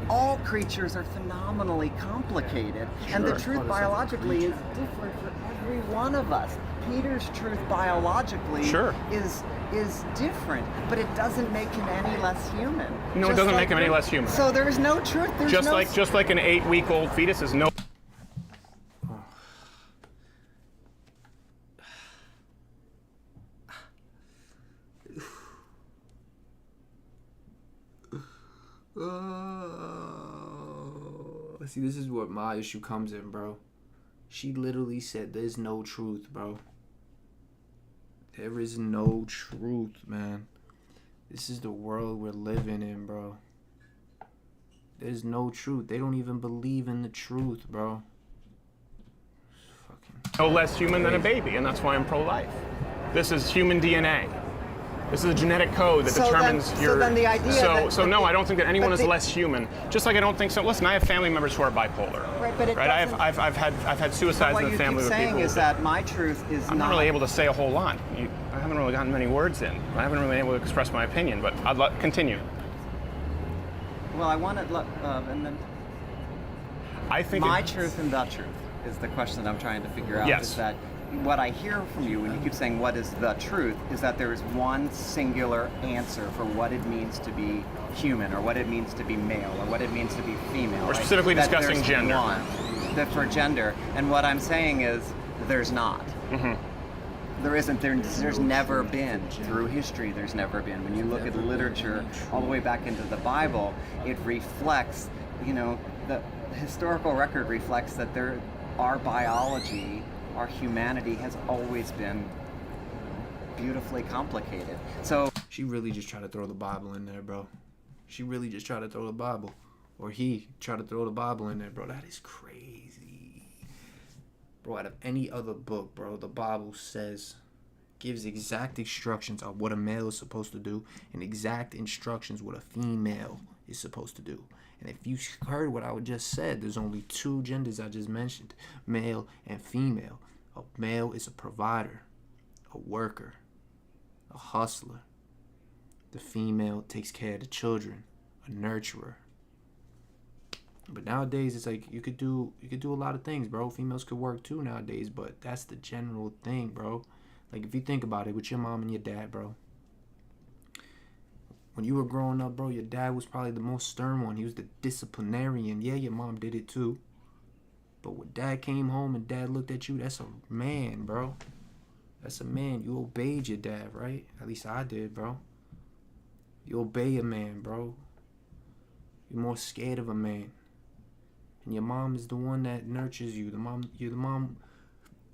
all creatures are phenomenally complicated, and the Sure. truth biologically is different for every one of us. Peter's truth biologically is different, but it doesn't make him any less human. No, it doesn't make him any less human. So there is no truth. There's Just no like an 8-week-old fetus is no. See, this is what my issue comes in, bro. She literally said there's no truth, bro. There is no truth, man. This is the world we're living in, bro. There's no truth. They don't even believe in the truth, bro. No less human than a baby, and that's why I'm pro-life. This is human DNA. This is a genetic code that determines your. So then the idea. So no, I don't think that anyone is less human. Just like I don't think so. Listen, I have family members who are bipolar. Right, but I've had suicides in the family with people. What you keep saying is that my truth is I'm not really able to say a whole lot. I haven't really gotten many words in. I haven't really been able to express my opinion, but I'd continue. Well, I want to, and then. I think my truth and the truth is the question that I'm trying to figure out. Yes. Is that what I hear from you when you keep saying what is the truth is that there is one singular answer for what it means to be human, or what it means to be male, or what it means to be female. We're specifically discussing gender. For gender, and what I'm saying is there's not. There isn't. There's never been through history. There's never been. When you look at literature all the way back into the Bible, it reflects. The historical record reflects that our biology, our humanity has always been beautifully complicated. So she really just tried to throw the Bible in there, bro. She really just tried to throw the Bible, or he tried to throw the Bible in there, bro. That is crazy, bro. Out of any other book, bro, the Bible gives exact instructions on what a male is supposed to do, and exact instructions what a female is supposed to do. And if you heard what I just said, there's only two genders I just mentioned, male and female. A male is a provider, a worker, a hustler. The female takes care of the children, a nurturer. But nowadays, it's like you could do a lot of things, bro. Females could work too nowadays, but that's the general thing, bro. Like if you think about it with your mom and your dad, bro. When you were growing up, bro, your dad was probably the most stern one. He was the disciplinarian. Yeah, your mom did it too. But when dad came home and dad looked at you, that's a man, bro. That's a man. You obeyed your dad, right? At least I did, bro. You obey a man, bro. You're more scared of a man. And your mom is the one that nurtures you. The mom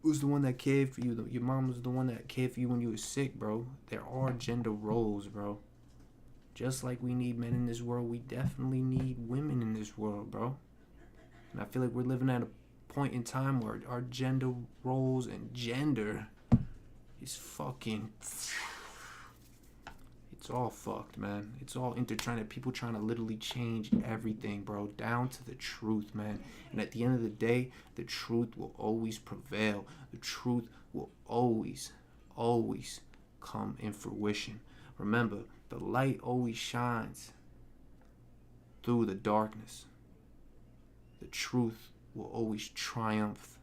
was the one that cared for you. Your mom was the one that cared for you when you were sick, bro. There are gender roles, bro. Just like we need men in this world, we definitely need women in this world, bro. And I feel like we're living at a point in time where our gender roles and gender is fucking... It's all fucked, man. It's all intertwined. People trying to literally change everything, bro, down to the truth, man. And at the end of the day, the truth will always prevail. The truth will always, always come in fruition. Remember, the light always shines through the darkness. The truth will always triumph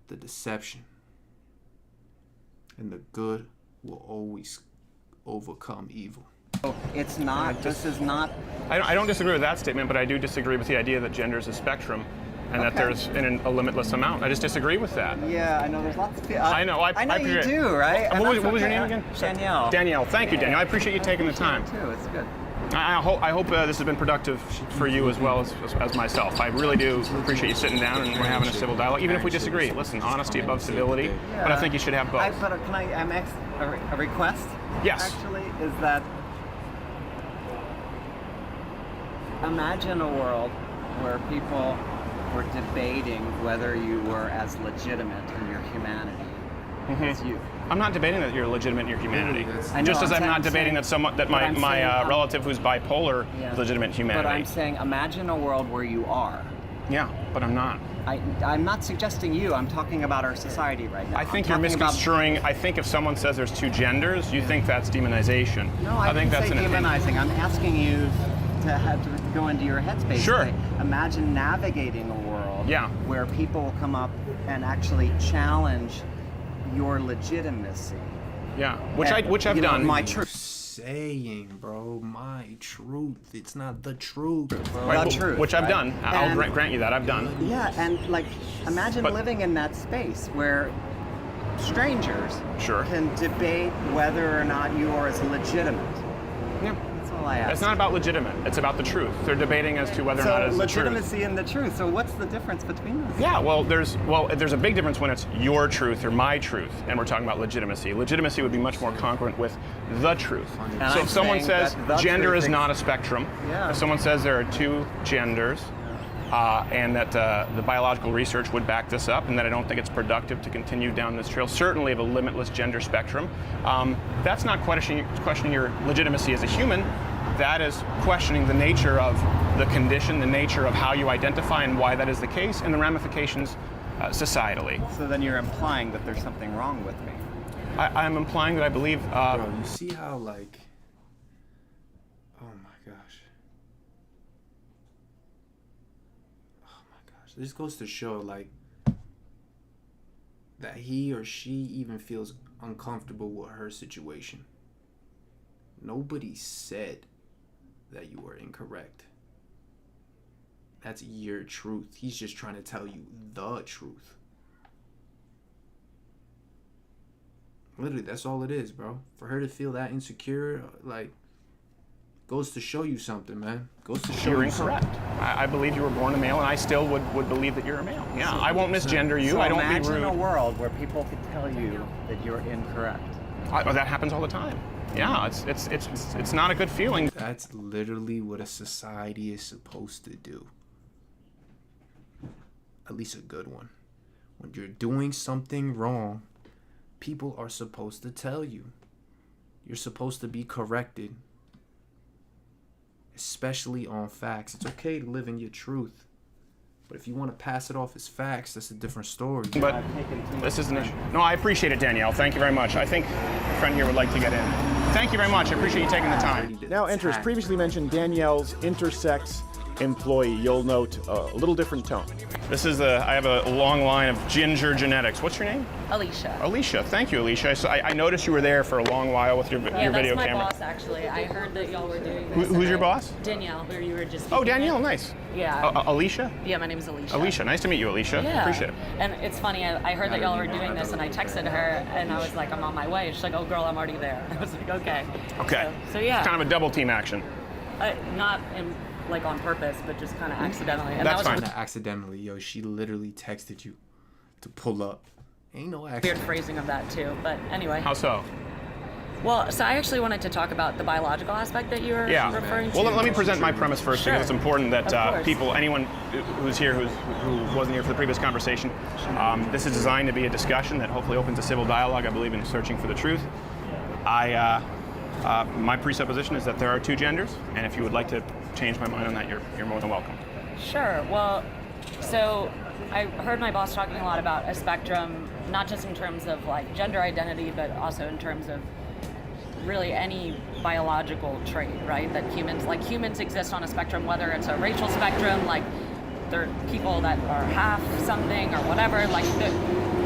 the deception. And the good will always overcome evil. It's not, this is not... I don't disagree with that statement, but I do disagree with the idea that gender is a spectrum and that there's a limitless amount. I just disagree with that. Yeah, I know there's lots of people. I know you do, right? What was your name again? Danielle. Danielle, thank you, Danielle. I appreciate you taking the time. Too. It's good. I hope this has been productive for you as well as myself. I really do appreciate you sitting down and we're having a civil dialogue, even if we disagree. Listen, honesty above civility, yeah. But I think you should have both. But can a request? Yes. Actually, is that imagine a world where people were debating whether you were as legitimate in your humanity as you. I'm not debating that you're legitimate in your humanity. I know, just as I'm not saying, debating that my relative who's bipolar is legitimate in humanity. But I'm saying, imagine a world where you are. Yeah, but I'm not. I'm not suggesting you. I'm talking about our society right now. I think you're misconstruing. I think if someone says there's two genders, you think that's demonization. No, I think didn't that's say demonizing. I'm asking you to have to go into your headspace. Sure. Say, imagine navigating a world where people will come up and actually challenge your legitimacy. Yeah, which I've done. My truth. Saying, bro, my truth. It's not the truth, bro. Right, the truth, which I've right? done. I'll grant you that. I've done. Yeah, and like, imagine living in that space where strangers can debate whether or not you are as legitimate. Yeah. That's all I ask. It's not about legitimate. It's about the truth. They're debating as to whether or not it's the truth. Legitimacy and the truth. So what's the difference between those? Yeah, there's a big difference when it's your truth or my truth, and we're talking about legitimacy. Legitimacy would be much more congruent with the truth. So if someone says gender is not a spectrum, if someone says there are two genders, and that the biological research would back this up, and that I don't think it's productive to continue down this trail, certainly of a limitless gender spectrum. That's not questioning your legitimacy as a human. That is questioning the nature of the condition, the nature of how you identify and why that is the case, and the ramifications societally. So then you're implying that there's something wrong with me. I'm implying that I believe... Bro, you see how, like... Oh my gosh. Oh my gosh. This goes to show, like, that he or she even feels uncomfortable with her situation. Nobody said that you were incorrect. That's your truth. He's just trying to tell you the truth. Literally, that's all it is, bro. For her to feel that insecure, like, goes to show you something, man. Goes to show you're you incorrect. something. I believe you were born a male, and I still would believe that you're a male. Yeah, I won't misgender you. So I don't be imagine rude. a world where people could tell you that you're incorrect. That happens all the time. Yeah, it's not a good feeling. That's literally what a society is supposed to do. At least a good one. When you're doing something wrong, people are supposed to tell you. You're supposed to be corrected. Especially on facts. It's okay to live in your truth. But if you want to pass it off as facts, that's a different story. But this is an issue. No, I appreciate it, Danielle. Thank you very much. I think a friend here would like to get in. Thank you very much. I appreciate you taking the time. Now enters previously mentioned Danielle's intersex employee. You'll note a little different tone. This is I have a long line of ginger genetics. What's your name? Alicia. Alicia. Thank you, Alicia. So I noticed you were there for a long while with your video camera. Yeah, that's my boss, actually. I heard that y'all were doing this. Who's your boss? Danielle, where you were just Oh, speaking Danielle, with. nice. Yeah. Alicia? Yeah, my name is Alicia. Alicia, nice to meet you, Alicia. Yeah. Appreciate it. And it's funny, I heard that y'all were doing this, and I texted her, and I was like, I'm on my way. She's like, oh, girl, I'm already there. I was like, okay. Okay. So yeah. It's kind of a double team action. Not like on purpose, but just kind of accidentally. And That's that was fine. Accidentally, yo, she literally texted you to pull up. Ain't no accident. weird phrasing of that too, but anyway. How so? Well, so I actually wanted to talk about the biological aspect that you were referring to. Well, let me present my premise first, Sure. because it's important that Of course. people, anyone who's here who wasn't here for the previous conversation, this is designed to be a discussion that hopefully opens a civil dialogue. I believe in searching for the truth. My presupposition is that there are two genders, and if you would like to change my mind on that, you're more than welcome. Sure. Well, so I heard my boss talking a lot about a spectrum, not just in terms of like gender identity, but also in terms of really any biological trait, right? That humans exist on a spectrum, whether it's a racial spectrum, like there are people that are half something or whatever,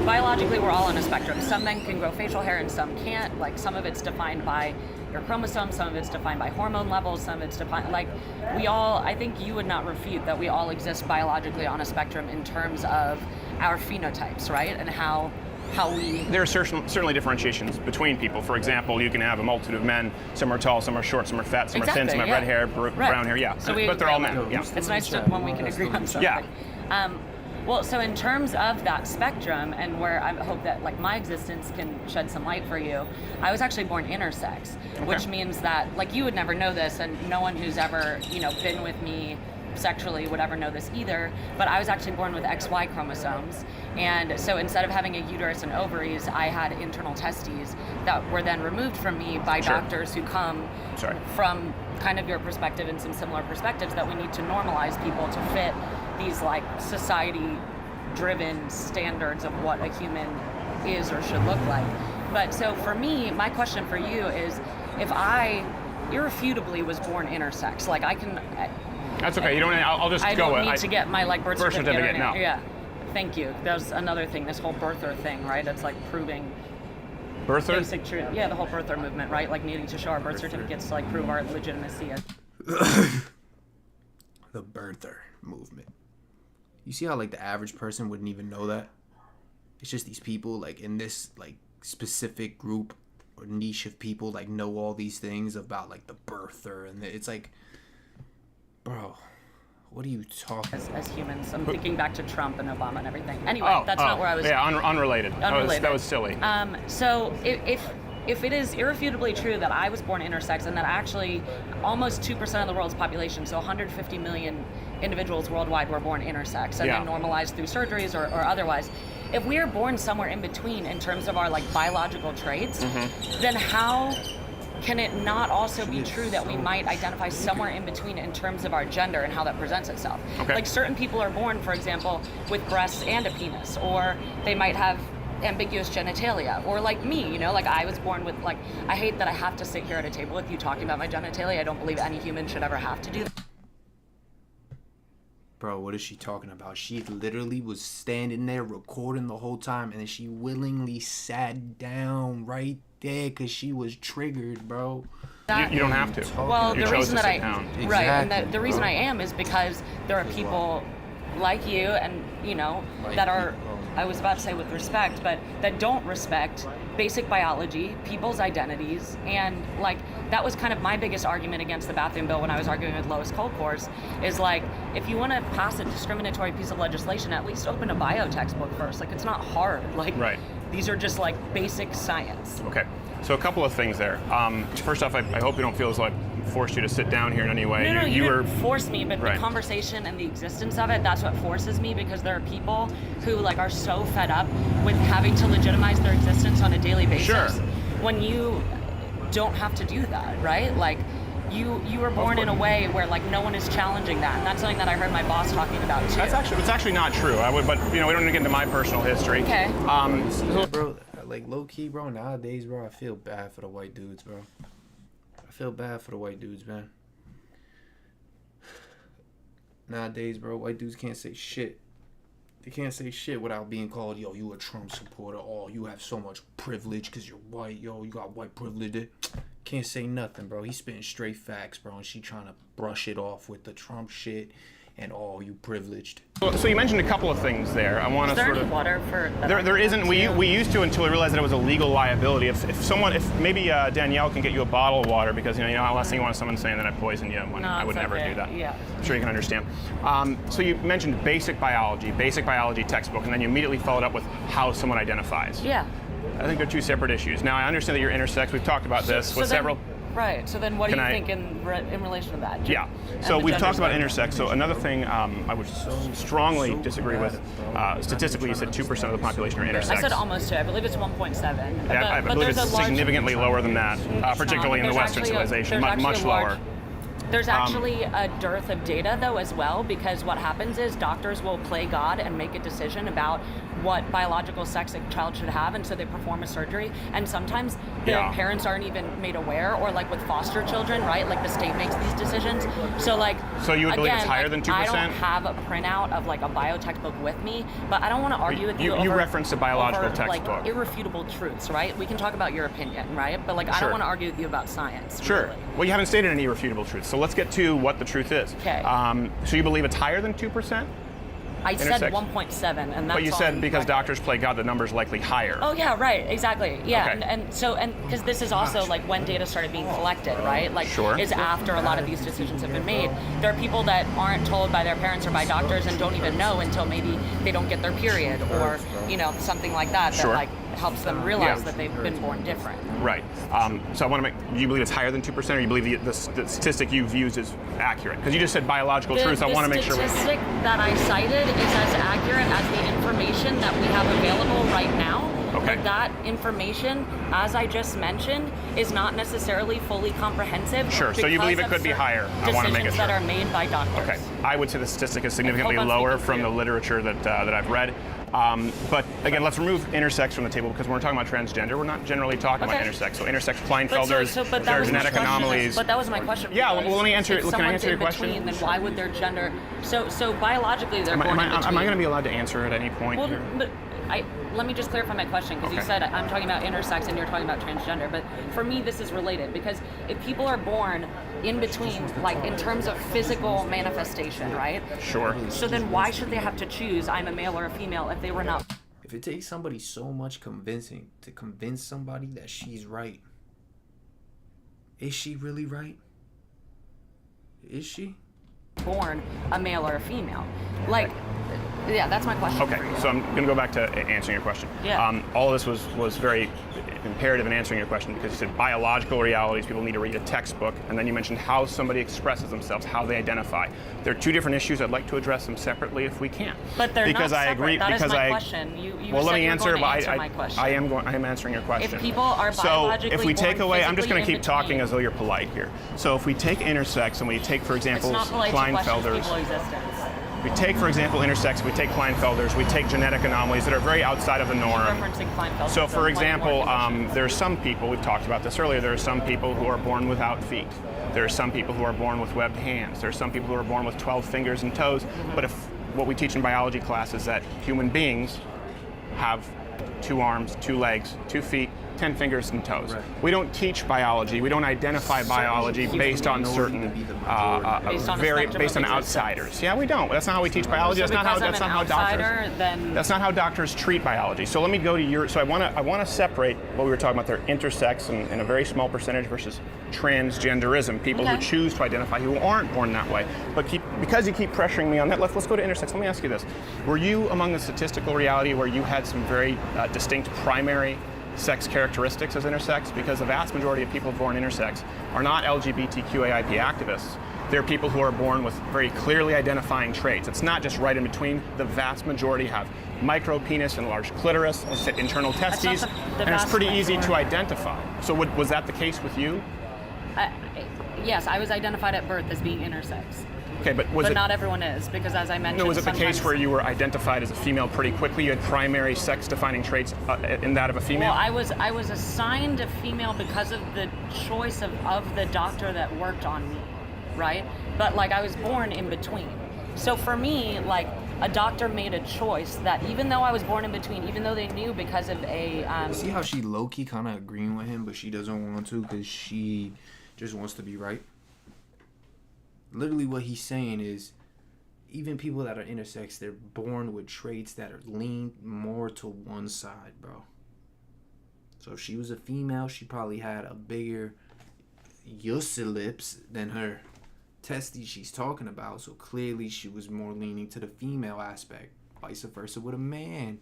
biologically we're all on a spectrum. Some men can grow facial hair and some can't. Like some of it's defined by your chromosomes, some of it's defined by hormone levels, some of it's defined, like we all, I think you would not refute that we all exist biologically on a spectrum in terms of our phenotypes, right? And how we... There are certainly differentiations between people. For example, you can have a multitude of men. Some are tall, some are short, some are fat, some are thin, some have red hair, brown hair, yeah. So but they're all men, yeah. It's nice when we can agree on something. Yeah. Well, so in terms of that spectrum, and where I hope that like my existence can shed some light for you, I was actually born intersex, which means that like you would never know this, and no one who's ever been with me sexually would ever know this either, but I was actually born with XY chromosomes, and so instead of having a uterus and ovaries, I had internal testes that were then removed from me by doctors who come from kind of your perspective and some similar perspectives, that we need to normalize people to fit these like society driven standards of what a human is or should look like. But so for me, my question for you is, if I irrefutably was born intersex, like I can... That's okay. You don't. I'll just I go. don't need to get my like birth certificate. No. Yeah. Thank you. That was another thing. This whole birther thing, right? It's like proving birther. Basic truth. Yeah, the whole birther movement, right? Like needing to show our birth certificates to like prove our legitimacy. The birther movement. You see how like the average person wouldn't even know that? It's just these people like in this like specific group or niche of people like know all these things about like the birther, and it's like, bro, what are you talking about? As humans, I'm thinking back to Trump and Obama and everything. Anyway, that's not where I was. Yeah, unrelated. That was silly. So if if it is irrefutably true that I was born intersex and that actually almost 2% of the world's population, so 150 million individuals worldwide were born intersex and then normalized through surgeries or otherwise, if we are born somewhere in between in terms of our like biological traits, then how can it not also be true that we might identify somewhere in between in terms of our gender and how that presents itself? Like certain people are born, for example, with breasts and a penis, or they might have ambiguous genitalia, or like me, you know, like I was born with like, I hate that I have to sit here at a table with you talking about my genitalia. I don't believe any human should ever have to do that. Bro, what is she talking about? She literally was standing there recording the whole time, and then she willingly sat down right there because she was triggered, bro. You don't have to. Well, you the reason that Exactly, and the reason I am is because there are people like you and, you know, that are, I was about to say with respect, but that don't respect basic biology, people's identities, and like that was kind of my biggest argument against the bathroom bill when I was arguing with Lois Colcourse, is like, if you want to pass a discriminatory piece of legislation, at least open a bio textbook first. Like, it's not hard. Like, these are just like basic science. Okay, so a couple of things there. First off, I hope you don't feel as though I forced you to sit down here in any way. No, you were didn't force me, but the conversation and the existence of it, that's what forces me, because there are people who like are so fed up with having to legitimize their existence on a daily basis when you don't have to do that, right? Like, you were born in a way where like no one is challenging that, and that's something that I heard my boss talking about too. It's actually not true. But you know, we don't need to get into my personal history. Okay. Bro, like low key, bro. Nowadays, bro, I feel bad for the white dudes, bro. I feel bad for the white dudes, man. Nowadays, bro, white dudes can't say shit. They can't say shit without being called, yo, you a Trump supporter. Oh, you have so much privilege because you're white. Yo, you got white privilege. Can't say nothing, bro. He's spitting straight facts, bro, and she trying to brush it off with the Trump shit and all you privileged. So you mentioned a couple of things there. I want to sort of. Water for there isn't. We used to until we realized that it was a legal liability. If maybe Danielle can get you a bottle of water, because you know last thing you want is someone saying that I poisoned you. When I would never do that. Yeah. I'm sure you can understand. So you mentioned basic biology textbook, and then you immediately followed up with how someone identifies. Yeah. I think they're two separate issues. Now I understand that you're intersex. We've talked about this with several. Right. So then, what do you think in relation to that? Yeah. So we've talked about intersex. So another thing I would strongly disagree with. Statistically, you said 2% of the population are intersex. I said almost 2. I believe it's 1.7. Yeah, I believe it's significantly lower than that, particularly in the Western civilization, much lower. There's actually a dearth of data, though, as well, because what happens is doctors will play God and make a decision about what biological sex a child should have, and so they perform a surgery, and sometimes the parents aren't even made aware, or like with foster children, right? Like the state makes these decisions. So like, so you would believe it's higher than 2%? I don't have a printout of like a bio textbook with me, but I don't want to argue with you. You referenced a biological textbook. Like irrefutable truths, right? We can talk about your opinion, right? But like, I don't want to argue with you about science. Sure. Really. Well, you haven't stated any irrefutable truths, so let's get to what the truth is. Okay. So you believe it's higher than 2%? I said 1.7, and that's. But you said because doctors play God, the number's likely higher. Oh yeah, right, exactly. Yeah, okay. and because this is also like when data started being collected, right? Like, is after a lot of these decisions have been made. There are people that aren't told by their parents or by doctors and don't even know until maybe they don't get their period, or you know, something like that that like helps them realize that they've been born different. Right. So I want to do you believe it's higher than 2%, or you believe the statistic you've used is accurate? Because you just said biological truths. I want to make sure. The statistic that I cited is as accurate as the information that we have available right now. Okay. But that information, as I just mentioned, is not necessarily fully comprehensive. Sure. So you believe it could be higher. I want to make it sure. Decisions that are made by doctors. Okay. I would say the statistic is significantly lower from the literature that I've read. But again, let's remove intersex from the table, because when we're talking about transgender, we're not generally talking about intersex. So intersex Kleinfelders, there are genetic anomalies. But that was my question. Yeah, well, let me answer. Can I answer your question? Between, then why would their gender? So biologically, they're born in between. Am I going to be allowed to answer at any point? Well, but let me just clarify my question, because you said I'm talking about intersex and you're talking about transgender. But for me, this is related, because if people are born in between, like in terms of physical manifestation, right? Sure. So then why should they have to choose I'm a male or a female if they were not? If it takes somebody so much convincing to convince somebody that she's right, is she really right? Is she? Born a male or a female. Like, Yeah, that's my question. Okay, for you. so I'm going to go back to answering your question. Yeah. All of this was very imperative in answering your question because you said biological realities, people need to read a textbook, and then you mentioned how somebody expresses themselves, how they identify. There are two different issues. I'd like to address them separately if we can. But they're because not I separate. agree. That because is my I, question. You well, said let me you were answer, going to but answer my question. I am answering your question. If people are so biologically if we take born away, I'm just going to physically keep talking as though you're polite here. So if we take intersex and we take, for example, it's not polite to question Kleinfelders. people's existence. We take, for example, intersex, we take Kleinfelders, we take genetic anomalies that are very outside of the norm. Referencing Kleinfelders. So, for example, there are some people, we've talked about this earlier, there are some people who are born without feet. There are some people who are born with webbed hands. There are some people who are born with 12 fingers and toes. But if what we teach in biology class is that human beings have 2 arms, 2 legs, 2 feet, 10 fingers and toes. Right. We don't teach biology. We don't identify biology based on certain, based on outsiders. Yeah, we don't. That's not how we teach biology. So That's not how doctors treat biology. So let me go to your. So I want to separate what we were talking about there: intersex and a very small percentage versus transgenderism. People who choose to identify who aren't born that way. But because you keep pressuring me on that, let's go to intersex. Let me ask you this: were you among the statistical reality where you had some very distinct primary sex characteristics as intersex? Because the vast majority of people born intersex are not LGBTQAIP activists. They're people who are born with very clearly identifying traits. It's not just right in between. The vast majority have micro penis and large clitoris, internal testes, and it's pretty easy to identify. So was that the case with you? Yes, I was identified at birth as being intersex. Okay, but not everyone is, because as I mentioned, no, was it the case where you were identified as a female pretty quickly? You had primary sex-defining traits in that of a female? Well, I was assigned a female because of the choice of the doctor that worked on me, right? But like I was born in between. So for me, like a doctor made a choice that even though I was born in between, even though they knew because of a... See how she low-key kind of agreeing with him, but she doesn't want to because she just wants to be right? Literally what he's saying is even people that are intersex, they're born with traits that are lean more to one side, bro. So if she was a female, she probably had a bigger lips than her testes she's talking about. So clearly she was more leaning to the female aspect. Vice versa with a man.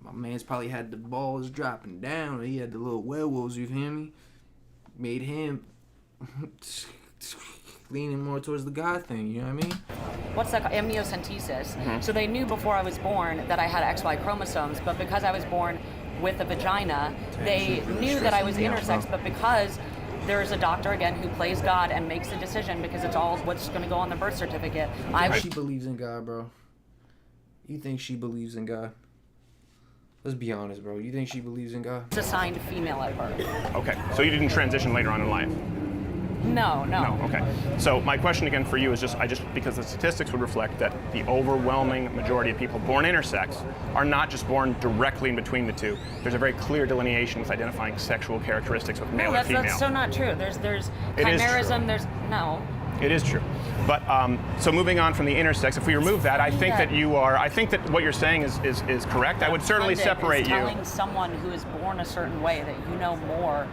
My man's probably had the balls dropping down. He had the little werewolves, you hear me? Made him... leaning more towards the God thing, you know what I mean? What's that called? Amniocentesis. Mm-hmm. So they knew before I was born that I had XY chromosomes, but because I was born with a vagina, they knew that I was intersex, but because there's a doctor, again, who plays God and makes a decision because it's all what's going to go on the birth certificate. She believes in God, bro. You think she believes in God? Let's be honest, bro. You think she believes in God? It's assigned female at birth. Okay, so you didn't transition later on in life? No. No, okay. So my question again for you is because the statistics would reflect that the overwhelming majority of people born intersex are not just born directly in between the two. There's a very clear delineation with identifying sexual characteristics with male and female. That's so not true. There's chimerism, no. It is true. But so moving on from the intersex, if we remove that, I think that what you're saying is correct. I would certainly separate you. Telling someone who is born a certain way that you know more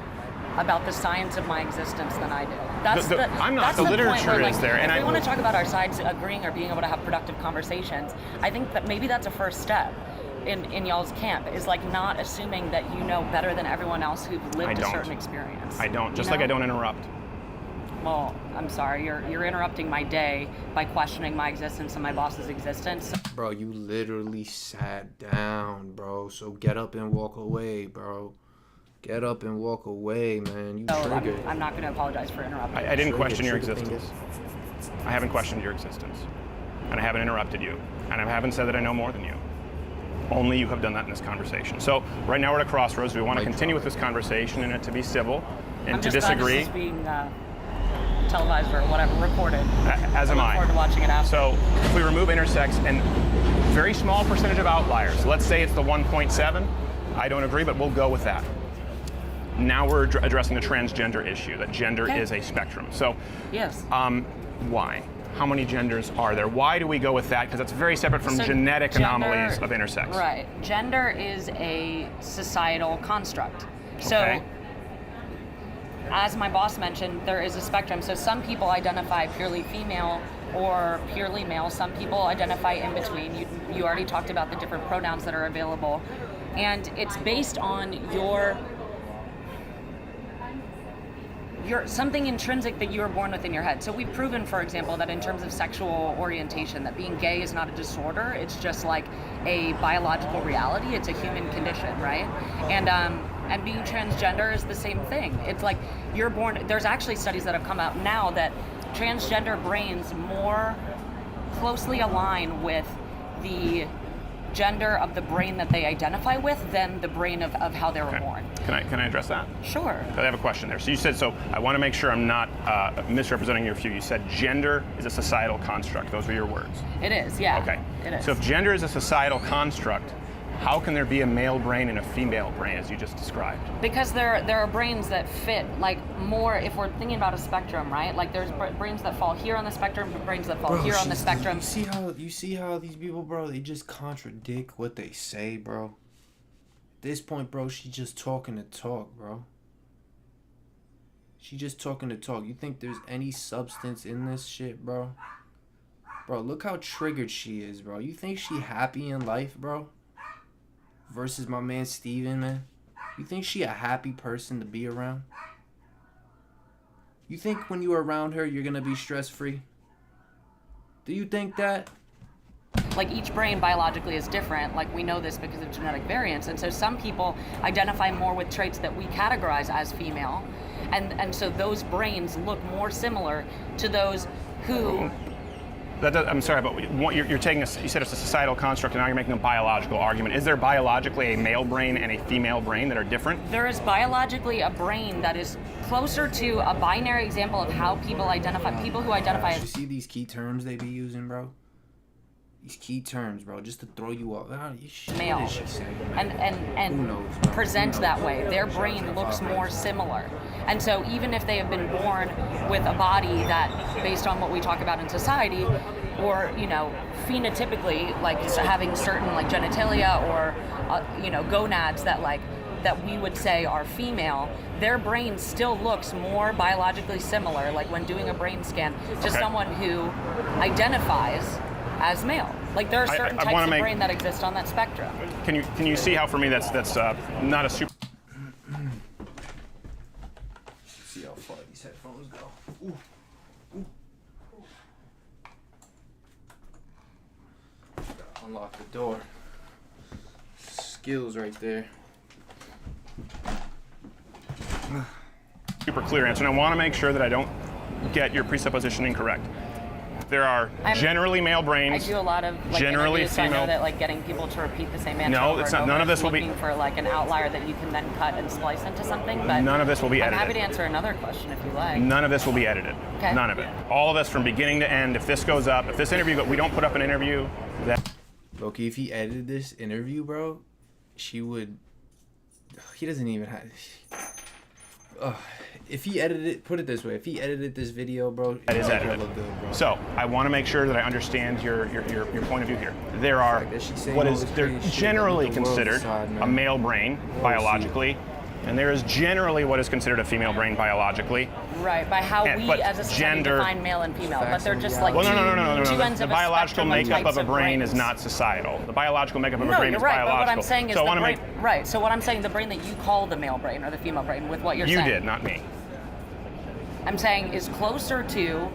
about the science of my existence than I do. The literature is there. If we want to talk about our sides agreeing or being able to have productive conversations, I think that maybe that's a first step in y'all's camp, is like not assuming that you know better than everyone else who've lived a certain experience. I don't. Just like I don't interrupt. Well, I'm sorry, you're interrupting my day by questioning my existence and my boss's existence. Bro, you literally sat down, bro. So get up and walk away, bro. Get up and walk away, man. You triggered. I'm not going to apologize for interrupting. I didn't question your existence. I haven't questioned your existence. And I haven't interrupted you. And I haven't said that I know more than you. Only you have done that in this conversation. So right now we're at a crossroads. We want to continue with this conversation and it to be civil and to disagree. I'm just being televised or whatever, recorded. As am I. I look forward to watching it after. So if we remove intersex and very small percentage of outliers, let's say it's the 1.7, I don't agree, but we'll go with that. Now we're addressing the transgender issue, that gender is a spectrum. So, yes. Why? How many genders are there? Why do we go with that? Because that's very separate from genetic anomalies of intersex. Right. Gender is a societal construct. Okay. So, as my boss mentioned, there is a spectrum. So some people identify purely female or purely male. Some people identify in between. You already talked about the different pronouns that are available. And it's based on your something intrinsic that you were born with in your head. So we've proven, for example, that in terms of sexual orientation, that being gay is not a disorder. It's just like a biological reality. It's a human condition, right? And being transgender is the same thing. It's like you're born. There's actually studies that have come out now that transgender brains more closely align with the gender of the brain that they identify with than the brain of how they were born. Can I address that? Sure. I have a question there. So you said, so I want to make sure I'm not misrepresenting your view. You said gender is a societal construct. Those were your words. It is, yeah. Okay. It is. So if gender is a societal construct, how can there be a male brain and a female brain, as you just described? Because there are brains that fit like more. If we're thinking about a spectrum, right? Like there's brains that fall here on the spectrum, brains that fall here on the spectrum. You see how these people, bro, they just contradict what they say, bro. At this point, bro, she's just talking to talk, bro. She just talking to talk. You think there's any substance in this shit, bro? Bro, look how triggered she is, bro. You think she happy in life, bro? Versus my man Steven, man. You think she a happy person to be around? You think when you're around her, you're gonna be stress-free? Do you think that? Like each brain biologically is different. Like we know this because of genetic variance. And so some people identify more with traits that we categorize as female. And so those brains look more similar to those who... I'm sorry, but you're taking you said it's a societal construct, and now you're making a biological argument. Is there biologically a male brain and a female brain that are different? There is biologically a brain that is closer to a binary example of how people identify, people who identify as... You see these key terms they be using, bro? These key terms, bro, just to throw you off. Male. And present that way. Their brain looks more similar. And so even if they have been born with a body that, based on what we talk about in society, or, you know, phenotypically, like having certain like genitalia or, gonads that we would say are female, their brain still looks more biologically similar, like when doing a brain scan, to someone who identifies as male. Like there are certain types of brain that exist on that spectrum. Can you see how for me that's not a super... See how far these headphones go. Ooh. Ooh. Gotta unlock the door. Skills right there. Super clear answer. And I want to make sure that I don't get your presupposition incorrect. There are generally male brains. I do a lot of generally interviews, female. So I know that like getting people to repeat the same answer. No, it's not. None of this will be looking for like an outlier that you can then cut and splice into something. But none of this will be edited. I'm happy to answer another question if you like. None of this will be edited. Okay. None of it. All of this from beginning to end. If this goes up, if this interview, we don't put up an interview. Loki, if he edited this interview, bro, she would. He doesn't even have. If he edited it, put it this way, if he edited this video, bro, that is edited. Look good, bro. So I want to make sure that I understand your point of view here. There are what is they're generally considered a male brain biologically, and there is generally what is considered a female brain biologically. Right, by how we as a society define male and female, but they're just like two ends of a spectrum. The biological makeup of a brain brains. is not societal. The biological makeup of a brain is right, biological. But what I'm saying is so the brain, right. So what I'm saying, the brain that you call the male brain or the female brain, with what you're saying. You did, not me. I'm saying is closer to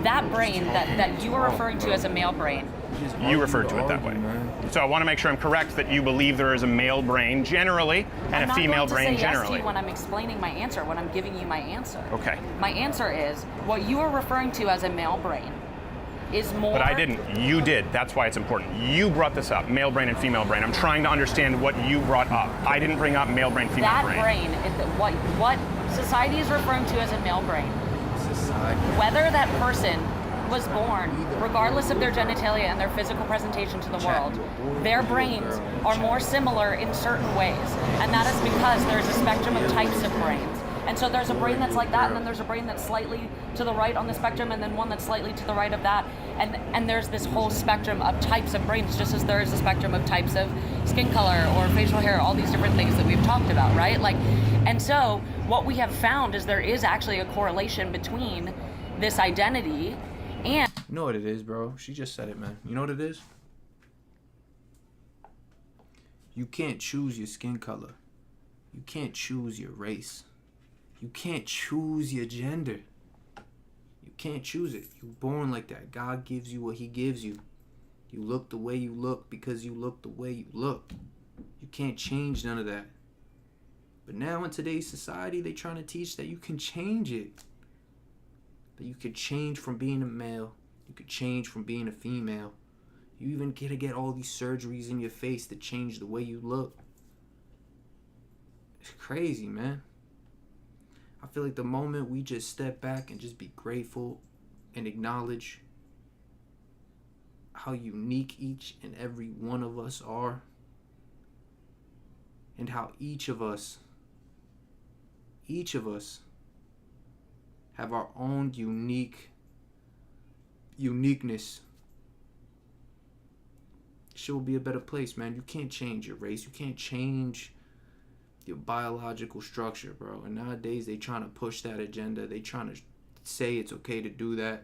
that brain that you are referring to as a male brain. You referred to it that way. So I want to make sure I'm correct that you believe there is a male brain generally and a female brain generally. I'm not going to say yes to you when I'm explaining my answer, when I'm giving you my answer. Okay. My answer is what you are referring to as a male brain is more... But I didn't. You did. That's why it's important. You brought this up, male brain and female brain. I'm trying to understand what you brought up. I didn't bring up male brain, female brain. That brain is what society is referring to as a male brain. Society. Whether that person was born, regardless of their genitalia and their physical presentation to the world, their brains are more similar in certain ways. And that is because there's a spectrum of types of brains. And so there's a brain that's like that, and then there's a brain that's slightly to the right on the spectrum, and then one that's slightly to the right of that. And there's this whole spectrum of types of brains, just as there is a spectrum of types of skin color or facial hair, all these different things that we've talked about, right? And so what we have found is there is actually a correlation between this identity and... You know what it is, bro? She just said it, man. You know what it is? You can't choose your skin color. You can't choose your race. You can't choose your gender. You can't choose it. You're born like that. God gives you what he gives you. You look the way you look because you look the way you look. You can't change none of that. But now in today's society, they trying to teach that you can change it. That you could change from being a male. You could change from being a female. You even get all these surgeries in your face to change the way you look. It's crazy, man. I feel like the moment we just step back and just be grateful and acknowledge how unique each and every one of us are, and how each of us have our own uniqueness, shit will be a better place, man. You can't change your race. You can't change your biological structure, bro. And nowadays they trying to push that agenda. They trying to say it's okay to do that.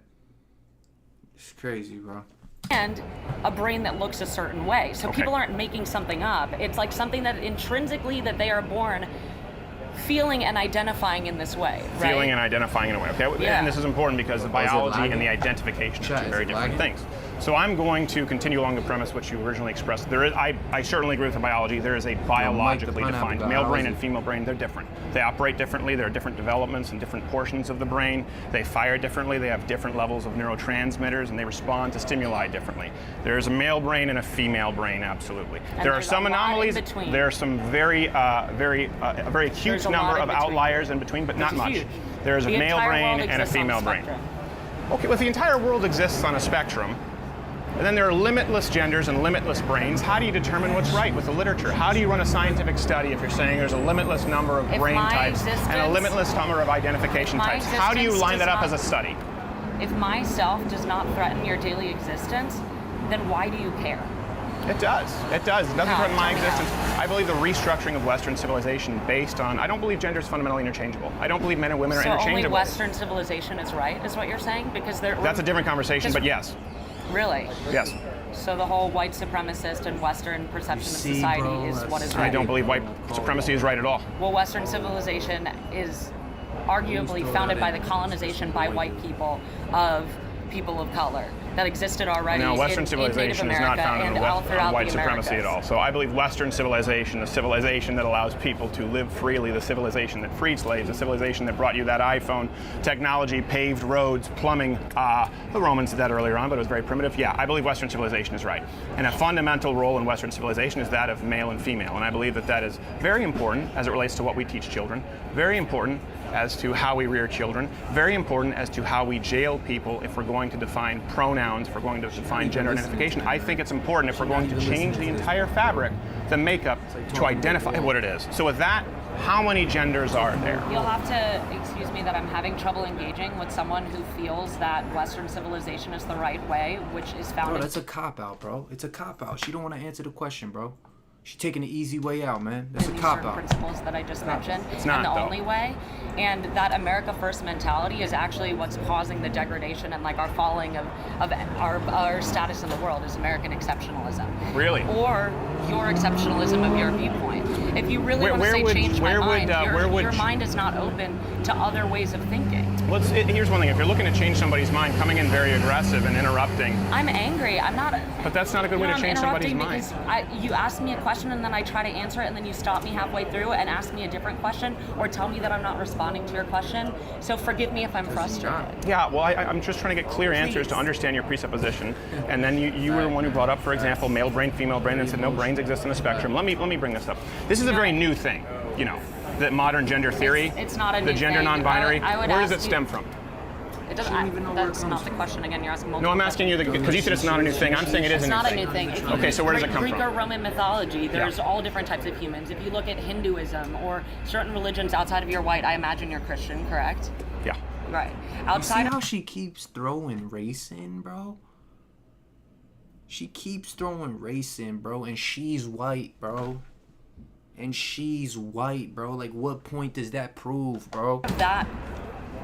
It's crazy, bro. And a brain that looks a certain way. So people aren't making something up. It's like something that intrinsically that they are born feeling and identifying in this way, right? Feeling and identifying in a way, okay? Yeah. And this is important because the biology and the identification are two very different things. So I'm going to continue along the premise which you originally expressed. There is, I certainly agree with the biology. There is a biologically defined male brain and female brain. They're different. They operate differently. There are different developments and different portions of the brain. They fire differently. They have different levels of neurotransmitters, and they respond to stimuli differently. There is a male brain and a female brain, absolutely. And there are some anomalies. There are some very acute number of outliers in between, but not much. There is a male brain and a female brain. Okay, well, if the entire world exists on a spectrum, and then there are limitless genders and limitless brains, how do you determine what's right with the literature? How do you run a scientific study if you're saying there's a limitless number of brain types and a limitless number of identification types? How do you line that up as a study? If myself does not threaten your daily existence, then why do you care? It does. It does. It doesn't threaten my existence. I believe the restructuring of Western civilization based on, I don't believe gender is fundamentally interchangeable. I don't believe men and women are interchangeable. So only Western civilization is right, is what you're saying? Because that's a different conversation, but yes. Really? Yes. So the whole white supremacist and Western perception of society is what is right? I don't believe white supremacy is right at all. Well, Western civilization is arguably founded by the colonization by white people of people of color that existed already. No, Western civilization is not founded on white supremacy at all. So I believe Western civilization, the civilization that allows people to live freely, the civilization that freed slaves, the civilization that brought you that iPhone technology, paved roads, plumbing. The Romans did that earlier on, but it was very primitive. Yeah, I believe Western civilization is right. And a fundamental role in Western civilization is that of male and female. And I believe that that is very important as it relates to what we teach children, very important as to how we rear children, very important as to how we jail people if we're going to define pronouns, if we're going to define gender identification. I think it's important if we're going to change the entire fabric, the makeup, to identify what it is. So with that, how many genders are there? You'll have to excuse me that I'm having trouble engaging with someone who feels that Western civilization is the right way, which is founded... Bro, that's a cop-out, bro. It's a cop-out. She don't want to answer the question, bro. She's taking the easy way out, man. That's a cop-out. Principles that I just mentioned, It's not, and the though. only way, and that America First mentality is actually what's causing the degradation and like our falling of our status in the world is American exceptionalism. Really? Or your exceptionalism of your viewpoint. If you really want to say change my mind, your mind is not open to other ways of thinking. Well, here's one thing. If you're looking to change somebody's mind, coming in very aggressive and interrupting. I'm angry. I'm not. But that's not a good way to change somebody's mind. You ask me a question and then I try to answer it and then you stop me halfway through and ask me a different question or tell me that I'm not responding to your question. So forgive me if I'm frustrated. Yeah, well, I'm just trying to get clear answers to understand your presupposition. And then you were the one who brought up, for example, male brain, female brain, and said no, brains exist in the spectrum. Let me bring this up. This is a very new thing, you know, the modern gender theory. It's not a new the gender thing. non-binary. I would Where does ask it stem from? It doesn't. That's not the question. Again, you're asking multiple. No, I'm asking you because you said it's not a new thing. I'm saying it is a new thing. It's not a new thing. If you Okay, so where does it come Greek from? or Roman mythology, there's all different types of humans. If you look at Hinduism or certain religions outside of your white, I imagine you're Christian, correct? Yeah. Right. You see how she keeps throwing race in, bro? She keeps throwing race in, bro, and she's white, bro. and she's white, bro. Like, what point does that prove, bro? That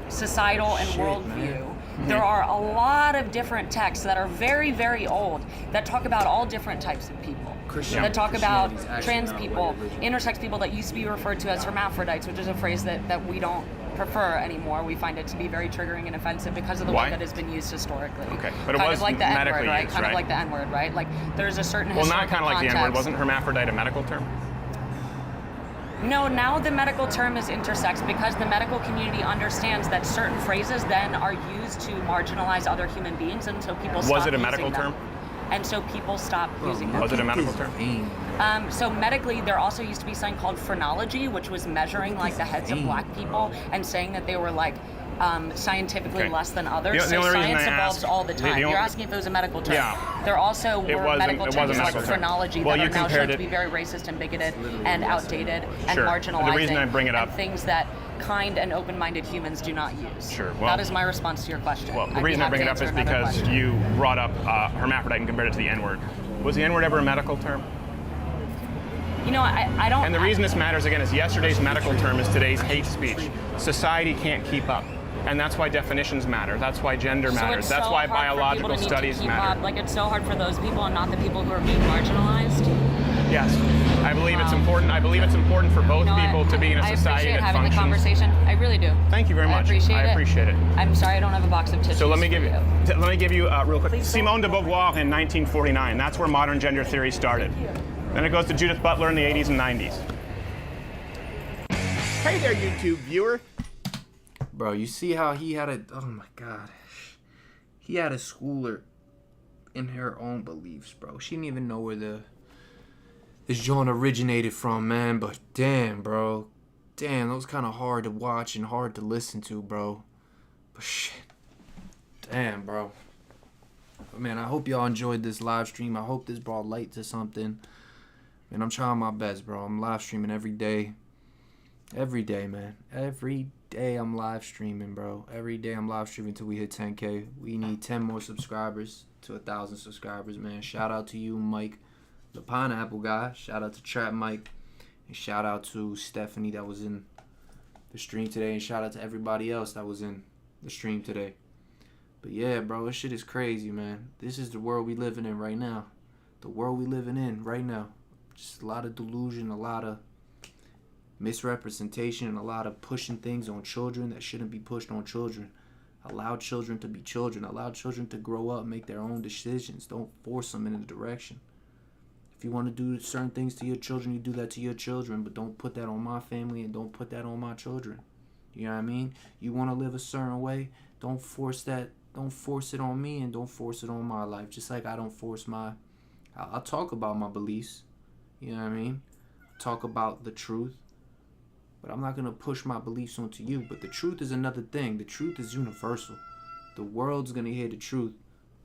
societal and worldview. There are a lot of different texts that are very, very old that talk about all different types of people. That talk about trans people, intersex people that used to be referred to as hermaphrodites, which is a phrase that we don't prefer anymore. We find it to be very triggering and offensive because of the way that it's been used historically. Okay, but it kind was of like the N-word, right? used, Kind of like the N-word, right? Like there's a certain historical not kind of like context. the N-word. Wasn't hermaphrodite a medical term? No, now the medical term is intersex because the medical community understands that certain phrases then are used to marginalize other human beings, and so people stop Was it a using medical them. term? And so people stop using them. Was it a medical term? So medically, there also used to be something called phrenology, which was measuring like the heads of black people and saying that they were like scientifically less than others. The So only reason science I evolves asked- all the time. the You're only- asking if it was a medical term. Yeah. There also were medical terms like phrenology Well, that you are now shown compared to it- be very racist and bigoted and outdated and Sure. marginalizing. The reason I bring it up- and things that kind and open-minded humans do not use. Sure. Well, that is my response to your question. Well, the I'd be reason I happy bring it to up is answer another because question. you brought up hermaphrodite and compared it to the N-word. Was the N-word ever a medical term? You know, I don't. And the reason this matters, again, is yesterday's medical term is today's hate speech. Society can't keep up. And that's why definitions matter. That's why gender So matters. it's That's so why hard for biological people to need to studies keep matter. up. Like it's so hard for those people and not the people who are being marginalized. Yes, I believe it's important. I believe it's important for both people to be in a society I appreciate that having functions. the conversation. I really do. Thank you very much. I appreciate it. I'm sorry I don't have a box of tissues. So let me give you real quick. Please Simone de Beauvoir in 1949. That's where modern gender theory started. Then it goes to Judith Butler in the 80s and 90s. Hey there, YouTube viewer. Bro, you see how he had a, oh my God. He had a schooler in her own beliefs, bro. She didn't even know where this joint originated from, man. But damn, bro. Damn, that was kind of hard to watch and hard to listen to, bro. But shit. Damn, bro. But man, I hope y'all enjoyed this live stream. I hope this brought light to something. Man, I'm trying my best, bro. I'm live streaming every day. Every day, man. Every day I'm live streaming, bro. Every day I'm live streaming till we hit 10K. We need 10 more subscribers to 1,000 subscribers, man. Shout out to you, Mike, the pineapple guy. Shout out to Trap Mike. And shout out to Stephanie that was in the stream today. And shout out to everybody else that was in the stream today. But yeah, bro, this shit is crazy, man. This is the world we living in right now. The world we living in right now. Just a lot of delusion, a lot of misrepresentation, and a lot of pushing things on children that shouldn't be pushed on children. Allow children to be children. Allow children to grow up, make their own decisions. Don't force them in a direction. If you want to do certain things to your children, you do that to your children, but don't put that on my family and don't put that on my children. You know what I mean? You want to live a certain way, don't force that. Don't force it on me and don't force it on my life. Just like I don't force I'll talk about my beliefs. You know what I mean? Talk about the truth. But I'm not going to push my beliefs onto you. But the truth is another thing. The truth is universal. The world's going to hear the truth.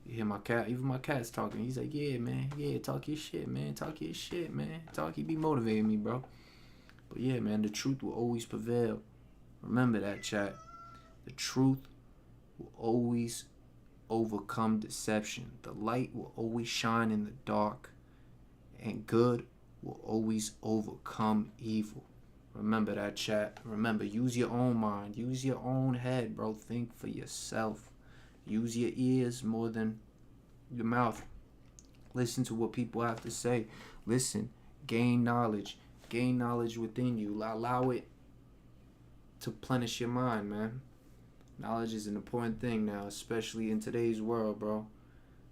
You hear my cat, even my cat's talking. He's like, yeah, man. Yeah, talk your shit, man. Talk your shit, man. He be motivating me, bro. But yeah, man, the truth will always prevail. Remember that, chat. The truth will always overcome deception. The light will always shine in the dark. And good will always overcome evil. Remember that, chat. Remember, use your own mind. Use your own head, bro. Think for yourself. Use your ears more than your mouth. Listen to what people have to say. Listen. Gain knowledge. Gain knowledge within you. Allow it to plenish your mind, man. Knowledge is an important thing now, especially in today's world, bro.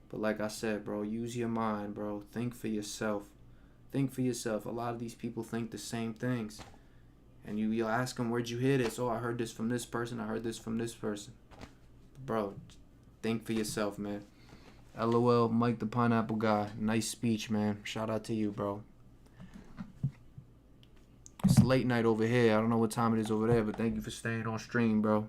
But like I said, bro, use your mind, bro. Think for yourself. Think for yourself. A lot of these people think the same things. And you'll ask them, where'd you hear this? Oh, I heard this from this person. I heard this from this person. Bro, think for yourself, man. LOL, Mike the Pineapple Guy. Nice speech, man. Shout out to you, bro. It's late night over here. I don't know what time it is over there, but thank you for staying on stream, bro.